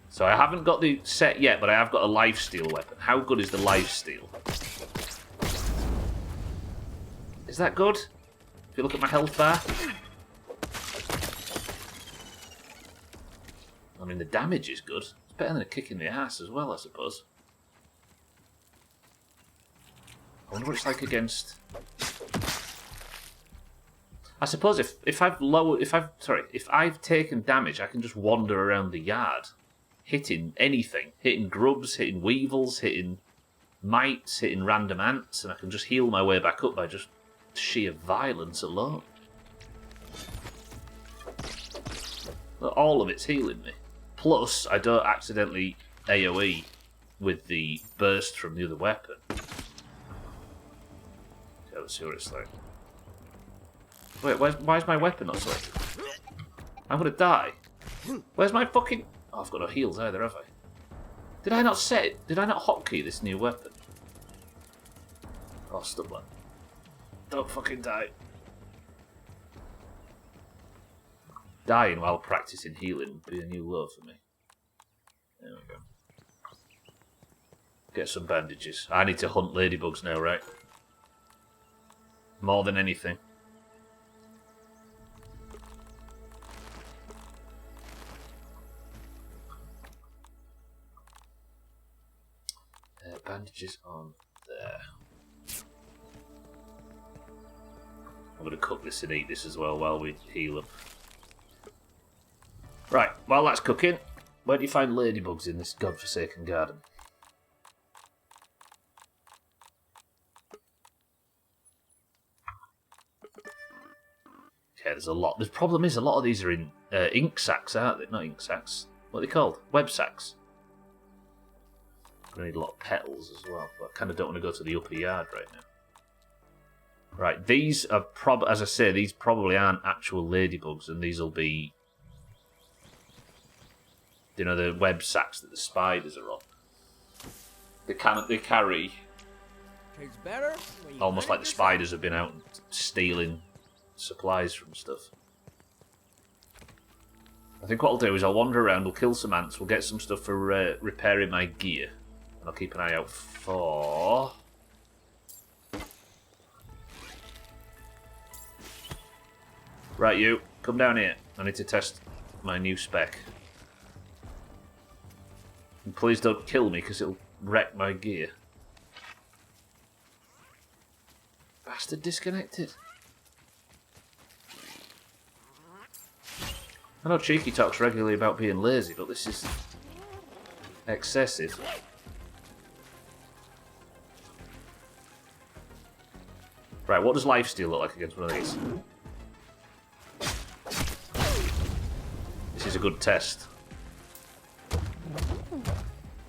So I haven't got the set yet, but I have got a lifesteal weapon. How good is the lifesteal? Is that good? If you look at my health bar. I mean, the damage is good. It's better than a kick in the ass as well, I suppose. I wonder what it's like against... I suppose if I've taken damage, I can just wander around the yard, hitting anything, hitting grubs, hitting weevils, hitting mites, hitting random ants, and I can just heal my way back up by just sheer violence alone. All of it's healing me. Plus, I don't accidentally AoE with the burst from the other weapon. Okay, let's see what it's like. Wait, why is my weapon not selected? I'm gonna die. Where's my fucking... Oh, I've got no heals either, have I? Did I not set it? Did I not hotkey this new weapon? Oh, stumbler. Don't fucking die. Dying while practicing healing would be a new low for me. There we go. Get some bandages. I need to hunt ladybugs now, right? More than anything. Bandages on there. I'm going to cook this and eat this as well while we heal up. Right, while that's cooking, where do you find ladybugs in this godforsaken garden? Okay, there's a lot. The problem is a lot of these are in ink sacks, aren't they? Not ink sacks. What are they called? Web sacks. I need a lot of petals as well, but I kind of don't want to go to the upper yard right now. Right, these are as I say, these probably aren't actual ladybugs, and these will be, you know, the web sacks that the spiders are on. They carry Tastes better when you almost hunt like it the yourself. spiders have been out stealing supplies from stuff. I think what I'll do is I'll wander around, we'll kill some ants, we'll get some stuff for repairing my gear. And I'll keep an eye out for... Right, you. Come down here. I need to test my new spec. And please don't kill me, because it'll wreck my gear. Bastard disconnected. I know Cheeky talks regularly about being lazy, but this is excessive. Right, what does lifesteal look like against one of these? This is a good test.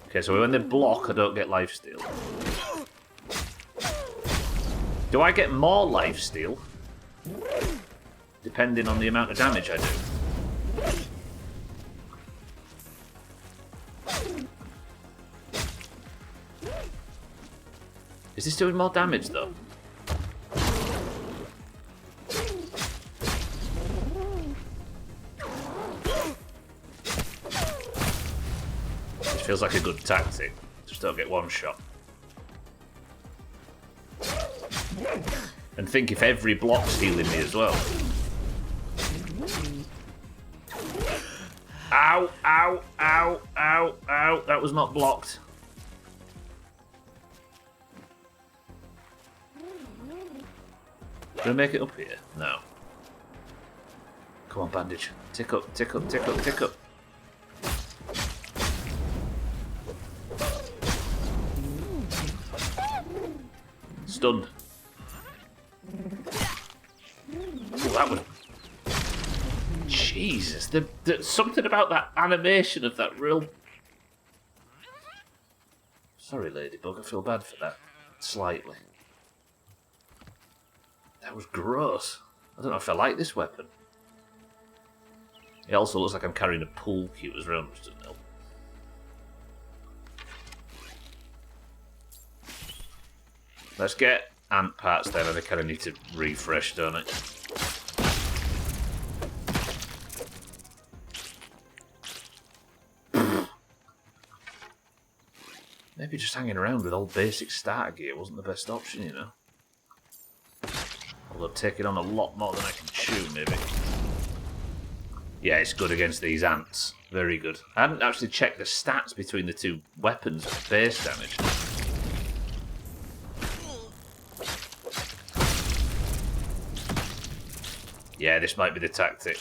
Okay, so when they block, I don't get lifesteal. Do I get more lifesteal? Depending on the amount of damage I do. Is this doing more damage, though? Feels like a good tactic. Just don't get one shot. And think if every block's healing me as well. Ow, ow, ow, ow, ow. That was not blocked. Did I make it up here? No. Come on, bandage. Tick up, tick up, tick up, tick up. Stunned. Oh, that was... Jesus, there's something about that animation of that real... Sorry, Ladybug, I feel bad for that. Slightly. That was gross. I don't know if I like this weapon. It also looks like I'm carrying a pool cue as well, which doesn't help. Let's get ant parts then, and I kind of need to refresh, don't I? Maybe just hanging around with old basic starter gear wasn't the best option, you know. Although taking on a lot more than I can chew, maybe. Yeah, it's good against these ants. Very good. I hadn't actually checked the stats between the two weapons for base damage. Yeah, this might be the tactic.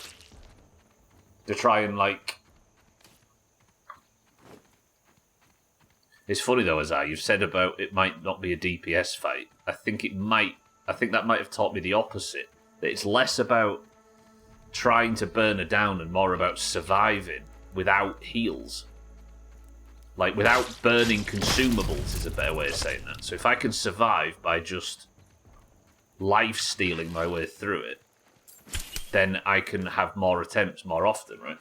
To try and, like... It's funny, though, Azar, you've said about it might not be a DPS fight. I think that might have taught me the opposite. That it's less about trying to burn her down and more about surviving without heals. Like, without burning consumables is a better way of saying that. So if I can survive by just life-stealing my way through it, then I can have more attempts more often, right?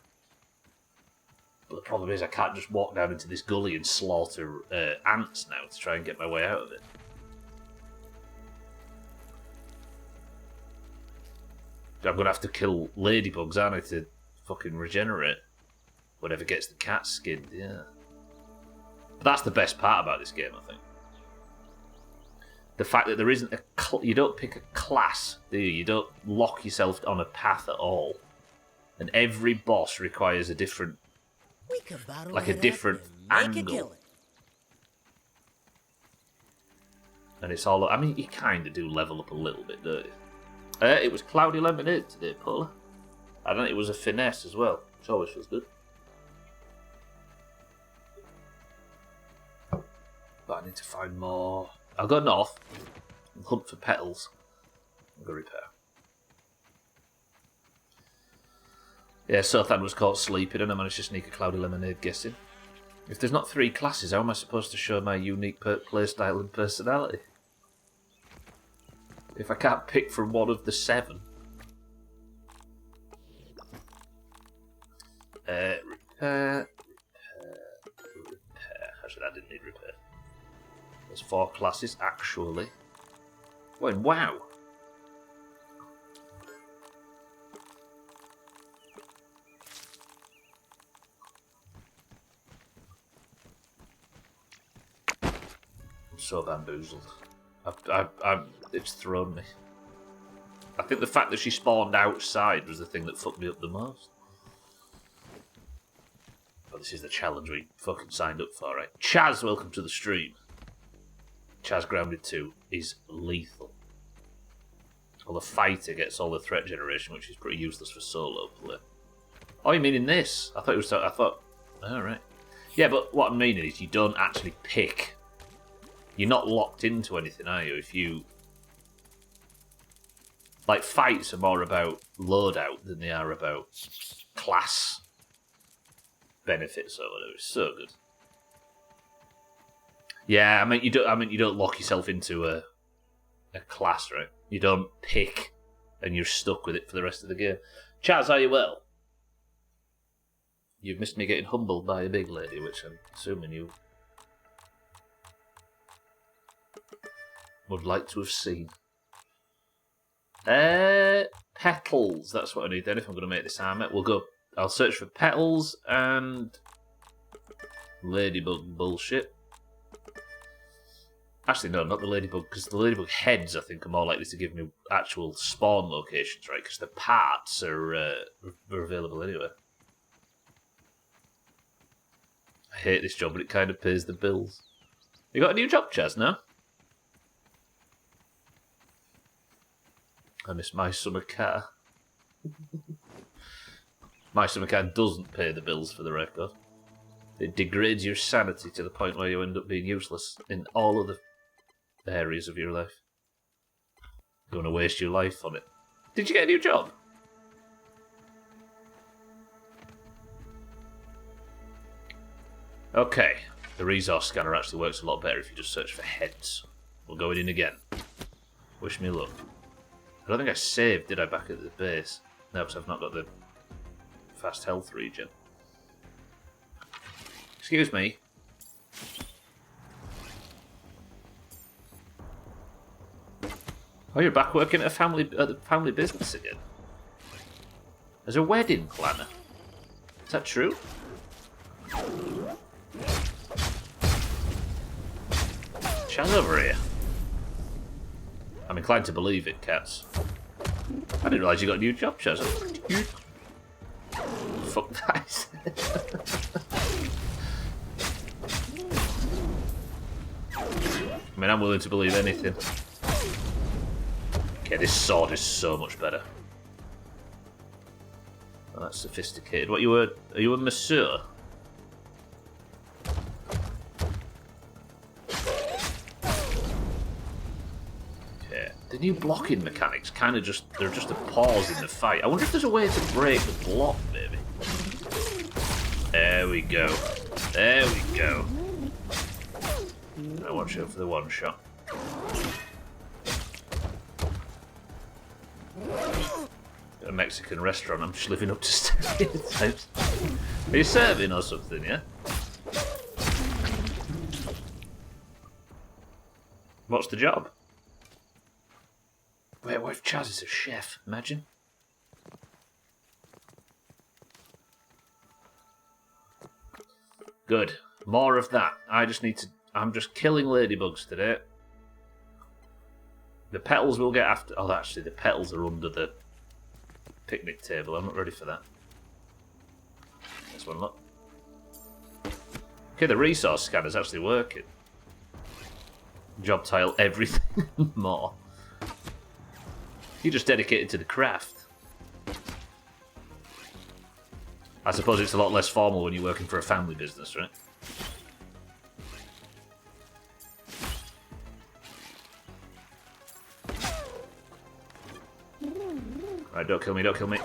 But the problem is I can't just walk down into this gully and slaughter ants now to try and get my way out of it. I'm going to have to kill ladybugs, aren't I, to fucking regenerate whatever gets the cat skinned, yeah. But that's the best part about this game, I think. The fact that there isn't a... you don't pick a class, do you? You don't lock yourself on a path at all. And every boss requires a different... like a different angle. And it's all... I mean, you kind of do level up a little bit, don't you? It was Cloudy Lemonade today, Paula. I don't think it was a finesse as well, which always feels good. But I need to find more... I'll go north and hunt for petals. I'll go repair. Yeah, Sothan was caught sleeping and I managed to sneak a Cloudy Lemonade guessing. If there's not 3 classes, how am I supposed to show my unique playstyle and personality? If I can't pick from one of the 7. Repair. Actually, that didn't need repair. There's 4 classes, actually. Wow. I'm so bamboozled. It's thrown me. I think the fact that she spawned outside was the thing that fucked me up the most. But this is the challenge we fucking signed up for, right? Chaz, welcome to the stream. Chaz Grounded 2 is lethal. Well, the fighter gets all the threat generation, which is pretty useless for solo play. Oh, you mean in this? I thought it was... I thought... Oh, right. Yeah, but what I'm meaning is you don't actually pick... You're not locked into anything, are you? If you... Like, fights are more about loadout than they are about class benefits or whatever. It's so good. Yeah, I mean you don't lock yourself into a class, right? You don't pick and you're stuck with it for the rest of the game. Chaz, are you well? You've missed me getting humbled by a big lady, which I'm assuming you would like to have seen. Petals, that's what I need then if I'm going to make this armour. We'll go, I'll search for petals and ladybug bullshit. Actually, no, not the ladybug, because the ladybug heads, I think, are more likely to give me actual spawn locations, right? Because the parts are available anywhere. I hate this job, but it kind of pays the bills. You got a new job, Chaz, now? I miss my summer car. My summer car doesn't pay the bills, for the record. It degrades your sanity to the point where you end up being useless in all of the areas of your life. You're going to waste your life on it. Did you get a new job? Okay, the resource scanner actually works a lot better if you just search for heads. We're going in again. Wish me luck. I don't think I saved, did I, back at the base? No, because I've not got the fast health regen. Excuse me. Oh, you're back working at the family business again. As a wedding planner. Is that true? Chaz over here. I'm inclined to believe it, cats. I didn't realise you got a new job, Chaz. Fuck that. I mean, I'm willing to believe anything. Okay, this sword is so much better. Oh, that's sophisticated. What are you a masseur? Okay. The new blocking mechanics they're just a pause in the fight. I wonder if there's a way to break the block, maybe. There we go. There we go. Now watch out for the one shot. A Mexican restaurant, I'm just living up to stereotypes. Are you serving or something, yeah? What's the job? Wait, what if Chaz is a chef? Imagine. Good. More of that. I'm just killing ladybugs today. The petals will get after... Oh, actually, the petals are under the picnic table. I'm not ready for that. This one, look. Okay, the resource scanner's actually working. Job title, everything more. You're just dedicated to the craft. I suppose it's a lot less formal when you're working for a family business, right? Right, don't kill me, don't kill me.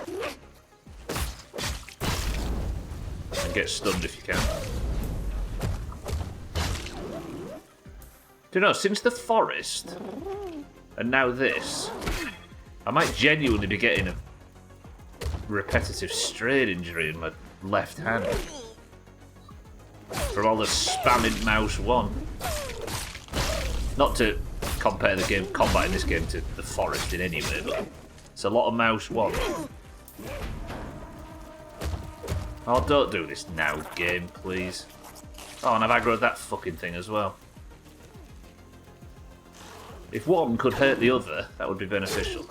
And get stunned if you can. Do you know, since the forest, and now this, I might genuinely be getting a repetitive strain injury in my left hand. From all the spamming mouse 1. Not to compare the game combat in this game to the forest in any way, but it's a lot of mouse 1. Oh, don't do this now, game, please. Oh, and I've aggroed that fucking thing as well. If one could hurt the other, that would be beneficial.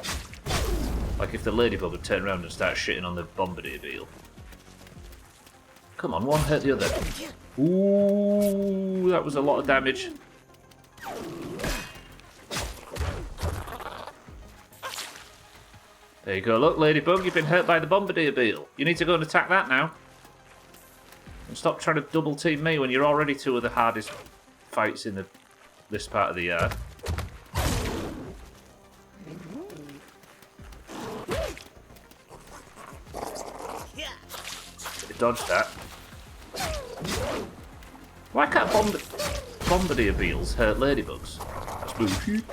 Like if the ladybug would turn around and start shitting on the bombardier beetle. Come on, one hurt the other. Ooh, that was a lot of damage. There you go, look, ladybug, you've been hurt by the bombardier beetle. You need to go and attack that now. And stop trying to double team me when you're already two of the hardest fights in this part of the yard. Dodge that. Why can't bombardier beetles hurt ladybugs? That's bullshit.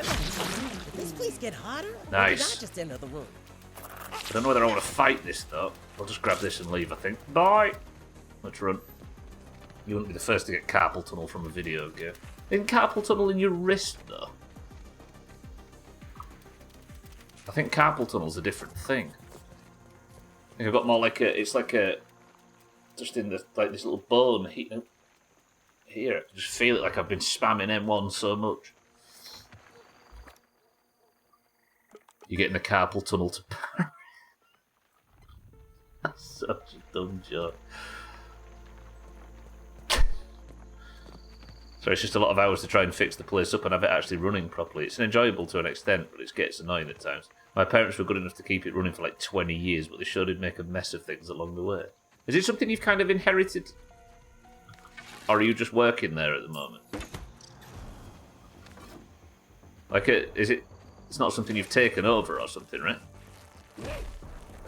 This place get hotter? Nice. Not just enter the room. I don't know whether I want to fight this though. I'll just grab this and leave, I think. Bye! Let's run. You wouldn't be the first to get carpal tunnel from a video game. Isn't carpal tunnel in your wrist though? I think carpal tunnel's a different thing. I think I've got more like a... It's like a... Just in the like this little bone here. I can just feel it like I've been spamming M1 so much. You get in the carpal tunnel to Paris. That's such a dumb joke. So it's just a lot of hours to try and fix the place up and have it actually running properly. It's enjoyable to an extent, but it gets annoying at times. My parents were good enough to keep it running for like 20 years, but they sure did make a mess of things along the way. Is it something you've kind of inherited? Or are you just working there at the moment? Like, is it... It's not something you've taken over or something, right?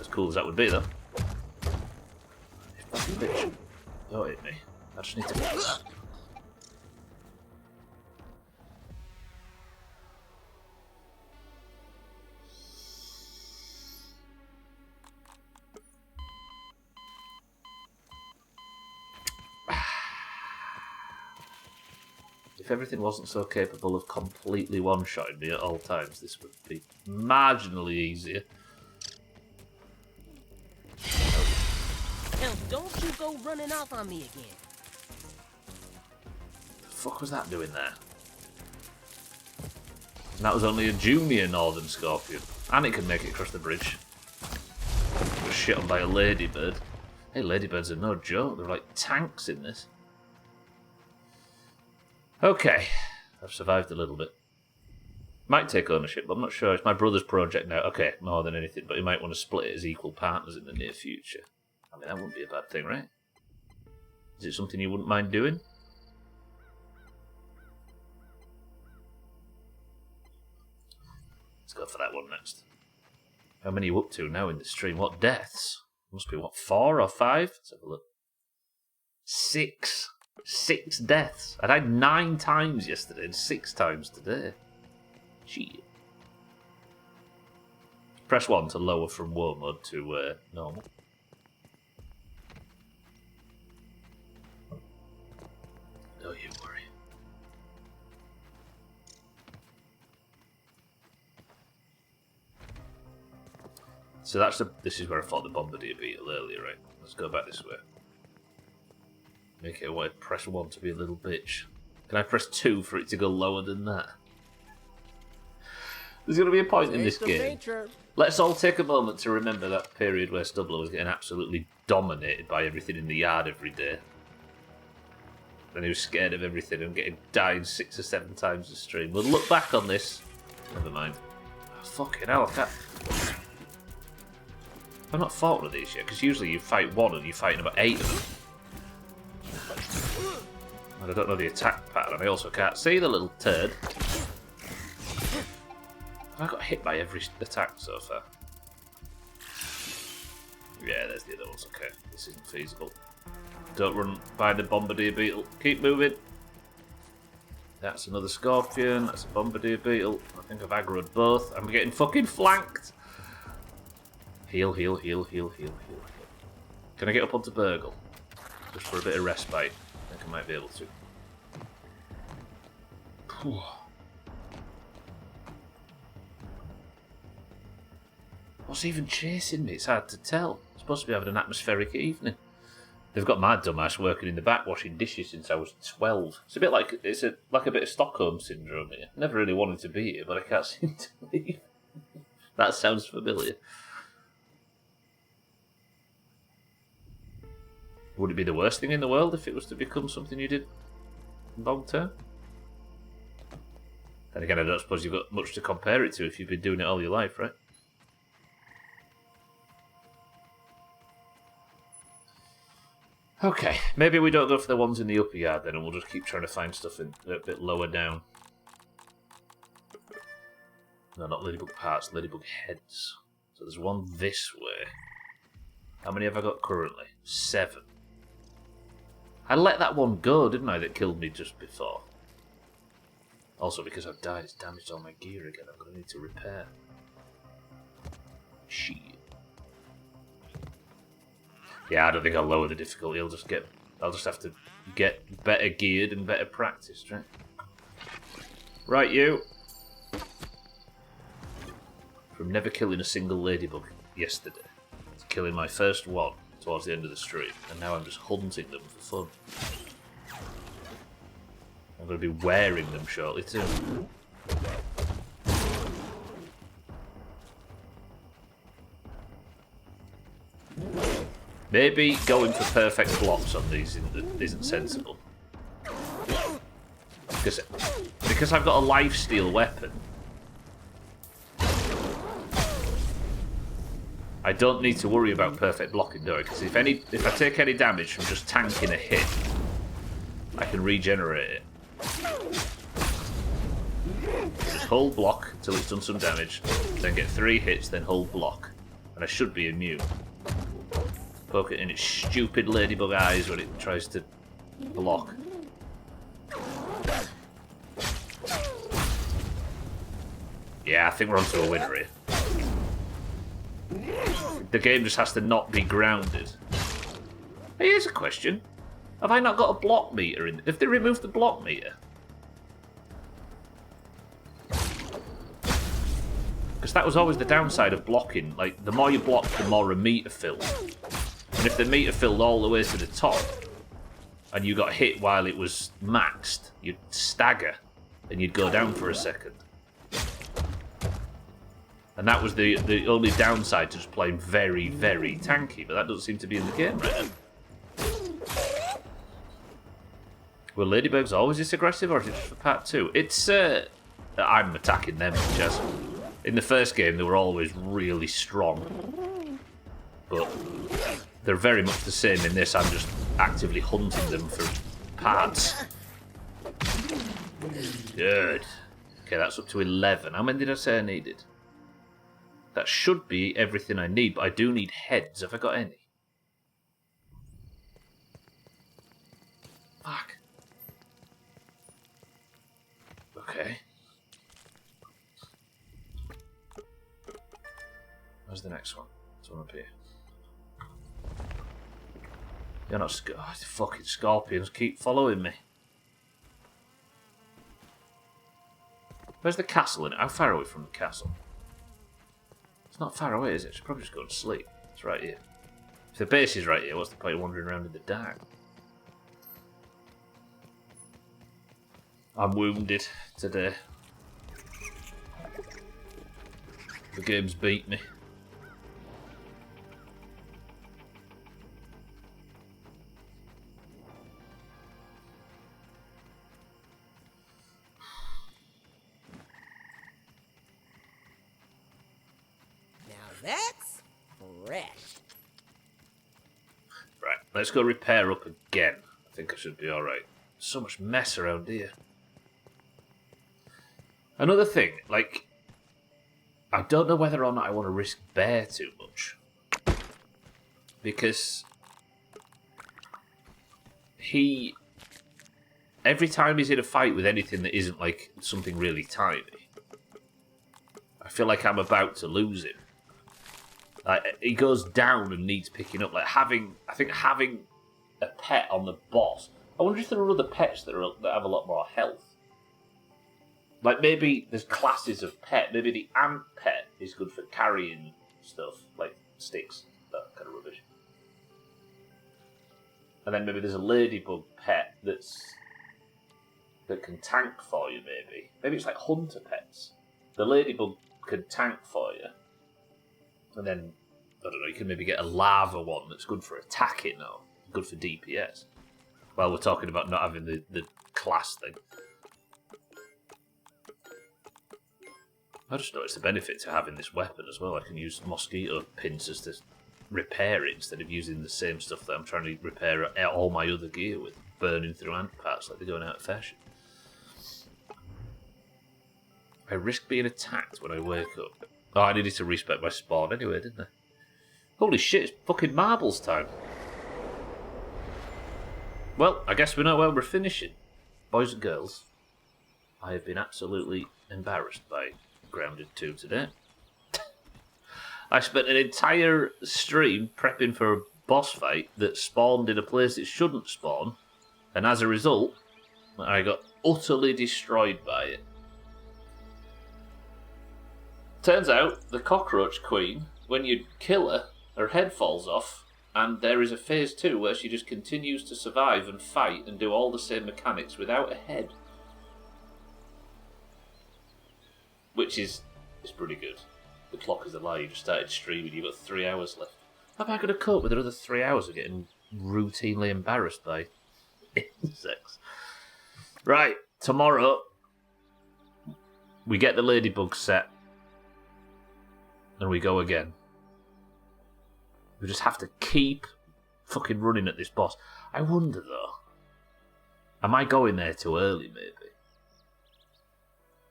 As cool as that would be, though. Bitch. Don't hit me. I just need to... If everything wasn't so capable of completely one-shotting me at all times, this would be marginally easier. Now, don't you go running off on me again. The fuck was that doing there? And that was only a junior northern scorpion. And it can make it across the bridge. It was shit on by a ladybird. Hey, ladybirds are no joke. They're like tanks in this. Okay, I've survived a little bit. Might take ownership, but I'm not sure. It's my brother's project now. Okay, more than anything, but he might want to split it as equal partners in the near future. I mean, that wouldn't be a bad thing, right? Is it something you wouldn't mind doing? Let's go for that one next. How many are you up to now in the stream? What deaths? Must be, what, 4 or 5? Let's have a look. 6. 6 deaths. I died 9 times yesterday and 6 times today. Shit. Press 1 to lower from war mode to normal. Don't you worry. So this is where I fought the Bombardier Beetle earlier, right? Let's go back this way. Make it away. Press 1 to be a little bitch. Can I press 2 for it to go lower than that? There's going to be a point in this game. Let's all take a moment to remember that period where Stubbler was getting absolutely dominated by everything in the yard every day. And he was scared of everything and dying 6 or 7 times a stream. We'll look back on this. Never mind. Oh, fucking hell, I can't... I've not fought one of these yet, because usually you fight one and you're fighting about 8 of them. And I don't know the attack pattern. I also can't see the little turd. Have I got hit by every attack so far? Yeah, there's the other ones. Okay, this isn't feasible. Don't run by the Bombardier Beetle. Keep moving. That's another Scorpion. That's a Bombardier Beetle. I think I've aggroed both. I'm getting fucking flanked. Heal, heal, heal, heal, heal, heal. Can I get up onto Burgle? Just for a bit of respite. I think I might be able to. What's even chasing me? It's hard to tell. I'm supposed to be having an atmospheric evening. They've got my dumbass working in the back washing dishes since I was 12. It's a bit like like a bit of Stockholm syndrome here. Never really wanted to be here, but I can't seem to leave. That sounds familiar. Would it be the worst thing in the world if it was to become something you did long term? Then again, I don't suppose you've got much to compare it to if you've been doing it all your life, right? Okay, maybe we don't go for the ones in the upper yard then, and we'll just keep trying to find stuff a bit lower down. No, not ladybug parts, ladybug heads. So there's one this way. How many have I got currently? 7. I let that one go, didn't I, that killed me just before? Also, because I've died, it's damaged all my gear again. I'm going to need to repair. Shit. Yeah, I don't think I'll lower the difficulty. I'll just have to get better geared and better practiced, right? Right, you. From never killing a single ladybug yesterday to killing my first one towards the end of the stream, and now I'm just hunting them for fun. I'm going to be wearing them shortly too. Maybe going for perfect blocks on these isn't sensible. Because I've got a lifesteal weapon, I don't need to worry about perfect blocking, do I? Because if I take any damage from just tanking a hit, I can regenerate it. Just hold block until it's done some damage, then get 3 hits, then hold block. And I should be immune. Poke it in its stupid ladybug eyes when it tries to block. Yeah, I think we're onto a winner here. The game just has to not be grounded. Hey, here's a question. Have I not got a block meter in? Have they removed the block meter? Because that was always the downside of blocking. Like, the more you blocked, the more a meter filled. And if the meter filled all the way to the top, and you got hit while it was maxed, you'd stagger, and you'd go down for a second. And that was the only downside to just playing very, very tanky, but that doesn't seem to be in the game right now. Were ladybugs always this aggressive, or is it just for part 2? It's, I'm attacking them, Jazz. In the first game, they were always really strong. But they're very much the same in this. I'm just actively hunting them for parts. Good. Okay, that's up to 11. How many did I say I needed? That should be everything I need, but I do need heads. Have I got any? Fuck. Okay. Where's the next one? This one up here. You're not fucking scorpions keep following me. Where's the castle in it? How far away from the castle? It's not far away, is it? I should probably just go to sleep. It's right here. If the base is right here, what's the point of wandering around in the dark? I'm wounded today. The game's beat me. That's fresh. Right, let's go repair up again. I think I should be alright. So much mess around here. Another thing, like, I don't know whether or not I want to risk Bear too much. Because every time he's in a fight with anything that isn't like something really tiny, I feel like I'm about to lose him. Like, he goes down and needs picking up. Like having a pet on the boss. I wonder if there are other pets that have a lot more health. Like maybe there's classes of pet. Maybe the ant pet is good for carrying stuff like sticks, that kind of rubbish. And then maybe there's a ladybug pet that can tank for you. Maybe it's like hunter pets. The ladybug can tank for you. And then, I don't know, you can maybe get a lava one that's good for attacking or good for DPS. Well, we're talking about not having the class thing. I just noticed the benefit to having this weapon as well. I can use mosquito pincers to repair it instead of using the same stuff that I'm trying to repair all my other gear with, burning through ant parts like they're going out of fashion. I risk being attacked when I wake up. Oh, I needed to respec my spawn anyway, didn't I? Holy shit, it's fucking marbles time. Well, I guess we know where we're finishing. Boys and girls, I have been absolutely embarrassed by Grounded 2 today. I spent an entire stream prepping for a boss fight that spawned in a place it shouldn't spawn, and as a result, I got utterly destroyed by it. Turns out, the cockroach queen, when you kill her, her head falls off, and there is a phase 2 where she just continues to survive and fight and do all the same mechanics without a head. Which is pretty good. The clock is a lie, you just started streaming, you've got 3 hours left. How am I going to cope with another 3 hours of getting routinely embarrassed by insects? Right, tomorrow we get the ladybug set and we go again. We just have to keep fucking running at this boss. I wonder though, am I going there too early maybe?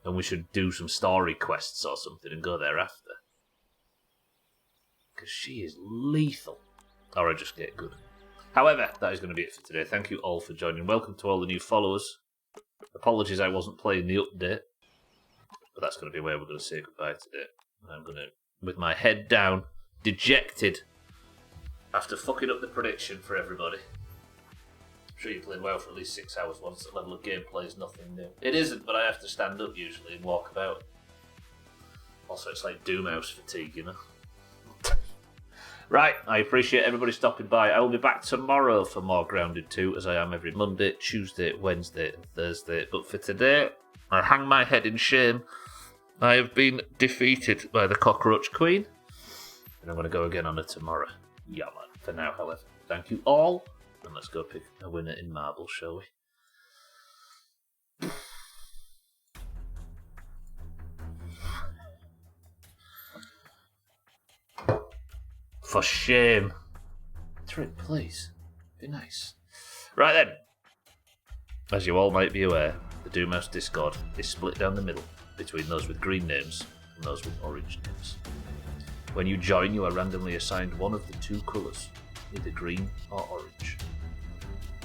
And we should do some story quests or something and go there after. Because she is lethal. Or I just get good. However, that is going to be it for today. Thank you all for joining. Welcome to all the new followers. Apologies I wasn't playing the update. But that's going to be where we're going to say goodbye today. I'm going to, with my head down, dejected, after fucking up the prediction for everybody. I'm sure you played WoW for at least 6 hours once. The level of gameplay is nothing new. It isn't, but I have to stand up usually and walk about. Also, it's like Doomhaus fatigue, you know? Right, I appreciate everybody stopping by. I will be back tomorrow for more Grounded 2, as I am every Monday, Tuesday, Wednesday, and Thursday. But for today, I hang my head in shame. I have been defeated by the Cockroach Queen, and I'm going to go again on her tomorrow. Yeah, man. For now, however, thank you all, and let's go pick a winner in marble, shall we? For shame. Trick, please. Be nice. Right then. As you all might be aware, the Doomhaus Discord is split down the middle between those with green names and those with orange names. When you join, you are randomly assigned one of the two colours, either green or orange.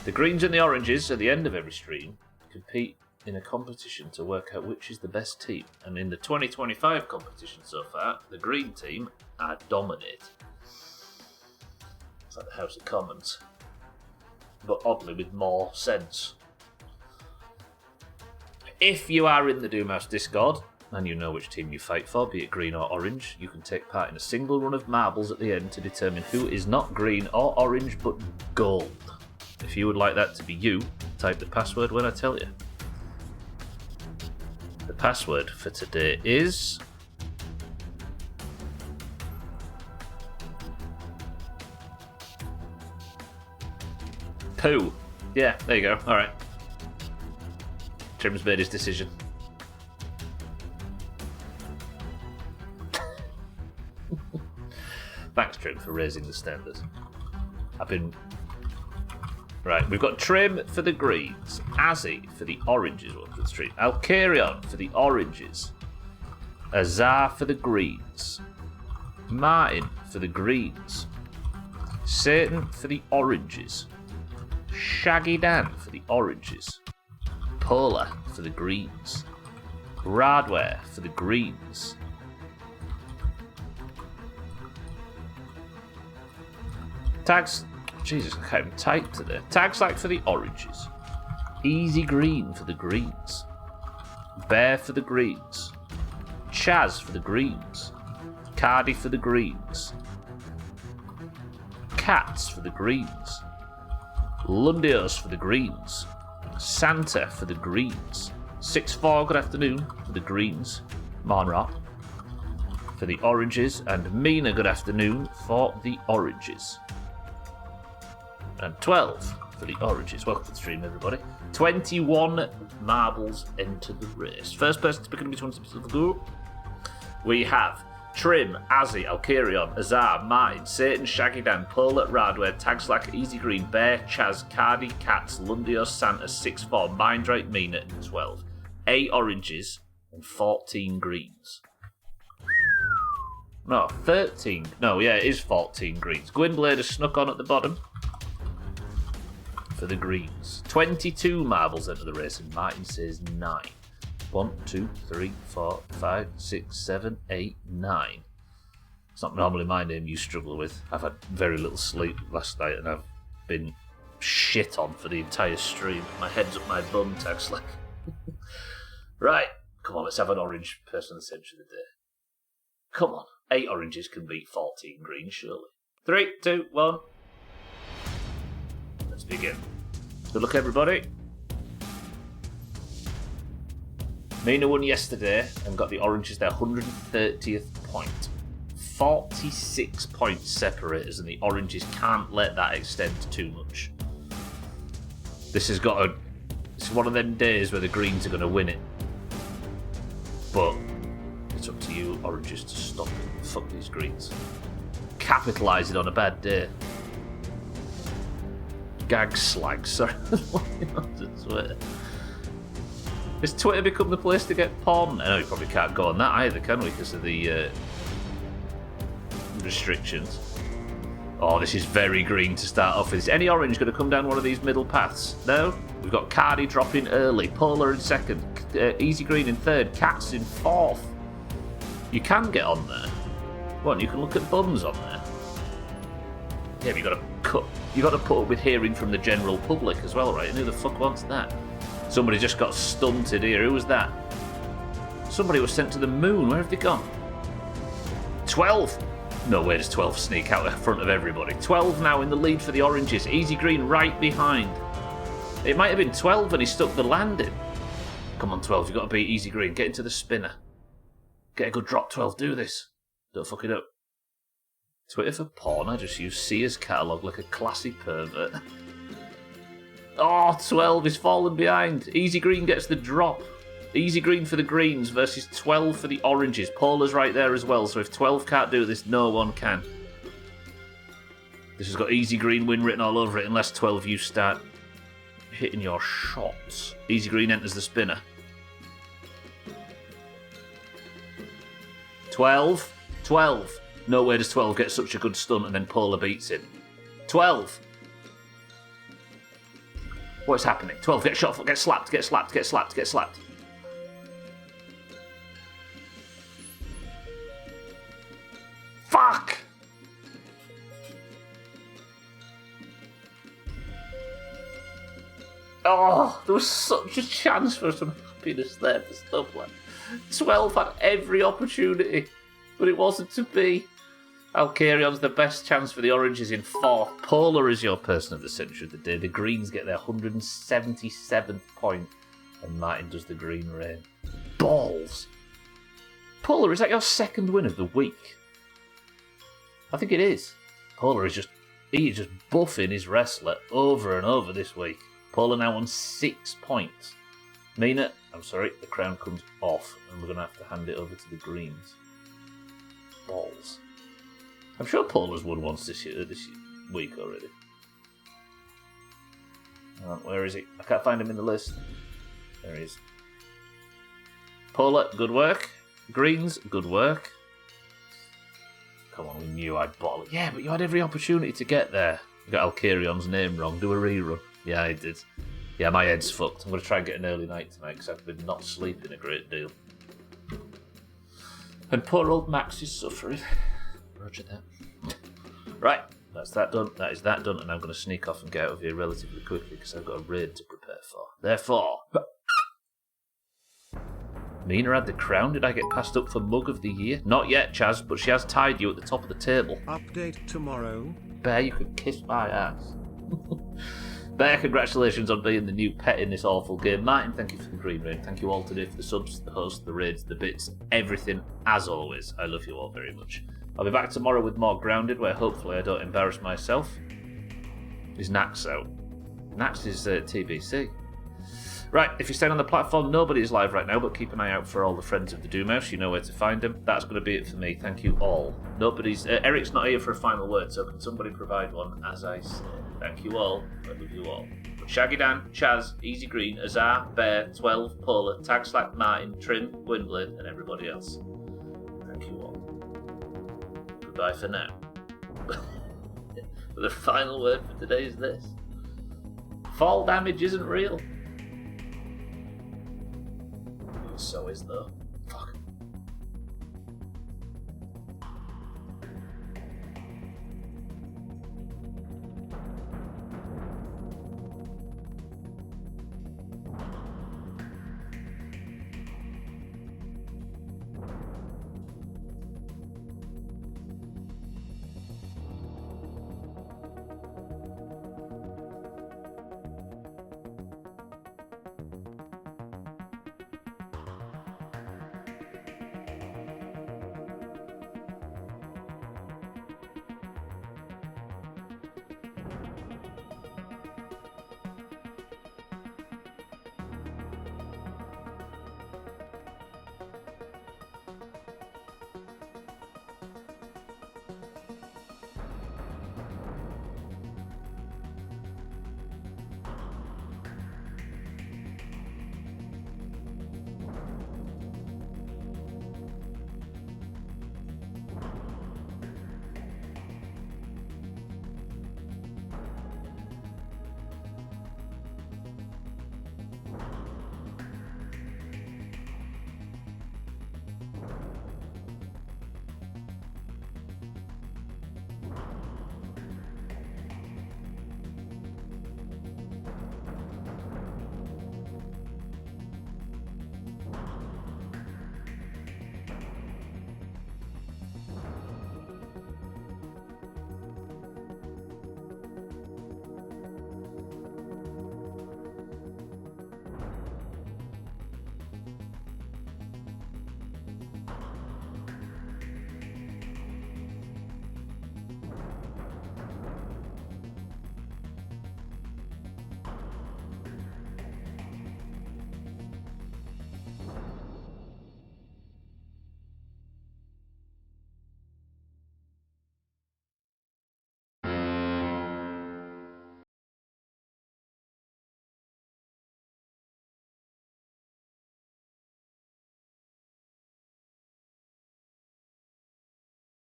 The greens and the oranges, at the end of every stream, compete in a competition to work out which is the best team, and in the 2025 competition so far, the green team are dominating. It's like the House of Commons, but oddly with more sense. If you are in the Doomhaus Discord, and you know which team you fight for, be it green or orange, you can take part in a single run of marbles at the end to determine who is not green or orange but gold. If you would like that to be you, type the password when I tell you. The password for today is... Pooh. Yeah, there you go. Alright. Trim's made his decision. Thanks, Trim, for raising the standard. Right, we've got Trim for the greens, Azzy for the oranges, welcome to the stream, Alcarion for the oranges, Azar for the greens, Martin for the greens, Satan for the oranges, Shaggy Dan for the oranges, Polar for the greens, Radware for the greens, Tags, Jesus, I can't even type today. Tags like for the oranges, Easy Green for the greens, Bear for the greens, Chaz for the greens, Cardi for the greens, Cats for the greens, Lundios for the greens, Santa for the greens, 6-4 good afternoon for the greens, Monrot for the oranges, and Mina good afternoon for the oranges. And 12 for the oranges. Welcome to the stream, everybody. 21 marbles enter the race. First person to pick up between the group, we have Trim, Azzy, Alcarion, Azar, Martin, Satan, Shaggy Dan, Polar, Radware, Tagslack, Easy Green, Bear, Chaz, Cardi, Cats, Lundio, Santa, 6-4, Mindrake, Mina, and 12. 8 oranges and 14 greens. No, 13. No, yeah, it is 14 greens. Gwynblade has snuck on at the bottom for the greens. 22 marbles enter the race, and Martin says 9. 1, 2, 3, 4, 5, 6, 7, 8, 9. It's not normally my name you struggle with. I've had very little sleep last night, and I've been shit on for the entire stream. My head's up my bum, Taxlack. Right, come on, let's have an orange person of the century of the day. Come on, 8 oranges can beat 14 greens, surely. 3, 2, 1. Let's begin. Good luck, everybody. Mina won yesterday and got the oranges their 130th point. 46 points separate us, and the oranges can't let that extend too much. This has got a... It's one of them days where the greens are going to win it. But it's up to you, oranges, to stop it. Fuck these greens. Capitalising on a bad day. Gag slag, sorry. Twitter. Has Twitter become the place to get porn? I know you probably can't go on that either, can we? Because of the restrictions. Oh, this is very green to start off with. Is any orange going to come down one of these middle paths? No? We've got Cardi dropping early, Polar in second, Easy Green in third, Cats in fourth. You can get on there. What, you can look at buns on there? Yeah, but you got to put up with hearing from the general public as well, right? And who the fuck wants that? Somebody just got stunted here. Who was that? Somebody was sent to the moon. Where have they gone? 12. No way does 12 sneak out in front of everybody. 12 now in the lead for the oranges. Easy Green right behind. It might have been 12 and he stuck the landing. Come on, 12. You've got to beat Easy Green. Get into the spinner. Get a good drop, 12. Do this. Don't fuck it up. Twitter for porn. I just use Sears catalogue like a classy pervert. Oh, 12 is falling behind. Easy Green gets the drop. Easy Green for the greens versus 12 for the oranges. Polar's right there as well, so if 12 can't do this, no one can. This has got Easy Green win written all over it unless 12 you start hitting your shots. Easy Green enters the spinner. 12. 12. No way does 12 get such a good stunt and then Polar beats him. 12. What's happening? 12, get shot, get slapped, get slapped, get slapped, get slapped. Fuck! Oh, there was such a chance for some happiness there for stuff like 12 had every opportunity, but it wasn't to be. Alcarion's the best chance for the oranges in fourth. Polar is your person of the century of the day. The greens get their 177th point, and Martin does the green rain. Balls! Polar, is that your second win of the week? I think it is. Polar is just buffing his wrestler over and over this week. Polar now on 6 points. Mina, I'm sorry, the crown comes off, and we're going to have to hand it over to the greens. Balls. I'm sure Polar's won once this week already. Where is he? I can't find him in the list. There he is. Polar, good work. Greens, good work. Come on, we knew I'd bottle it. Yeah, but you had every opportunity to get there. You got Alcarion's name wrong. Do a rerun. Yeah, I did. Yeah, my head's fucked. I'm going to try and get an early night tonight because I've been not sleeping a great deal. And poor old Max is suffering. Roger that. Right, that's that done. That is that done, and I'm going to sneak off and get out of here relatively quickly because I've got a raid to prepare for. Therefore, Mina had the crown. Did I get passed up for Mug of the Year? Not yet, Chaz, but she has tied you at the top of the table. Update tomorrow. Bear, you could kiss my ass. Bear, congratulations on being the new pet in this awful game. Martin, thank you for the green rain. Thank you all today for the subs, the hosts, the raids, the bits, everything. As always, I love you all very much. I'll be back tomorrow with more Grounded, where hopefully I don't embarrass myself. Is Nax out? Nax is TBC. Right, if you're staying on the platform, nobody is live right now, but keep an eye out for all the friends of the Doomhaus. You know where to find them. That's going to be it for me. Thank you all. Eric's not here for a final word, so can somebody provide one as I say? Thank you all. I love you all. But Shaggy Dan, Chaz, Easy Green, Azar, Bear, 12, Polar, Tag Slack, Martin, Trim, Gwynblade, and everybody else. Thank you all. Goodbye for now. The final word for today is this. Fall damage isn't real. So is though.